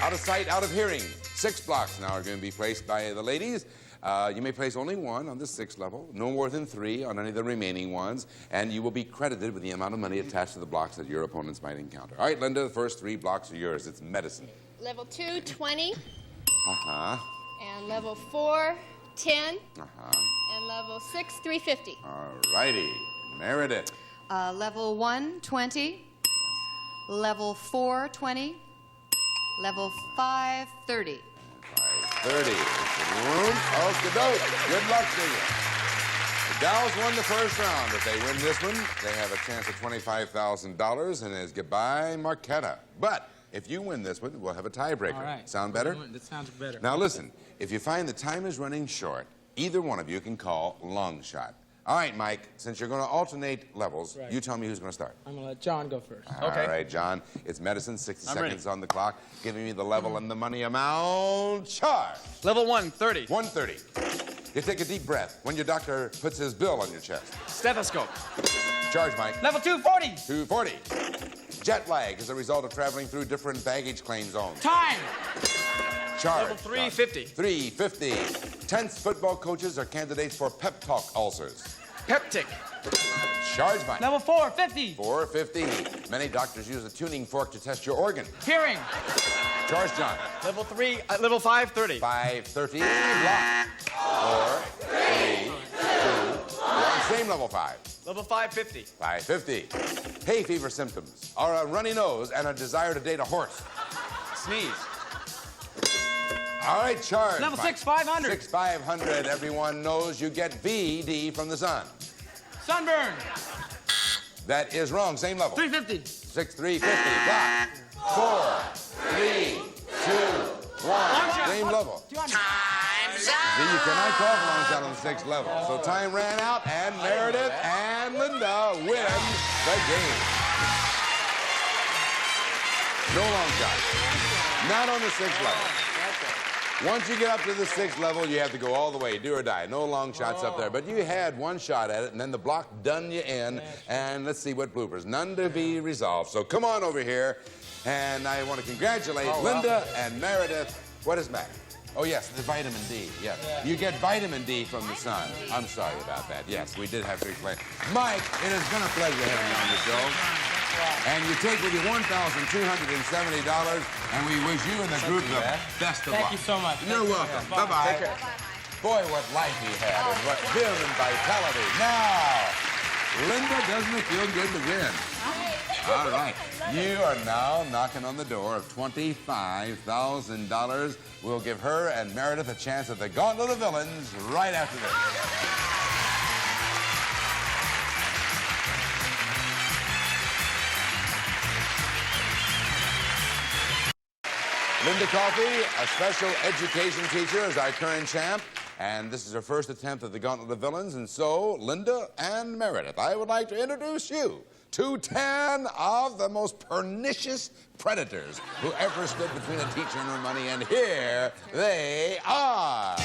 Out of sight, out of hearing. 6 blocks now are going to be placed by the ladies. You may place only 1 on the 6th level, no more than 3 on any of the remaining ones, and you will be credited with the amount of money attached to the blocks that your opponents might encounter. All right, Linda, the first 3 blocks are yours. It's medicine. Level 2, 20. Uh-huh. And level 4, 10. Uh-huh. And level 6, 350. All righty. Meredith. Level 1, 20. Level 4, 20. Level 5, 30. 530. Room. Okie-doke. Good luck to you. The Dows won the first round. If they win this one, they have a chance at $25,000, and it's goodbye, Marquetta. But if you win this one, we'll have a tiebreaker. All right. Sound better? That sounds better. Now listen, if you find the time is running short, either one of you can call long shot. All right, Mike, since you're going to alternate levels, Right. you tell me who's going to start. I'm going to let John go first. All right, John. It's medicine, 60 seconds on the clock. Giving me the level and the money amount. Charge. Level 1, 30. 130. You take a deep breath when your doctor puts his bill on your chest. Stethoscope. Charge, Mike. Level 2, 40. 240. Jet lag as a result of traveling through different baggage claim zones. Time. Charge. Level 350. 350. Tense football coaches are candidates for pep talk ulcers. Peptic. Charge, Mike. Level 450. 450. Many doctors use a tuning fork to test your organ. Hearing. Charge, John. Level 3, level 530. 530. Block. 4, 3, 2, 1. Same level 5. Level 550. 550. Hay fever symptoms are a runny nose and a desire to date a horse. Sneeze. All right, charge. Level Mike. 6, 500. 6, 500. Everyone knows you get VD from the sun. Sunburn. That is wrong. Same level. 350. 6, 350. Block. 4, 3, 2, 1. Same level. Time's See, you cannot call for long shot on the 6th level. So time ran out, and Meredith and Linda win the game. No long shot. Not on the 6th level. Once you get up to the 6th level, you have to go all the way, do or die. No long shots up there. But you had one shot at it, and then the block done you in. And let's see what bloopers. None to be resolved. So come on over here. And I want to congratulate Linda and Meredith. What is Mac? Oh, yes, the vitamin D. Yes. You get vitamin D from the sun. I'm sorry about that. Yes, we did have to explain. Mike, it has been a pleasure having you on the show. And you take with you $1,270, and we wish you and the group the best of luck. Thank you so much. You're welcome. Bye-bye. Boy, what life he had, and what vim and vitality. Now, Linda, doesn't it feel good to win? All right. You are now knocking on the door of $25,000. We'll give her and Meredith a chance at the Gauntlet of Villains right after this. Linda Coffey, a special education teacher, is our current champ. And this is her first attempt at the Gauntlet of Villains. And so, Linda and Meredith, I would like to introduce you to 10 of the most pernicious predators who ever stood between a teacher and her money. And here they are.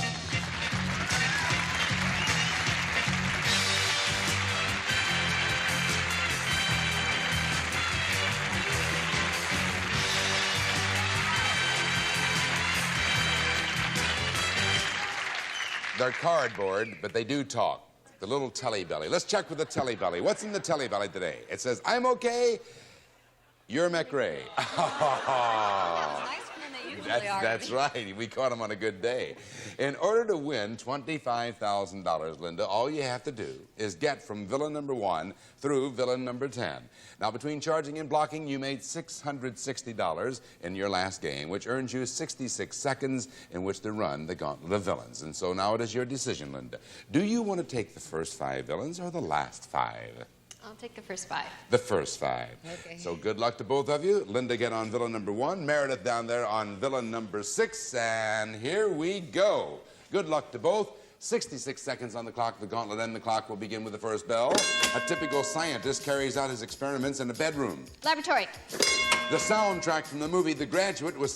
They're cardboard, but they do talk. The little telly belly. Let's check with the telly belly. What's in the telly belly today? It says, I'm okay, you're McRae. That's right. We caught him on a good day. In order to win $25,000, Linda, all you have to do is get from villain number 1 through villain number 10. Now, between charging and blocking, you made $660 in your last game, which earns you 66 seconds in which to run the Gauntlet of Villains. And so now it is your decision, Linda. Do you want to take the first 5 villains or the last 5? I'll take the first 5. The first 5. Okay. So good luck to both of you. Linda, get on villain number 1. Meredith down there on villain number 6. And here we go. Good luck to both. 66 seconds on the clock. The gauntlet and the clock will begin with the first bell. A typical scientist carries out his experiments in a bedroom. Laboratory. The soundtrack from the movie The Graduate was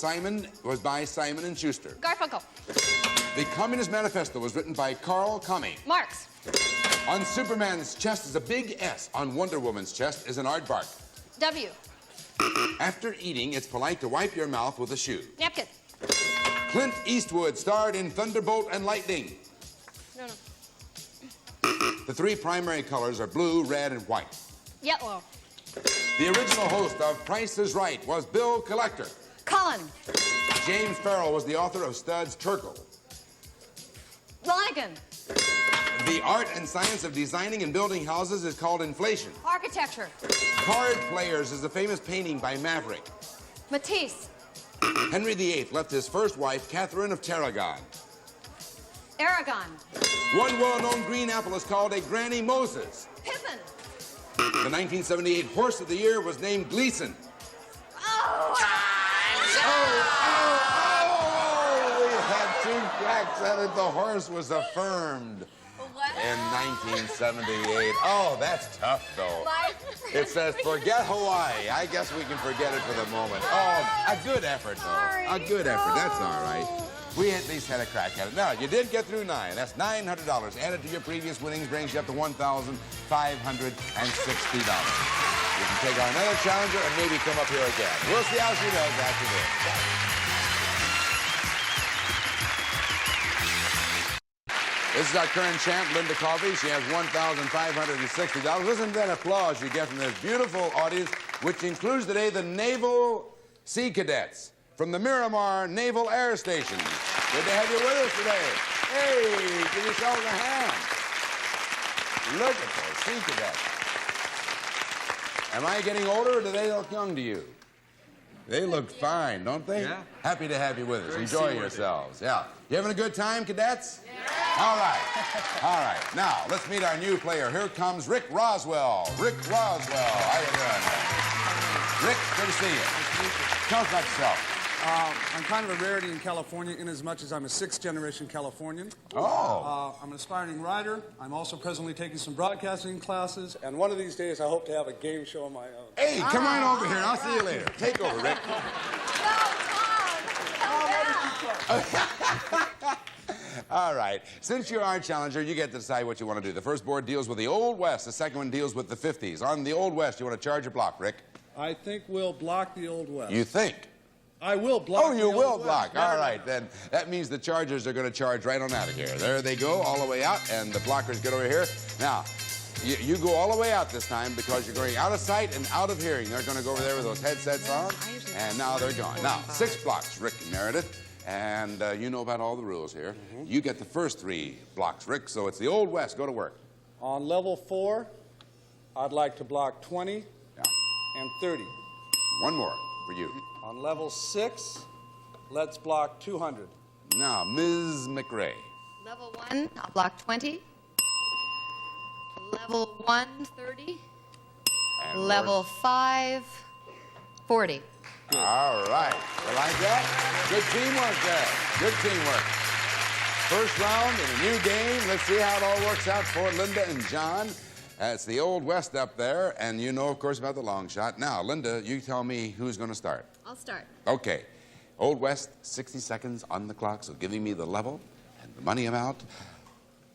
by Simon & Schuster. Garfunkel. The Communist Manifesto was written by Karl Kami. Marx. On Superman's chest is a big S. On Wonder Woman's chest is an aardvark. W. After eating, it's polite to wipe your mouth with a shoe. Napkin. Clint Eastwood starred in Thunderbolt and Lightning. No. The 3 primary colors are blue, red, and white. Yellow. The original host of Price is Right was Bill Collector. Cullen. James Farrell was the author of Studs Terkel. Flanagan. The art and science of designing and building houses is called inflation. Architecture. Card Players is a famous painting by Maverick. Matisse. Henry VIII left his first wife, Catherine of Tarragon. Aragon. One well-known green apple is called a Granny Moses. Pippin. The 1978 Horse of the Year was named Gleason. Oh! We had 2 cracks at it. The horse was affirmed. In 1978. Oh, that's tough, though. It says, forget Hawaii. I guess we can forget it for the moment. Oh, a good effort, though. A good effort. That's all right. We at least had a crack at it. Now, you did get through 9. That's $900. Added to your previous winnings brings you up to $1,560. You can take on another challenger and maybe come up here again. We'll see how she does after this. This is our current champ, Linda Coffey. She has $1,560. Listen to that applause you get from this beautiful audience, which includes today the Naval Sea Cadets from the Miramar Naval Air Station. Good to have you with us today. Hey, give yourselves a hand. Look at those Sea Cadets. Am I getting older or do they look young to you? They look fine, don't they? Yeah. Happy to have you with us. Enjoy yourselves. Yeah. You having a good time, cadets? Yeah. All right. All right. Now, let's meet our new player. Here comes Rick Roswell. Rick Roswell. How you doing? Rick, good to see you. Tell us about yourself. I'm kind of a rarity in California in as much as I'm a sixth-generation Californian. Oh. I'm an aspiring writer. I'm also presently taking some broadcasting classes, and one of these days I hope to have a game show of my own. Hey, come on over here, and I'll see you later. Take over, Rick. All right. Since you're our challenger, you get to decide what you want to do. The first board deals with the Old West. The second one deals with the 50s. On the Old West, you want to charge or block, Rick? I think we'll block the Old West. You think? I will block. Oh, you the will Old block. West. All right, then. That means the Chargers are going to charge right on out of here. There they go, all the way out, and the blockers get over here. Now, you go all the way out this time because you're going out of sight and out of hearing. They're going to go over there with those headsets on, and now they're gone. Now, 6 blocks, Rick and Meredith. And you know about all the rules here. You get the first 3 blocks, Rick, so it's the Old West. Go to work. On level 4, I'd like to block 20 and 30. One more for you. On level 6, let's block 200. Now, Ms. McRae. Level 1, I'll block 20. Level 1, 30. And Level 5, 40. All right. You like that? Good teamwork there. Good teamwork. First round in a new game. Let's see how it all works out for Linda and John. It's the Old West up there, and you know, of course, about the long shot. Now, Linda, you tell me who's going to start. I'll start. Okay. Old West, 60 seconds on the clock, so giving me the level and the money amount.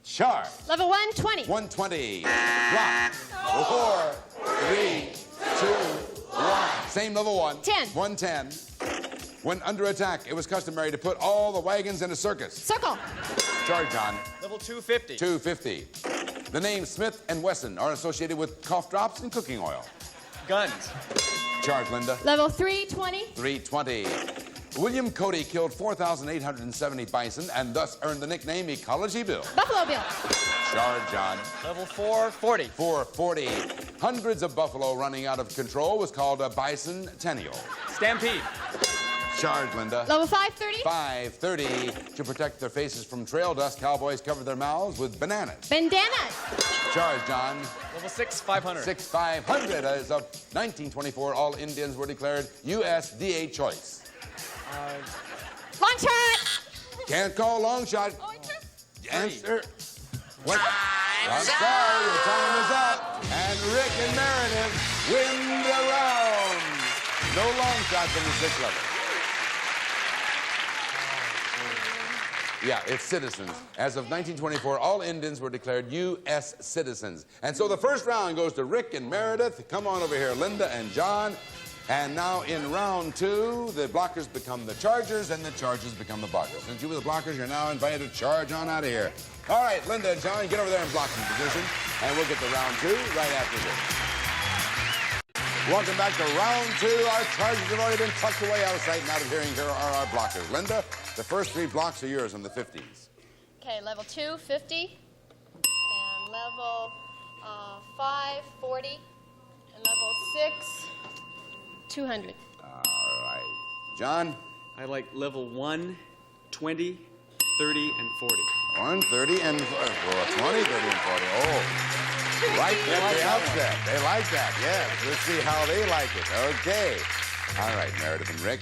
Charge. Level 1, 20. 120. Block. 4, 3, 2, 1. Same level 1. 10. 110. When under attack, it was customary to put all the wagons in a circus. Circle. Charge, John. Level 250. 250. The names Smith and Wesson are associated with cough drops and cooking oil. Guns. Charge, Linda. Level 320. 320. William Cody killed 4,870 bison and thus earned the nickname Ecology Bill. Buffalo Bill. Charge, John. Level 440. 440. Hundreds of buffalo running out of control was called a bicentennial. Stampede. Charge, Linda. Level 530. 530. To protect their faces from trail dust, cowboys covered their mouths with bananas. Bandanas. Charge, John. Level 6, 500. 500. As of 1924, all Indians were declared USDA choice. Long shot. Can't call long shot. Answer. What? I'm sorry, your time is up. And Rick and Meredith win the round. No long shots in the 6th level. Yeah, it's citizens. As of 1924, all Indians were declared U.S. citizens. And so the first round goes to Rick and Meredith. Come on over here, Linda and John. And now in round 2, the blockers become the chargers and the chargers become the blockers. Since you were the blockers, you're now invited to charge on out of here. All right, Linda and John, get over there in blocking position, and we'll get to round 2 right after this. Welcome back to round 2. Our chargers have already been tucked away out of sight and out of hearing. Here are our blockers. Linda, the first 3 blocks are yours in the 50s. Okay, level 2, 50. And level 5, 40. And level 6, 200. All right. John? I like level 1, 20, 30, and 40. 1, 30, and 20, 30, and 40. Oh. Right at the outset. They like that, yes. Let's see how they like it. Okay. All right, Meredith and Rick,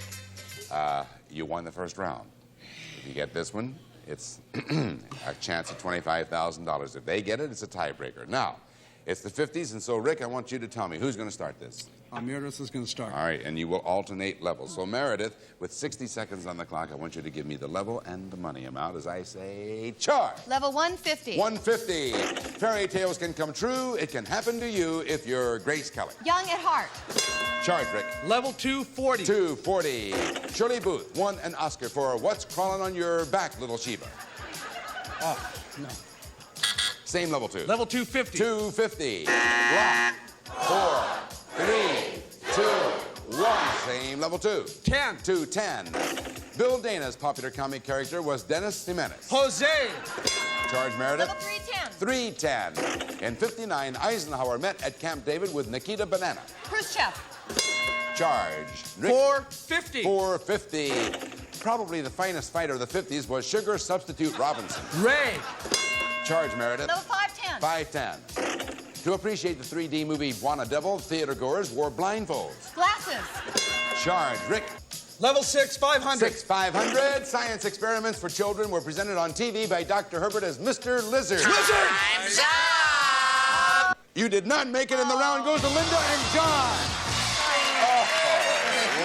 you won the first round. If you get this one, it's a chance of $25,000. If they get it, it's a tiebreaker. Now, it's the 50s, and so, Rick, I want you to tell me who's going to start this. Meredith is going to start. All right, and you will alternate levels. So, Meredith, with 60 seconds on the clock, I want you to give me the level and the money amount as I say charge. Level 150. 150. Fairy tales can come true. It can happen to you if you're Grace Kelly. Young at heart. Charge, Rick. Level 240. 240. Shirley Booth won an Oscar for What's Crawling on Your Back, Little Sheba. Oh, no. Same level 2. Level 250. 250. Block. 4, 3, 2, 1. Same level 2. 10. 210. Bill Dana's popular comic character was Dennis Jimenez. Jose. Charge, Meredith. Level 310. 310. In 59, Eisenhower met at Camp David with Nikita Banana. Khrushchev. Charge. Rick. 450. 450. Probably the finest fighter of the 50s was Sugar Substitute Robinson. Ray. Charge, Meredith. Level 510. 510. To appreciate the 3D movie Buona Devil, theater goers wore blindfolds. Glasses. Charge. Rick. Level 6, 500. 6, 500. Science experiments for children were presented on TV by Dr. Herbert as Mr. Lizard. Time's up! You did not make it, and the round goes to Linda and John. Oh,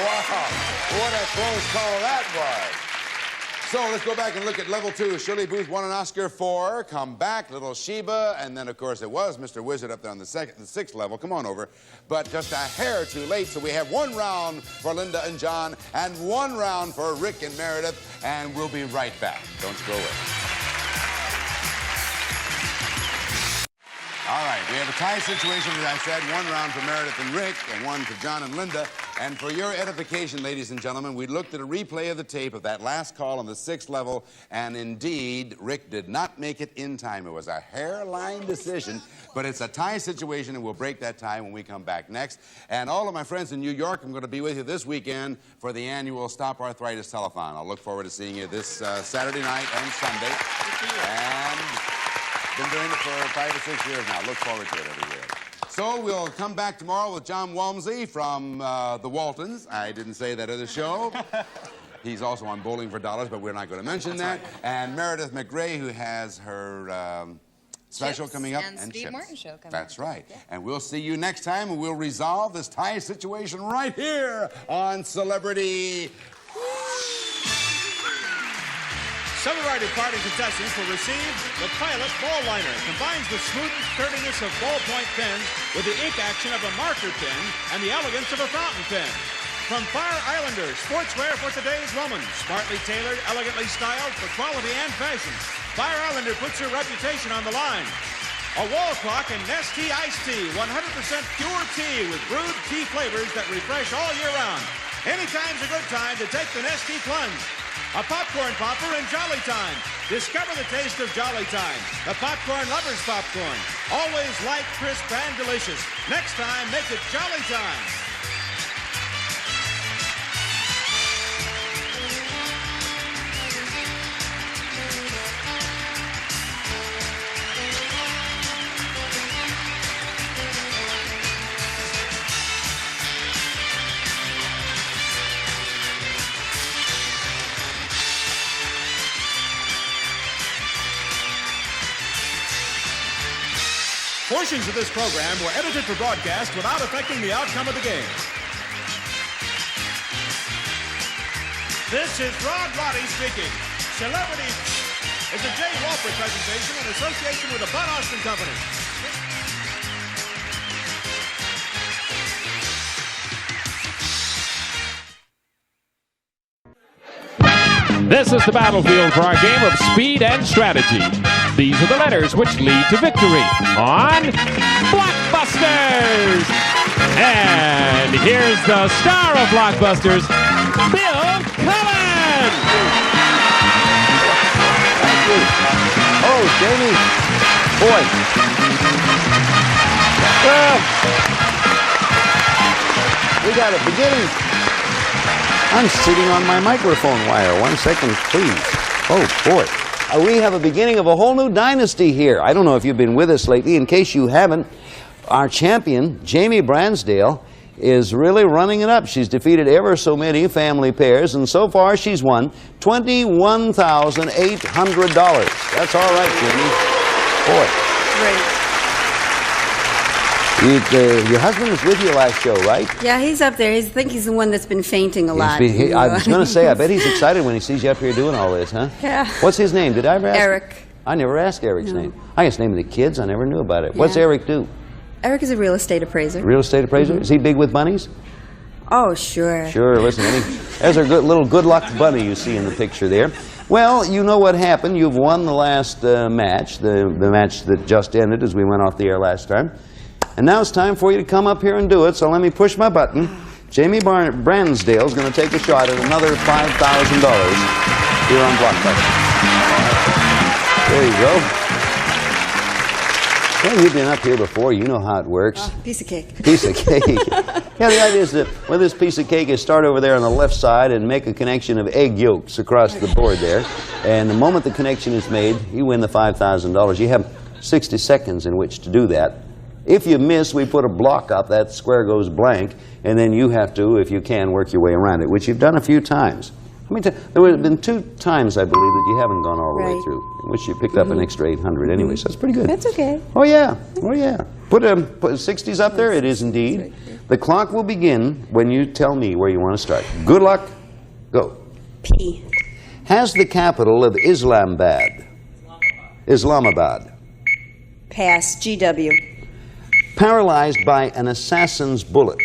wow. What a close call that was. So let's go back and look at level 2. Shirley Booth won an Oscar for Come Back, Little Sheba, and then, of course, it was Mr. Wizard up there on the 6th level. Come on over. But just a hair too late, so we have 1 round for Linda and John and 1 round for Rick and Meredith, and we'll be right back. Don't go away. All right, we have a tie situation, as I said, 1 round for Meredith and Rick and 1 for John and Linda. And for your edification, ladies and gentlemen, we looked at a replay of the tape of that last call on the 6th level, and indeed, Rick did not make it in time. It was a hairline decision, but it's a tie situation, and we'll break that tie when we come back next. And all of my friends in New York, I'm going to be with you this weekend for the annual Stop Arthritis Telethon. I'll look forward to seeing you this Saturday night and Sunday. And been doing it for 5 or 6 years now. Look forward to it every year. So we'll come back tomorrow with John Walmsley from the Waltons. I didn't say that at the show. He's also on Bowling for Dollars, but we're not going to mention that. Right. And Meredith McRae, who has her special coming up. And Steve Martin show coming up. That's right. Yeah. And we'll see you next time, and we'll resolve this tie situation right here on Celebrity. Some of our departing contestants will receive the Pilot Ball Liner. Combines the smooth sturdiness of ballpoint pens with the ink action of a marker pen and the elegance of a fountain pen. From Fire Islander, sportswear for today's woman. Smartly tailored, elegantly styled for quality and fashion. Fire Islander puts her reputation on the line. A wall clock and Nestea Iced Tea, 100% pure tea with brewed tea flavors that refresh all year round. Anytime's a good time to take the Nestea plunge. A popcorn popper and Jolly Time. Discover the taste of Jolly Time. The popcorn lover's popcorn. Always light, crisp, and delicious. Next time, make it Jolly Time. Portions of this program were edited for broadcast without affecting the outcome of the game. This is Rod Roddy speaking. Celebrity is a Jay Walford presentation in association with the Bud Austin Company. This is the battlefield for our game of speed and strategy. These are the letters which lead to victory on Blockbusters. And here's the star of Blockbusters, Bill Cullen. Thank you. Oh, Jamie. Boy. We got a beginning. I'm sitting on my microphone wire. 1 second, please. Oh, boy. We have a beginning of a whole new dynasty here. I don't know if you've been with us lately. In case you haven't, our champion, Jamie Bransdale, is really running it up. She's defeated ever so many family pairs, and so far she's won $21,800. That's all right, Jamie. Boy. Great. Your husband was with you last show, right? Yeah, he's up there. I think he's the one that's been fainting a lot. I was going to say, I bet he's excited when he sees you up here doing all this, huh? Yeah. What's his name? Did I ever ask? Eric. I never asked Eric's name. I guess name of the kids. I never knew about it. Yeah. What's Eric do? Eric is a real estate appraiser. Real estate appraiser? Is he big with bunnies? Oh, sure. Sure. Listen, there's a little good luck bunny you see in the picture there. Well, you know what happened. You've won the last match, the match that just ended as we went off the air last time. And now it's time for you to come up here and do it, so let me push my button. Jamie Bransdale is going to take a shot at another $5,000 here on Blockbuster. There you go. Well, you've been up here before. You know how it works. Oh, piece of cake. Piece of cake. Yeah, the idea is that with this piece of cake is start over there on the left side and make a connection of egg yolks across the board there. And the moment the connection is made, you win the $5,000. You have 60 seconds in which to do that. If you miss, we put a block up, that square goes blank, and then you have to, if you can, work your way around it, which you've done a few times. There have been 2 times, I believe, that you haven't gone all the way through, in which you picked up an extra 800 anyway, so that's pretty good. That's okay. Oh, yeah. Oh, yeah. Put 60s up there. It is indeed. The clock will begin when you tell me where you want to start. Good luck. Go. P. Has the capital of Islamabad. Islamabad. Pass. GW. Paralyzed by an assassin's bullet.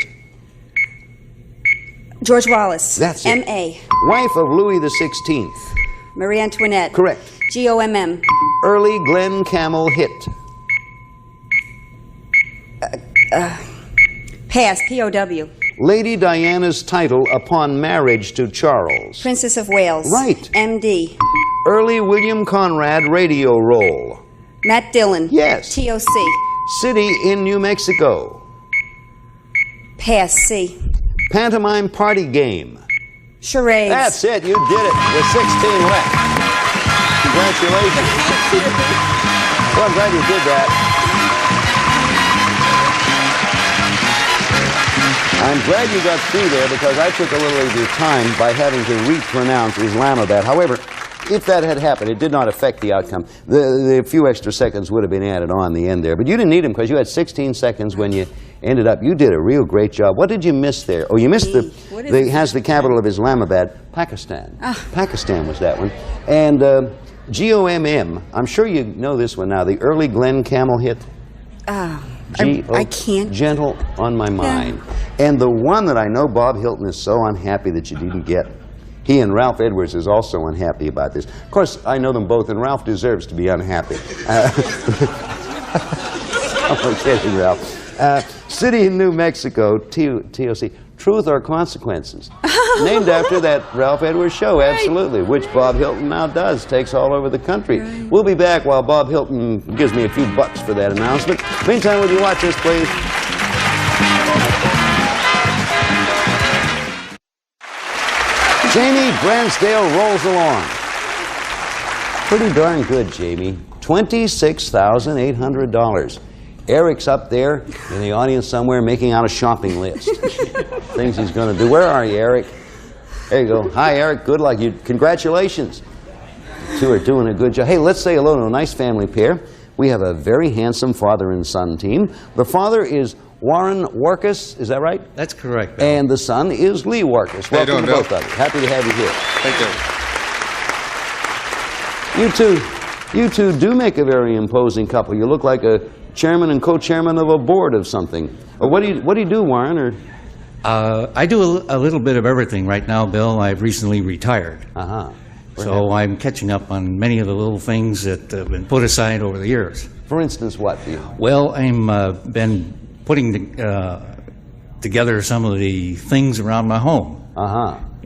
George Wallace. That's it. M.A. Wife of Louis XVI. Marie Antoinette. Correct. G-O-M-M. Early Glen Camel hit. Pass. P-O-W. Lady Diana's title upon marriage to Charles. Princess of Wales. Right. M.D. Early William Conrad radio role. Matt Dillon. Yes. T-O-C. City in New Mexico. Pass. C. Pantomime party game. Charades. That's it. You did it. With 16 left. Congratulations. Well, I'm glad you did that. I'm glad you got through there because I took a little of your time by having to repronounce Islamabad. However, if that had happened, it did not affect the outcome. The few extra seconds would have been added on the end there. But you didn't need them because you had 16 seconds when you ended up. You did a real great job. What did you miss there? Oh, you missed has the capital of Islamabad, Pakistan. Pakistan was that one. And G-O-M-M, I'm sure you know this one now, the early Glen Camel hit. I can't. Gentle on my mind. And the one that I know Bob Hilton is so unhappy that you didn't get. He and Ralph Edwards is also unhappy about this. Of course, I know them both, and Ralph deserves to be unhappy. I'm kidding, Ralph. City in New Mexico, TOC, Truth or Consequences. Named after that Ralph Edwards show, absolutely, which Bob Hilton now does, takes all over the country. We'll be back while Bob Hilton gives me a few bucks for that announcement. Meantime, would you watch this, please? Jamie Bransdale rolls along. Pretty darn good, Jamie. $26,800. Eric's up there in the audience somewhere making out a shopping list. Things he's going to do. Where are you, Eric? There you go. Hi, Eric. Good luck. Congratulations. You two are doing a good job. Hey, let's say hello to a nice family pair. We have a very handsome father and son team. The father is Warren Warkus, is that right? That's correct, Bill. And the son is Lee Warkus. Welcome to both of you. Happy to have you here. Thank You two do make a very imposing couple. You look like a chairman and co-chairman of a board of something. What do you do, Warren? Or I do a little bit of everything right now, Bill. I've recently retired. So I'm catching up on many of the little things that have been put aside over the years. For instance, what do you? Well, I'm been putting together some of the things around my home.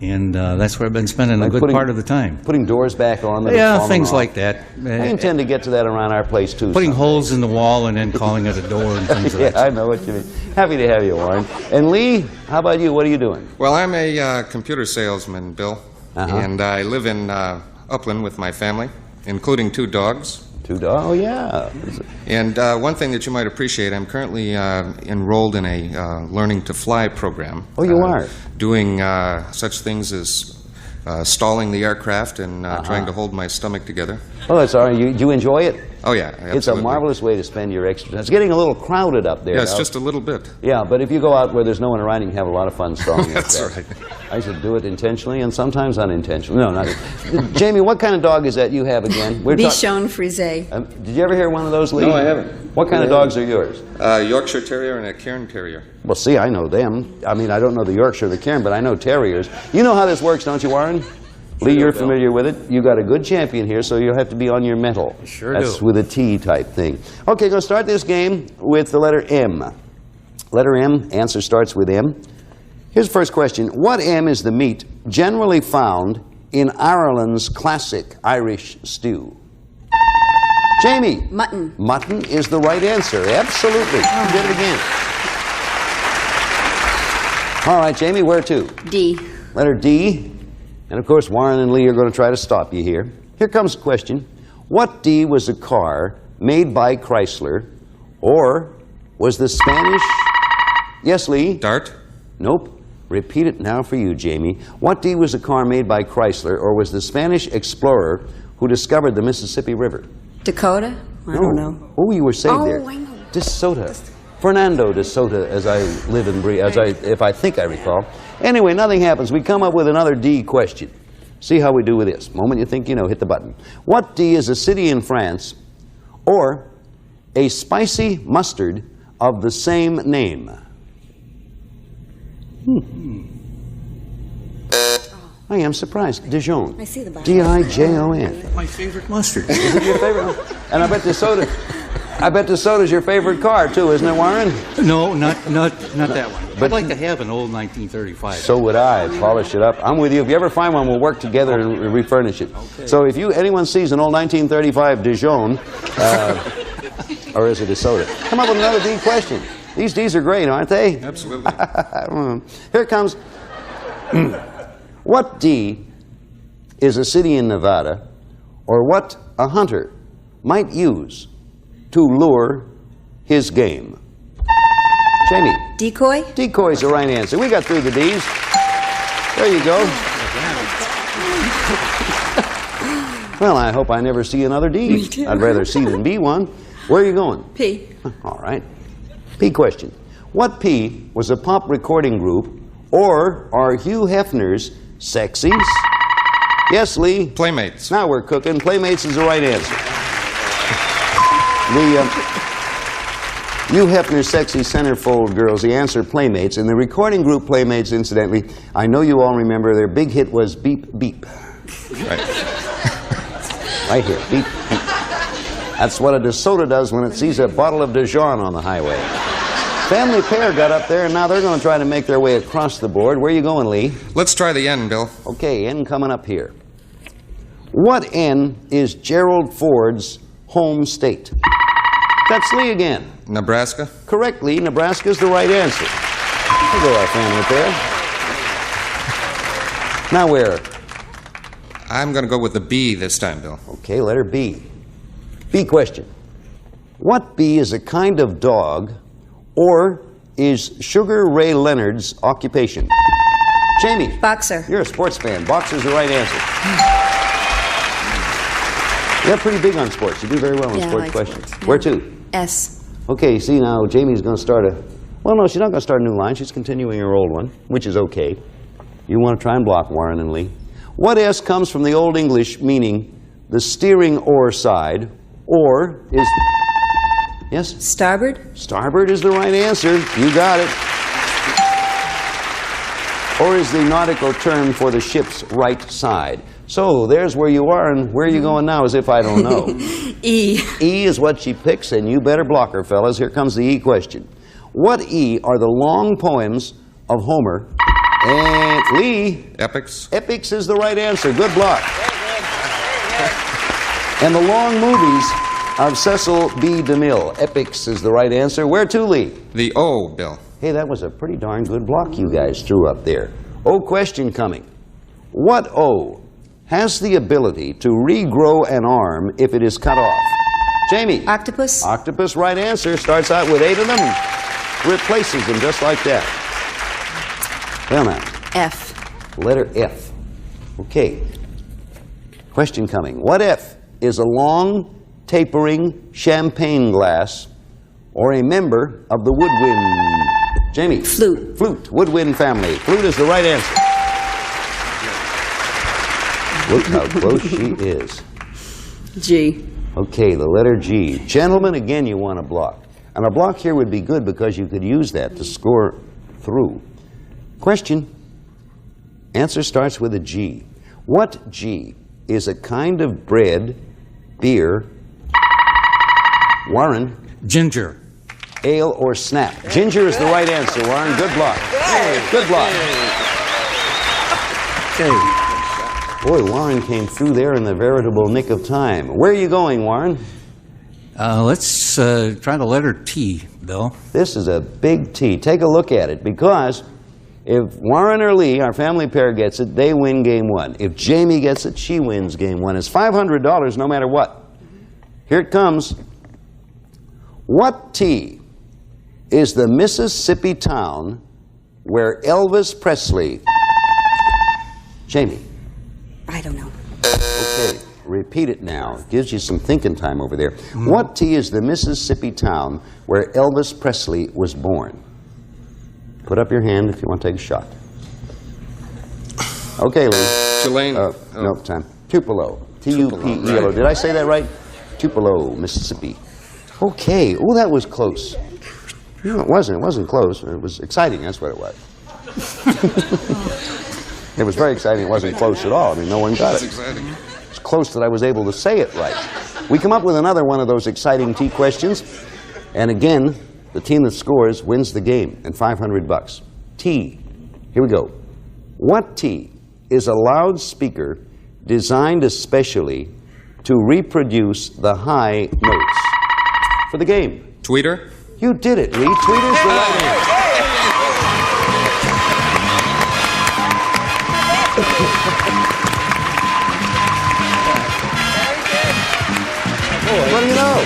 And that's where I've been spending a good part of the time. Putting doors back on. Yeah, things like that. I intend to get to that around our place, too. Putting holes in the wall and then calling it a door and things like that. I know what you mean. Happy to have you, Warren. And Lee, how about you? What are you doing? Well, I'm a computer salesman, Bill. And I live in Upland with my family, including 2 dogs. 2 dogs? Oh, yeah. And one thing that you might appreciate, I'm currently enrolled in a Learning to Fly program. Oh, you are? Doing such things as stalling the aircraft and trying to hold my stomach together. Oh, that's all right. Do you enjoy it? Oh, yeah, absolutely. It's a marvelous way to spend your extra time. It's getting a little crowded up there. Yeah, it's just a little bit. Yeah, but if you go out where there's no one around, you can have a lot of fun stalling. That's right. I should do it intentionally and sometimes unintentionally. No, not Jamie, what kind of dog is that you have again? Bichon Frise. Did you ever hear one of those, Lee? No, I haven't. What kind of dogs are yours? Yorkshire Terrier and a Cairn Terrier. Well, see, I know them. I mean, I don't know the Yorkshire or the Cairn, but I know terriers. You know how this works, don't you, Warren? Lee, you're familiar with it. You got a good champion here, so you'll have to be on your mettle. Sure That's do. with a T type thing. Okay, going to start this game with the letter M. Letter M, answer starts with M. Here's the first question. What M is the meat generally found in Ireland's classic Irish stew? Jamie. Mutton. Mutton is the right answer. Absolutely. You did it again. All right, Jamie, where to? D. Letter D. And of course, Warren and Lee are going to try to stop you here. Here comes the question. What D was a car made by Chrysler, or Was the Spanish... Yes, Lee? Dart? Nope. Repeat it now for you, Jamie. What D was a car made by Chrysler, or was the Spanish explorer who discovered the Mississippi River? Dakota? I don't know. Oh, you were saved there. Oh, I know. De Soto. Fernando de Soto, as I live and breathe, if I think I recall. Anyway, nothing happens. We come up with another D question. See how we do with this. Moment you think you know, hit the button. What D is a city in France, or a spicy mustard of the same name? I am surprised. Dijon. I see the button. D-I-J-O-N. My favorite mustard. Is it your favorite one? And I bet De Sota's your favorite car, too, isn't it, Warren? No, not that one. But I'd like to have an old 1935. So would I. Polish it up. I'm with you. If you ever find one, we'll work together and refurnish it. Okay. So if anyone sees an old 1935 Dijon, or is it De Sota? Come up with another D question. These D's are great, aren't they? Absolutely. Here comes. What D is a city in Nevada, or what a hunter might use to lure his game? Jamie. Decoy? Decoy's the right answer. We got through the D's. There you go. Well, I hope I never see another D. Me too. I'd rather C than B one. Where are you going? P. All right. P question. What P was a pop recording group, or are Hugh Hefner's Sexies? Yes, Lee? Playmates. Now we're cooking. Playmates is the right answer. Hugh Hefner's Sexy Centerfold Girls, the answer Playmates. And the recording group Playmates, incidentally, I know you all remember their big hit was Beep Beep. Right. Right here. Beep Beep. That's what a De Soto does when it sees a bottle of Dijon on the highway. Family Pair got up there, and now they're going to try to make their way across the board. Where are you going, Lee? Let's try the N, Bill. Okay, N coming up here. What N is Gerald Ford's home state? That's Lee again. Nebraska? Correct, Lee. Nebraska's the right answer. There go our Family Pair. Now where? I'm going to go with the B this time, Bill. Okay, letter B. B question. What bee is a kind of dog, or is Sugar Ray Leonard's occupation? Jamie. Boxer. You're a sports fan. Boxer's the right answer. You're pretty big on sports. You do very well on sports questions. Sports, yeah. Where to? S. Okay, see now Jamie's going to start well, no, she's not going to start a new line. She's continuing her old one, which is okay. You want to try and block Warren and Lee. What S comes from the Old English meaning the steering oar side, or is... Yes? Starboard? Starboard is the right answer. You got it. Or is the nautical term for the ship's right side. So there's where you are, and where are you going now, as if I don't know. E. E is what she picks, and you better block her, fellas. Here comes the E question. What E are the long poems of Homer? And Lee. Epics. Epics is the right answer. Good block. And the long movies of Cecil B. DeMille. Epics is the right answer. Where to, Lee? The O, Bill. Hey, that was a pretty darn good block you guys threw up there. O question coming. What O has the ability to regrow an arm if it is cut off? Jamie. Octopus. Octopus, right answer. Starts out with 8 of them and replaces them just like that. Well now. F. Letter F. Okay. Question coming. What F is a long, tapering champagne glass or a member of the woodwind? Jamie. Flute. Flute. Woodwind family. Flute is the right answer. Look how close she is. G. Okay, the letter G. Gentlemen, again, you want a block. And a block here would be good because you could use that to score through. Question. Answer starts with a G. What G is a kind of bread, beer, Warren? Ginger. Ale or snap? Ginger is the right answer, Warren. Good block. Good block. Okay. Boy, Warren came through there in the veritable nick of time. Where are you going, Warren? Let's try the letter T, Bill. This is a big T. Take a look at it, because if Warren or Lee, our family pair, gets it, they win game one. If Jamie gets it, she wins game one. It's $500 no matter what. Here it comes. What T is the Mississippi town where Elvis Presley... Jamie. I don't know. Okay, repeat it now. It gives you some thinking time over there. What T is the Mississippi town where Elvis Presley was born? Put up your hand if you want to take a shot. Okay, Lee. Tulane. No, time. Tupelo. T-U-P-E-L-O. Right. Did I say that right? Tupelo, Mississippi. Okay. Oh, that was close. No, it wasn't. It wasn't close. It was exciting. That's what it was. It was very exciting. It wasn't close at all. I mean, no one got it. That's exciting. It's close that I was able to say it right. We come up with another one of those exciting T questions. And again, the team that scores wins the game and $500. T. Here we go. What T is a loudspeaker designed especially to reproduce the high notes for the game? Tweeter. You did it, Lee. Tweeter's the right answer. What do you know?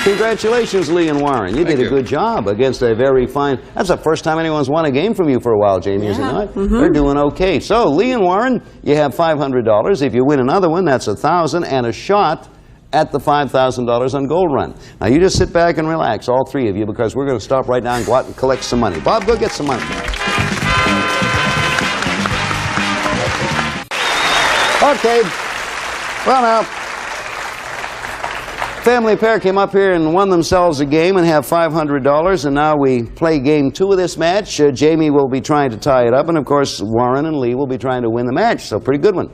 Congratulations, Lee and Warren. You did a good job against a very fine... That's the first time anyone's won a game from you for a while, Jamie, is it not? They're doing okay. So, Lee and Warren, you have $500. If you win another one, that's $1,000 and a shot at the $5,000 on Gold Run. Now, you just sit back and relax, all three of you, because we're going to stop right now and go out and collect some money. Bob, go get some money. Okay. Well, now, family pair came up here and won themselves a game and have $500, and now we play game 2 of this match. Jamie will be trying to tie it up, and of course, Warren and Lee will be trying to win the match, so pretty good one.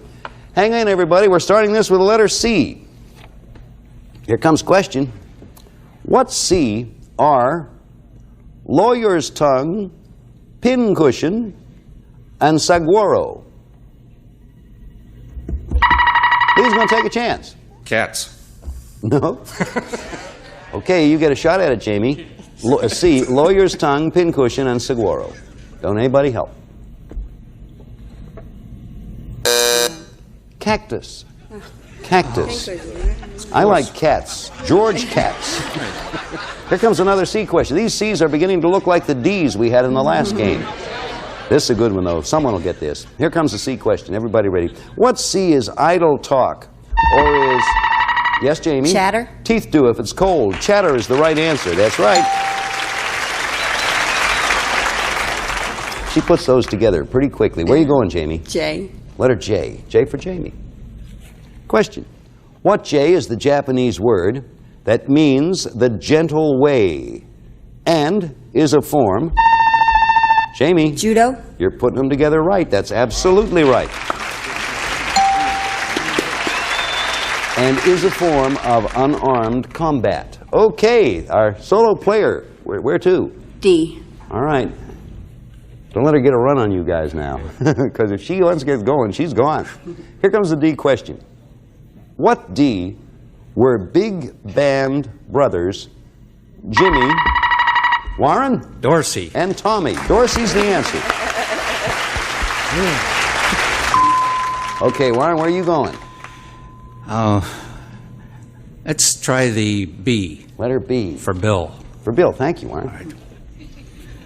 Hang in, everybody. We're starting this with the letter C. Here comes question. What C are lawyer's tongue, pincushion, and saguaro? Who's going to take a chance? Cats. No? Okay, you get a shot at it, Jamie. C, lawyer's tongue, pincushion, and saguaro. Don't anybody help. Cactus. Cactus. I like cats. George Cats. Here comes another C question. These C's are beginning to look like the D's we had in the last game. This is a good one, though. Someone will get this. Here comes the C question. Everybody ready? What C is idle talk? Or is... Yes, Jamie? Chatter. Teeth do if it's cold. Chatter is the right answer. That's right. She puts those together pretty quickly. Where are you going, Jamie? J. Letter J. J for Jamie. Question. What J is the Japanese word that means the gentle way and is a form... Jamie. Judo. You're putting them together right. That's absolutely right. And is a form of unarmed combat. Okay, our solo player. Where to? D. All right. Don't let her get a run on you guys now. Because if she once gets going, she's gone. Here comes the D question. What D were big band brothers Jimmy, Warren? Dorsey. And Tommy. Dorsey's the answer. Okay, Warren, where are you going? Let's try the B. Letter B. For Bill. For Bill. Thank you, Warren. Right.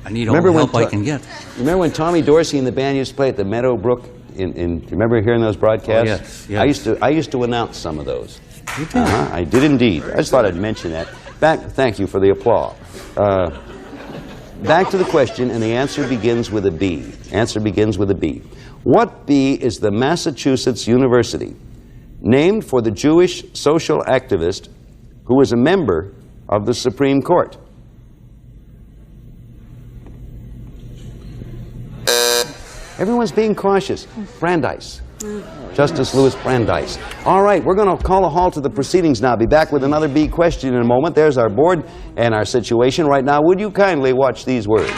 I need all the help I can get. Remember when Tommy Dorsey and the band used to play at the Meadowbrook? Remember hearing those broadcasts? Oh, yes, yes. I used to announce some of those. You did? I did indeed. I just thought I'd mention that. Thank you for the applause. Back to the question, and the answer begins with a B. Answer begins with a B. What B is the Massachusetts University named for the Jewish social activist who was a member of the Supreme Court? Everyone's being cautious. Brandeis. Justice Louis Brandeis. All right, we're going to call a halt to the proceedings now. Be back with another B question in a moment. There's our board and our situation right now. Would you kindly watch these words?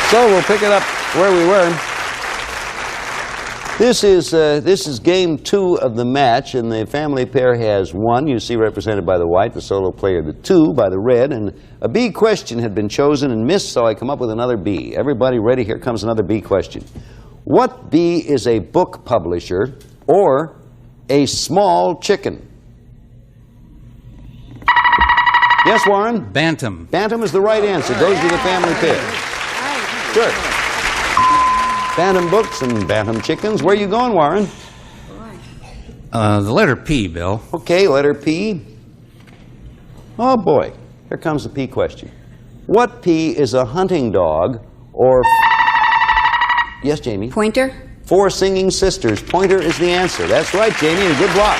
So we'll pick it up where we were. This is game 2 of the match, and the family pair has 1. You see represented by the white, the solo player the 2 by the red, and a B question had been chosen and missed, so I come up with another B. Everybody ready? Here comes another B question. What B is a book publisher or a small chicken? Yes, Warren? Bantam. Bantam is the right answer. Goes to the family pig. Sure. Bantam books and bantam chickens. Where are you going, Warren? The letter P, Bill. Okay, letter P. Oh, boy. Here comes the P question. What P is a hunting dog or... Yes, Jamie? Pointer? 4 singing sisters. Pointer is the answer. That's right, Jamie, and good block.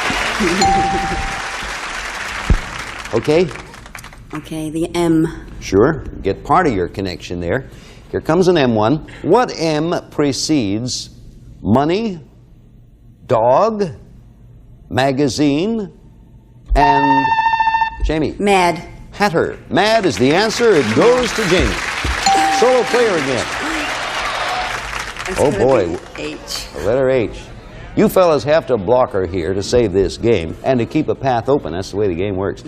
Okay? Okay, the M. Sure. Get part of your connection there. Here comes an M1. What M precedes money, dog, magazine, and Jamie? Mad. Hatter. Mad is the answer. It goes to Jamie. Solo player again. That's Oh gonna boy. be H. The letter H. You fellas have to block her here to save this game and to keep a path open. That's the way the game works.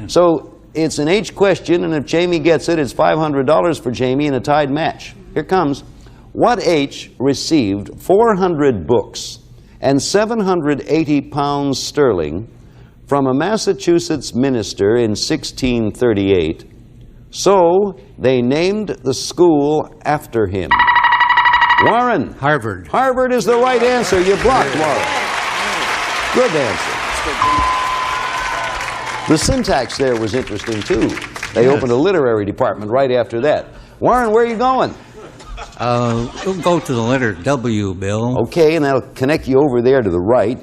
So it's an H question, and if Jamie gets it, it's $500 for Jamie in a tied match. Here comes. What H received 400 books and 780 pounds sterling from a Massachusetts minister in 1638? So they named the school after him. Warren. Harvard. Harvard is the right answer. You blocked, Warren. Good answer. The syntax there was interesting, too. They opened a literary department right after that. Warren, where are you going? We'll go to the letter W, Bill. Okay, and that'll connect you over there to the right.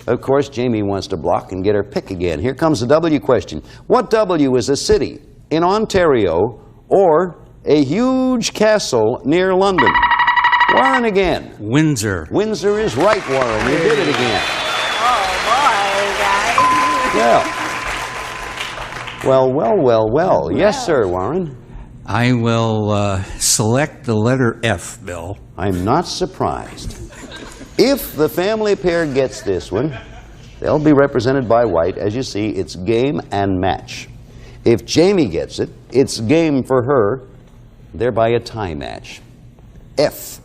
Of course, Jamie wants to block and get her pick again. Here comes the W question. What W is a city in Ontario or a huge castle near London? Warren again. Windsor. Windsor is right, Warren. You did it again. Oh, boy, guys. Well. Yes, sir, Warren. I will select the letter F, Bill. I'm not surprised. If the family pair gets this one, they'll be represented by white. As you see, it's game and match. If Jamie gets it, it's game for her, thereby a tie match. F.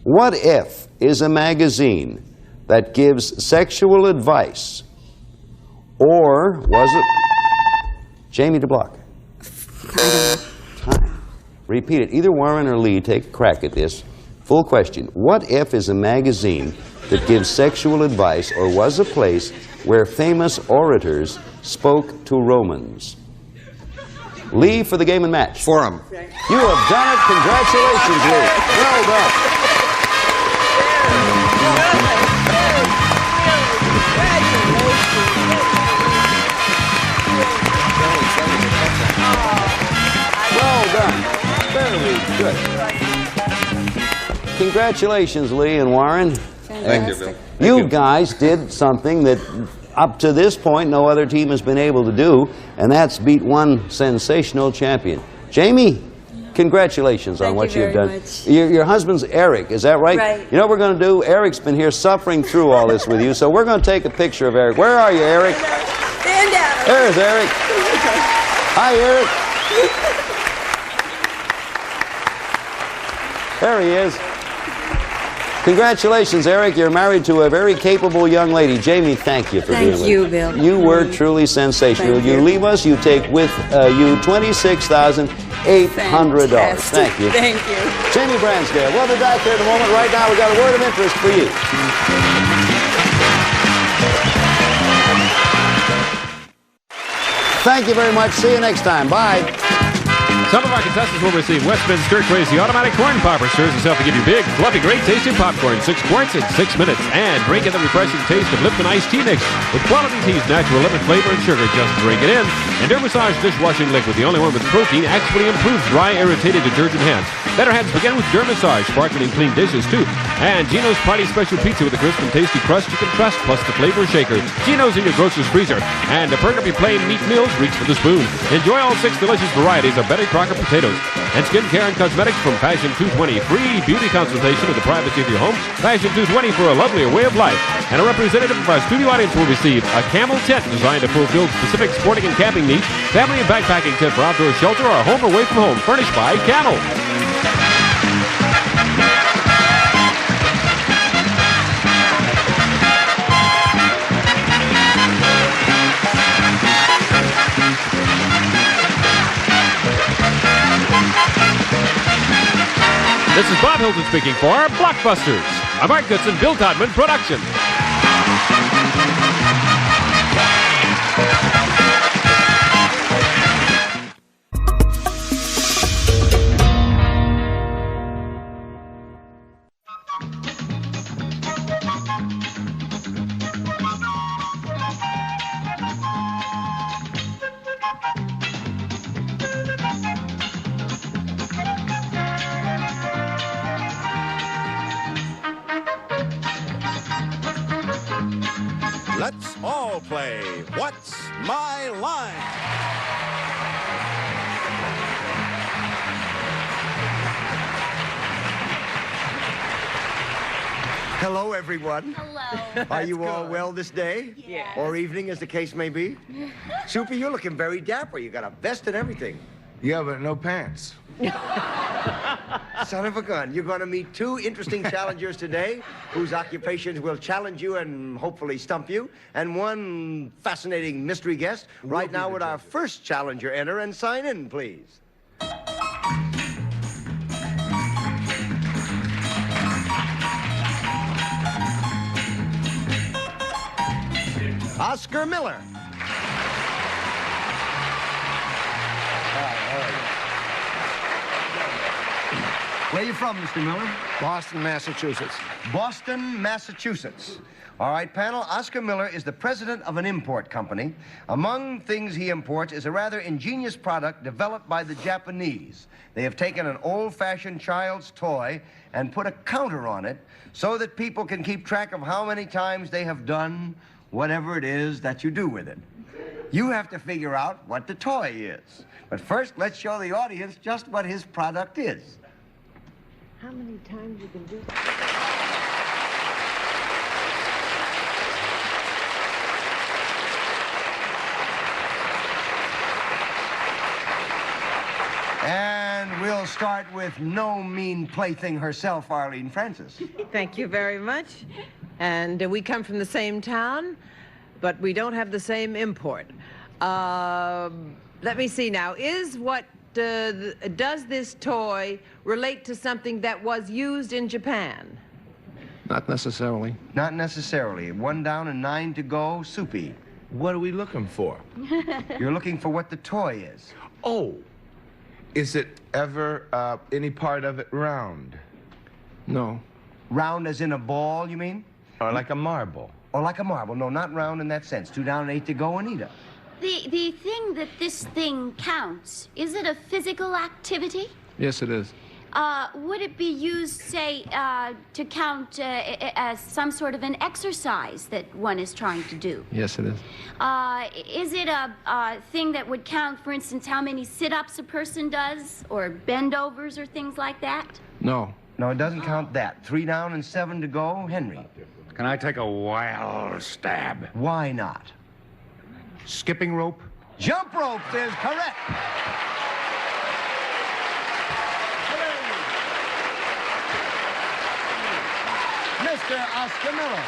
What F is a magazine that gives sexual advice? Or was it... Jamie to block. Time. Repeat it. Either Warren or Lee take a crack at this. Full question. What F is a magazine that gives sexual advice or was a place where famous orators spoke to Romans? Lee for the game and match. Forum. You have done it. Congratulations, Lee. Well done. Well done. Very good. Congratulations, Lee and Warren. Thank you, Bill. You guys did something that up to this point no other team has been able to do, and that's beat one sensational champion. Jamie, congratulations on what you've done. Your husband's Eric, is that right? Right. You know what we're going to do? Eric's been here suffering through all this with you, so we're going to take a picture of Eric. Where are you, Eric? Stand down. There's Eric. Hi, Eric. There he is. Congratulations, Eric. You're married to a very capable young lady. Jamie, thank you for being with us. Thank you, Bill. You were truly sensational. Thank you you. leave us, you take with you $26,800. Fantastic. Thank you. Thank you. Jamie Bransdale. We'll be back here in a moment. Right now, we've got a word of interest for you. Thank you very much. See you next time. Bye. Some of our contestants will receive Westminster Crazy Automatic Corn Popper. Stirs itself to give you big, fluffy, great tasting popcorn. 6 quarts in 6 minutes. And drink in the refreshing taste of Lipton Iced Tea Mix. With quality tea's natural lemon flavor and sugar. Just drink it in. And Dermassage dishwashing liquid. The only one with protein actually improves dry, irritated detergent hands. Better hands begin with Dermassage. Sparkling and clean dishes, too. And Gino's Party Special Pizza with a crisp and tasty crust you can trust. Plus the flavor shaker. Gino's in your grocer's freezer. And to perk up your plain meat meals, reach for the spoon. Enjoy all 6 delicious varieties of Betty Crocker potatoes. And skincare and cosmetics from Fashion 220. Free beauty consultation in the privacy of your home. Fashion 220 for a lovelier way of life. And a representative of our studio audience will receive a camel tent designed to fulfill specific sporting and camping needs. Family and backpacking tent for outdoor shelter or home away from home. Furnished by Camel. This is Bob Hilton speaking for Blockbusters, a Mark Goodson, Bill Todman production. Let's all play What's My Line? Hello, everyone. Hello. Are you all well this day? Yes. Or evening, as the case may be? Soupy, you're looking very dapper. You got a vest and everything. Yeah, but no pants. Son of a gun. You're going to meet two interesting challengers today whose occupations will challenge you and hopefully stump you. And one fascinating mystery guest. Right now, would our first challenger enter and sign in, please? Oscar Miller. Where are you from, Mr. Miller? Boston, Massachusetts. Boston, Massachusetts. All right, panel, Oscar Miller is the president of an import company. Among things he imports is a rather ingenious product developed by the Japanese. They have taken an old-fashioned child's toy and put a counter on it so that people can keep track of how many times they have done whatever it is that you do with it. You have to figure out what the toy is. But first, let's show the audience just what his product is. How many times you can do that? And we'll start with no mean plaything herself, Arlene Francis. Thank you very much. And we come from the same town, but we don't have the same import. Let me see now. Does this toy relate to something that was used in Japan? Not necessarily. Not necessarily. 1 down and 9 to go. Soupy. What are we looking for? You're looking for what the toy is. Oh, is it ever any part of it round? No. Round as in a ball, you mean? Or like a marble? Or like a marble. No, not round in that sense. 2 down and 8 to go, Anita. The thing that this thing counts, is it a physical activity? Yes, it is. Would it be used, say, to count as some sort of an exercise that one is trying to do? Yes, it is. Is it a thing that would count, for instance, how many sit-ups a person does, or bend-overs or things like that? No. No, it doesn't count that. 3 down and 7 to go. Henry. Can I take a wild stab? Why not? Skipping rope? Jump rope is correct. Mr. Oscar Miller.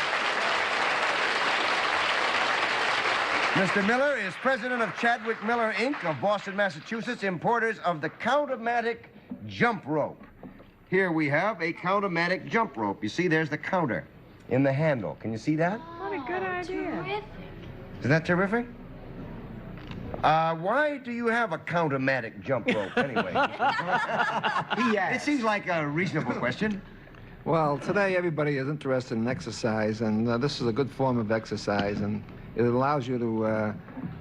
Mr. Miller is president of Chadwick Miller, Inc. of Boston, Massachusetts, importers of the Count-O-Matic jump rope. Here we have a Count-O-Matic jump rope. You see, there's the counter in the handle. Can you see that? What a good idea. Terrific. Isn't that terrific? Why do you have a Count-O-Matic jump rope, anyway? It seems like a reasonable question. Well, today everybody is interested in exercise, and this is a good form of exercise, and it allows you to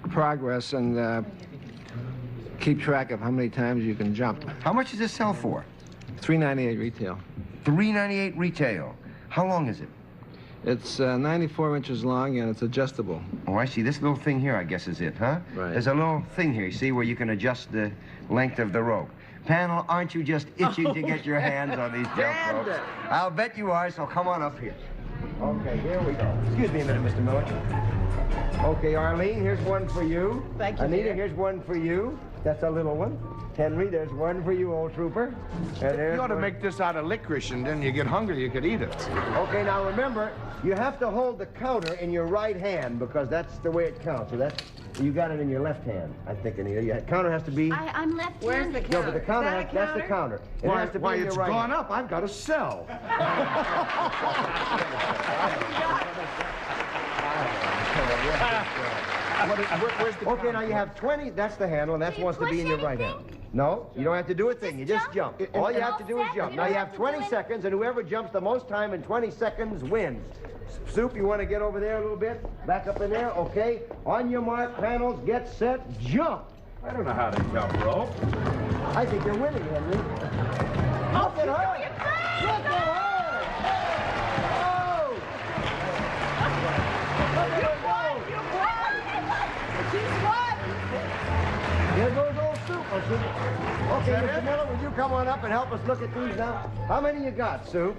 progress and keep track of how many times you can jump. How much does this sell for? $3.98 retail. $3.98 retail. How long is it? It's 94 inches long, and it's adjustable. Oh, I see. This little thing here, I guess, is it, huh? Right. There's a little thing here, you see, where you can adjust the length of the rope. Panel, aren't you just itching to get your hands on these jump ropes? I'll bet you are, so come on up here. Okay, here we go. Excuse me a minute, Mr. Miller. Okay, Arlene, here's one for you. Thank you, Anita, dear. here's one for you. That's a little one. Henry, there's one for you, old trooper. And You ought to one. make this out of licorice, and then you get hungry, you could eat it. Okay, now remember, you have to hold the counter in your right hand because that's the way it counts. So that's You got it in your left hand, I think, Anita. Your counter has to be... I'm left-handed. Where's the No, counter? but the counter, Is that a that's the counter? counter. It has to be in your it's right gone hand. up. I've got to sell. Okay, now you have 20. That's the handle, and that wants to be in your right hand. No, you don't have to do a thing. You just jump. All you have to do is jump. Now you have 20 seconds, and whoever jumps the most time in 20 seconds wins. Soup, you want to get over there a little bit? Back up in there, okay? On your mark, panels, get set, jump. I don't know how to jump rope. I think you're winning, Henry. Look at her! Look at her! Oh! Here goes old Soup. Okay, Mr. Miller, would you come on up and help us look at these now? How many you got, Soup?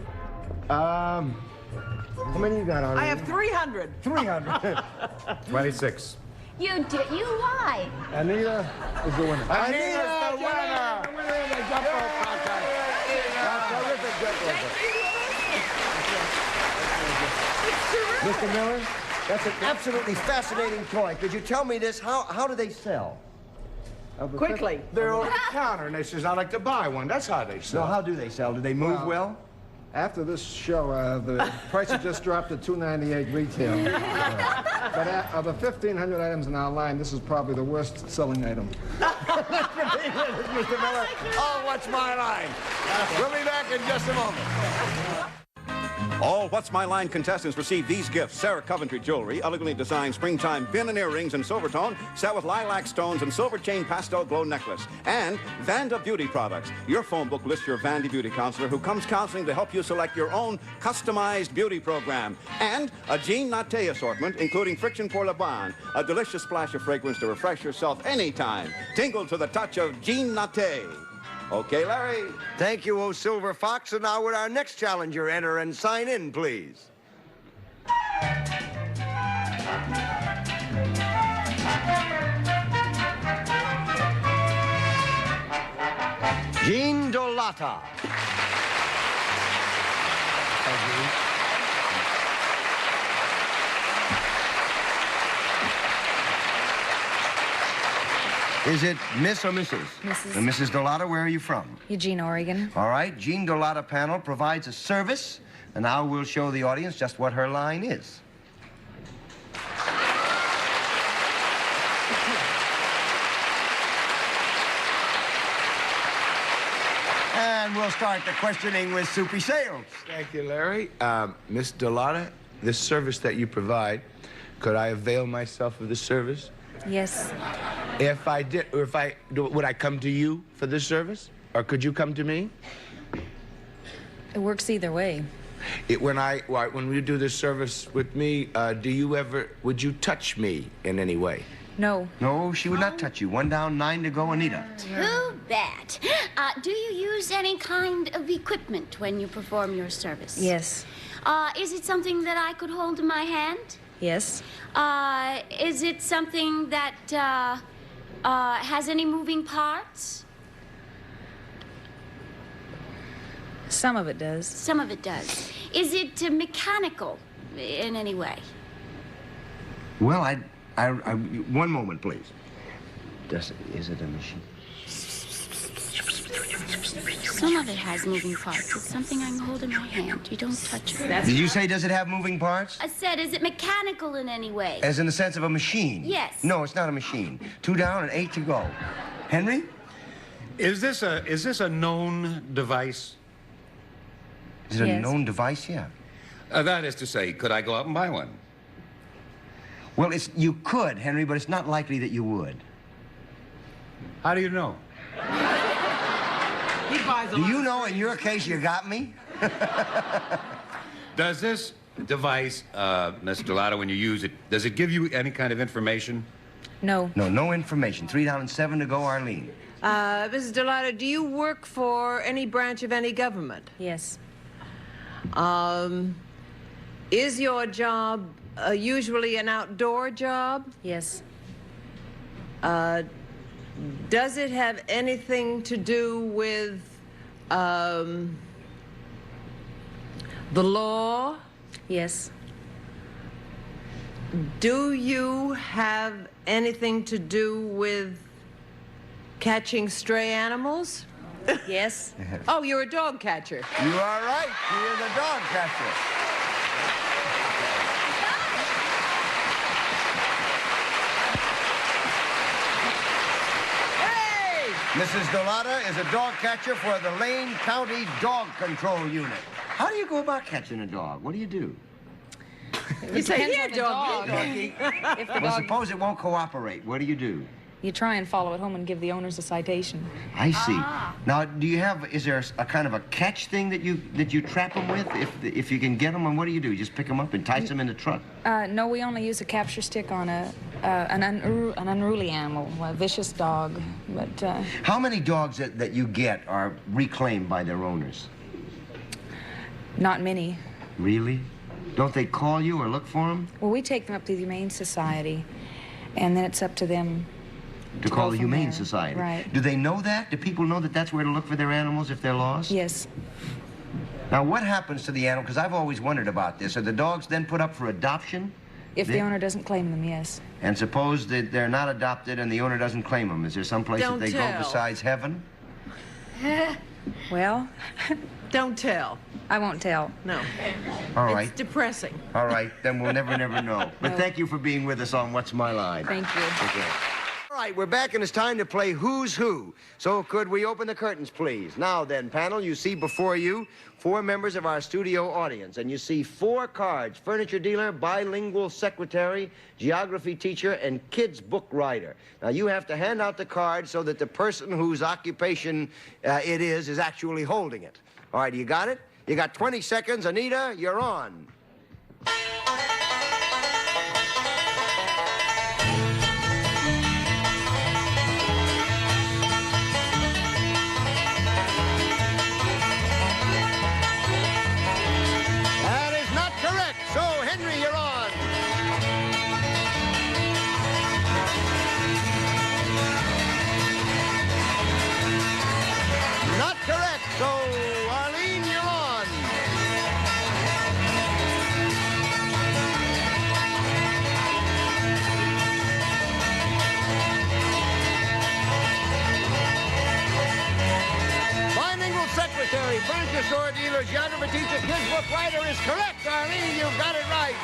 How many you got on? I have 300. 300. 26. You lied. Anita is the winner. Anita's the winner! The winner of the jump rope contest. Terrific jump rope. Mr. Miller, that's an absolutely fascinating toy. Could you tell me this? How do they sell? Quickly. They're over the counter, and they says, I'd like to buy one. That's how they No, sell. how do they sell? Do they move well? After this show, the prices just dropped to $2.98 retail. But of the 1,500 items in our line, this is probably the worst selling item. Mr. Miller. Oh, what's my line? We'll be back in just a moment. All What's My Line contestants receive these gifts. Sarah Coventry Jewelry, elegantly designed springtime pin and earrings in silver tone, set with lilac stones and silver chain pastel glow necklace. And Vanda Beauty Products. Your phone book lists your Vandy Beauty counselor who comes counseling to help you select your own customized beauty program. And a Jean Natte assortment, including Friction pour Le Bon, a delicious splash of fragrance to refresh yourself anytime. Tingle to the touch of Jean Natte. Okay, Larry. Thank you, O Silver Fox. And now with our next challenger, enter and sign in, please. Jean Dolata. Is it Miss or Mrs.? Mrs. Mrs. Dolata, where are you from? Eugene, Oregon. All right, Jean Dolata panel provides a service, and now we'll show the audience just what her line is. And we'll start the questioning with Soupy Sales. Thank you, Larry. Miss Dolata, this service that you provide, could I avail myself of this service? Yes. If I did, or if I, would I come to you for this service? Or could you come to me? It works either way. When you do this service with me, would you touch me in any way? No. No, she would not touch you. 1 down, 9 to go, Anita. Too bad. Do you use any kind of equipment when you perform your service? Yes. Is it something that I could hold in my hand? Yes. Is it something that has any moving parts? Some of it does. Some of it does. Is it mechanical in any way? Well, one moment, please. Is it a machine? Some of it has moving parts. It's something I can hold in my hand. You don't touch it. Did you say, does it have moving parts? I said, is it mechanical in any way? As in the sense of a machine? Yes. No, it's not a machine. 2 down and 8 to go. Henry? Is this a known device? Is it a known device? Yeah. That is to say, could I go out and buy one? Well, you could, Henry, but it's not likely that you would. How do you know? He buys a Do lot you of know in your case you got me? Does this device, Miss Dolata, when you use it, does it give you any kind of information? No. No information. 3 down and 7 to go, Arlene. Mrs. Dolata, do you work for any branch of any government? Yes. Is your job usually an outdoor job? Yes. Does it have anything to do with the law? Yes. Do you have anything to do with catching stray animals? Yes. Oh, you're a dog catcher. You are right. You're the dog catcher. Hey! Mrs. Dolata is a dog catcher for the Lane County Dog Control Unit. How do you go about catching a dog? What do you do? You say, Depends here, on the doggy. dog. If the Well, dog, suppose it won't cooperate. What do you do? you try and follow it home and give the owners a citation. I see. Now, do you have? Is there a kind of a catch thing that you trap them with? If you can get them, and what do? You just pick them up and entice them in the truck? No, we only use a capture stick on an unruly animal, a vicious dog. But How many dogs that you get are reclaimed by their owners? not many. Really? Don't they call you or look for them? Well, we take them up to the Humane Society, and then it's up to them To call go the from Humane there. Society. Right. Do they know that? Do people know that that's where to look for their animals if they're lost? Yes. Now, what happens to the animal? Because I've always wondered about this. Are the dogs then put up for adoption? If the owner doesn't claim them, yes. And suppose that they're not adopted and the owner doesn't claim them. Is there some place Don't that they go tell. besides heaven? Well, don't tell. I won't tell. No. All right. It's depressing. All right, then we'll never know. But thank you for being with us on What's My Line. Thank you. Okay. All right, we're back and it's time to play Who's Who. So could we open the curtains, please? Now then, panel, you see before you 4 members of our studio audience, and you see 4 cards: furniture dealer, bilingual secretary, geography teacher, and kids book writer. Now you have to hand out the card so that the person whose occupation it is actually holding it. All right, you got it? You got 20 seconds. Anita, you're on. That is not correct. So, Henry, you're on. Not correct. So, Arlene, you're on. Bilingual secretary, furniture store dealer, geography teacher, kids book writer is correct, Arlene. You've got it right.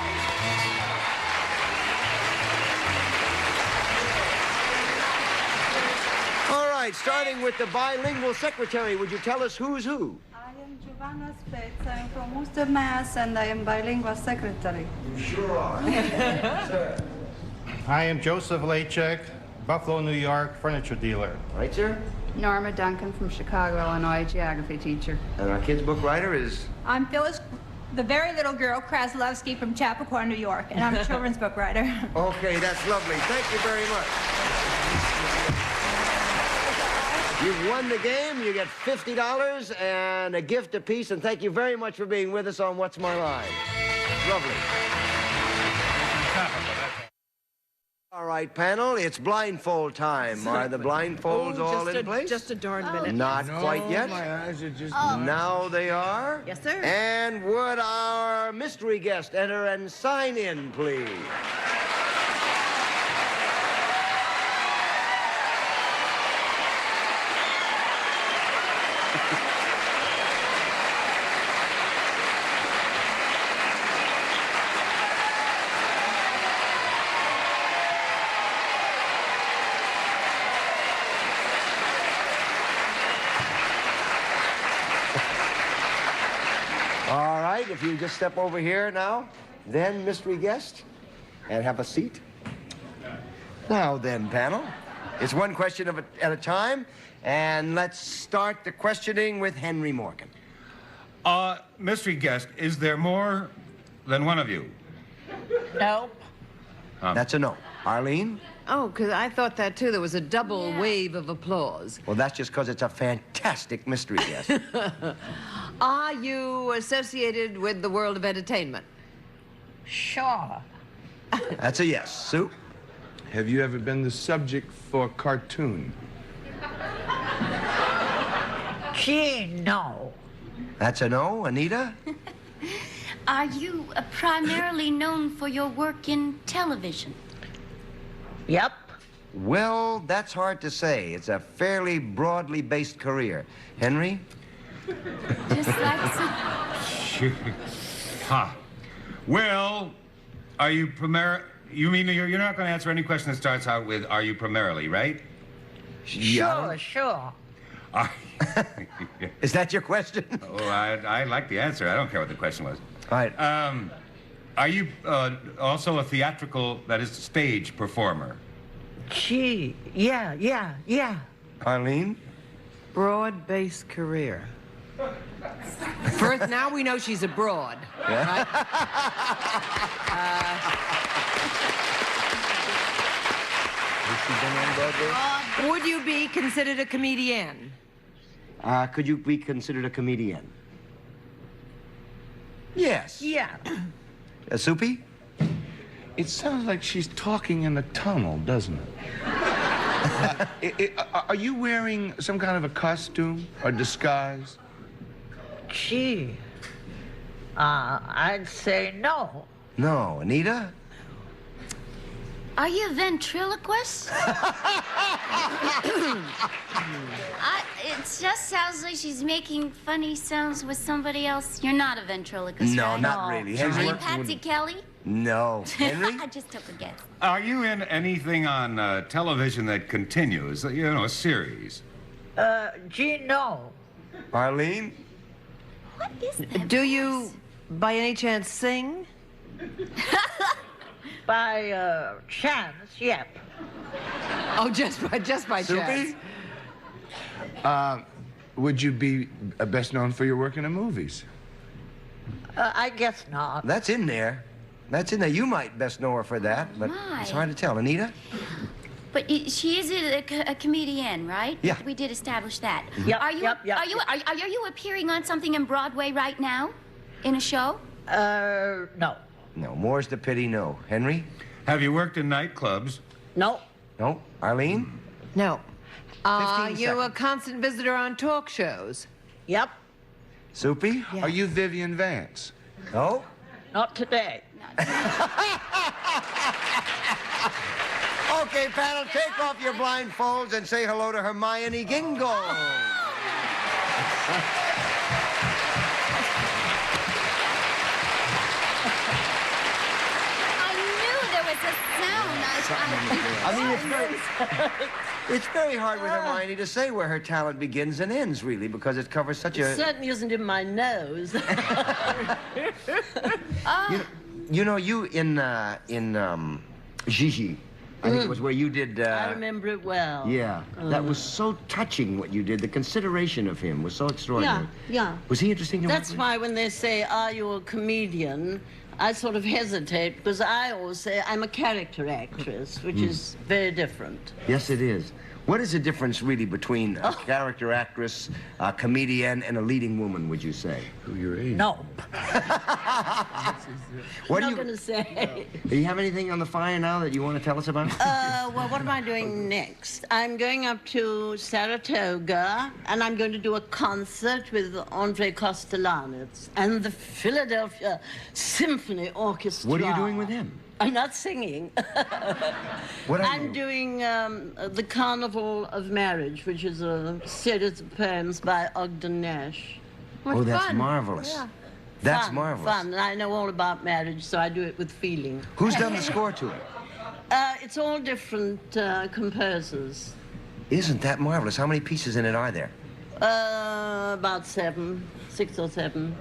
All right, starting with the bilingual secretary, would you tell us who's who? I am Giovanna Spetz. I am from Worcester, Mass, and I am bilingual secretary. You sure are. Sir. I am Joseph Lachek, Buffalo, New York, furniture dealer. Right, sir? Norma Duncan from Chicago, Illinois, geography teacher. And our kids book writer is? I'm Phyllis, the very little girl, Kraslovsky from Chappaqua, New York, and I'm a children's book writer. Okay, that's lovely. Thank you very much. You've won the game. You get $50 and a gift apiece, and thank you very much for being with us on What's My Line. Lovely. All right, panel, it's blindfold time. Are the blindfolds all in place? Just a darn minute. Not quite yet. My eyes are just... Now they are. Yes, sir. And would our mystery guest enter and sign in, please? All right, if you just step over here now, then mystery guest, and have a seat. Now then, panel, it's one question at a time, and let's start the questioning with Henry Morgan. Mystery guest, is there more than one of you? Nope. That's a no. Arlene? Oh, because I thought that, too. There was a double wave of applause. Well, that's just because it's a fantastic mystery guest. Are you associated with the world of entertainment? Sure. That's a yes. Sue? Have you ever been the subject for a cartoon? Gee, no. That's a no. Anita? Are you primarily known for your work in television? Yep. Well, that's hard to say. It's a fairly broadly based career. Henry? Just like Huh. Well, are you you mean you're not going to answer any question that starts out with, are you primarily, right? Yeah. Sure. Is that your question? Oh, I like the answer. I don't care what the question was. All right. Are you also a theatrical, that is, stage performer? Gee, yeah. Arlene? Broad-based career. First, now we know she's abroad. Yeah. Right? Would you be considered a comedian? Could you be considered a comedian? Yes. Yeah. Soupy? It sounds like she's talking in a tunnel, doesn't it? Are you wearing some kind of a costume or disguise? Gee, I'd say no. No. Anita? Are you a ventriloquist? It just sounds like she's making funny sounds with somebody else. You're not a ventriloquist, No, right? not really. Are Henry? you Patsy Kelly? No. Henry? I just took a guess. Are you in anything on television that continues? You know, a series? Gee, no. Arlene? What is that? Do you, by any chance, sing? By chance, yep. Oh, just by chance. Would you be best known for your work in the movies? I guess not. That's in there. That's in there. You might best know her for that, but it's hard to tell. Anita? But she is a comedian, right? Yeah. We did establish that. Yep, Are you? yep. Are you appearing on something in Broadway right now, in a show? No. No. More's the pity, no. Henry? Have you worked in nightclubs? No. No. Arlene? No. 15 You a seconds. constant visitor on talk shows? Yep. Soupy? Yeah. Are you Vivian Vance? No. Not today. Okay, panel, take off your blindfolds and say hello to Hermione Gingold. I knew there was a sound. I mean, it's very hard with Hermione to say where her talent begins and ends, really, because it covers such It a... certainly isn't in my nose. You know, you in Gigi, I think it was where you did... I remember it well. Yeah, that was so touching what you did. The consideration of him was so extraordinary. Yeah. Was he interesting to work That's with? why when they say, are you a comedian, I sort of hesitate because I always say I'm a character actress, which is very different. Yes, it is. What is the difference really between a character actress, a comedian, and a leading woman, would you say? Who your age? No. What I'm do not going to say. Do you have anything on the fire now that you want to tell us about? Well, what am I doing next? I'm going up to Saratoga, and I'm going to do a concert with Andre Kostelanetz and the Philadelphia Symphony Orchestra. What are you doing with him? I'm not singing. What are I'm you? doing The Carnival of Marriage, which is a series of poems by Ogden Nash. Oh, that's marvelous. Yeah. That's Fun, marvelous. Fun. And I know all about marriage, so I do it with feeling. Who's done the score to it? It's all different composers. Isn't that marvelous? How many pieces in it are there? About 6 or 7.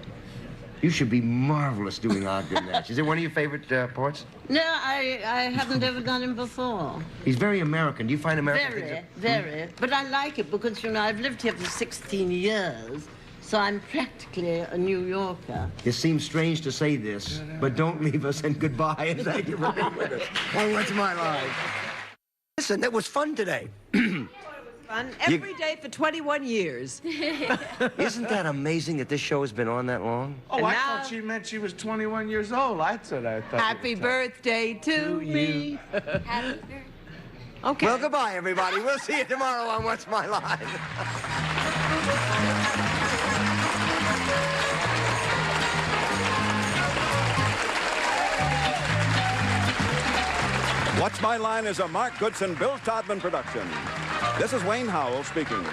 You should be marvelous doing Ogden Nash. Is it one of your favorite poets? No, I haven't ever done him before. He's very American. Do you find American Very, things... very. But I like it because, you know, I've lived here for 16 years, so I'm practically a New Yorker. It seems strange to say this, but don't leave us and goodbye and thank you for being with us. Oh, what's my life? Listen, that was fun today. Fun every day for 21 years. Isn't that amazing that this show has been on that long? Oh, And I now- thought she meant she was 21 years old. I thought. Happy birthday to me. Happy birthday. Okay. Well, goodbye, everybody. We'll see you tomorrow on What's My Line. Watch My Line is a Mark Goodson, Bill Todman production. This is Wayne Howell speaking.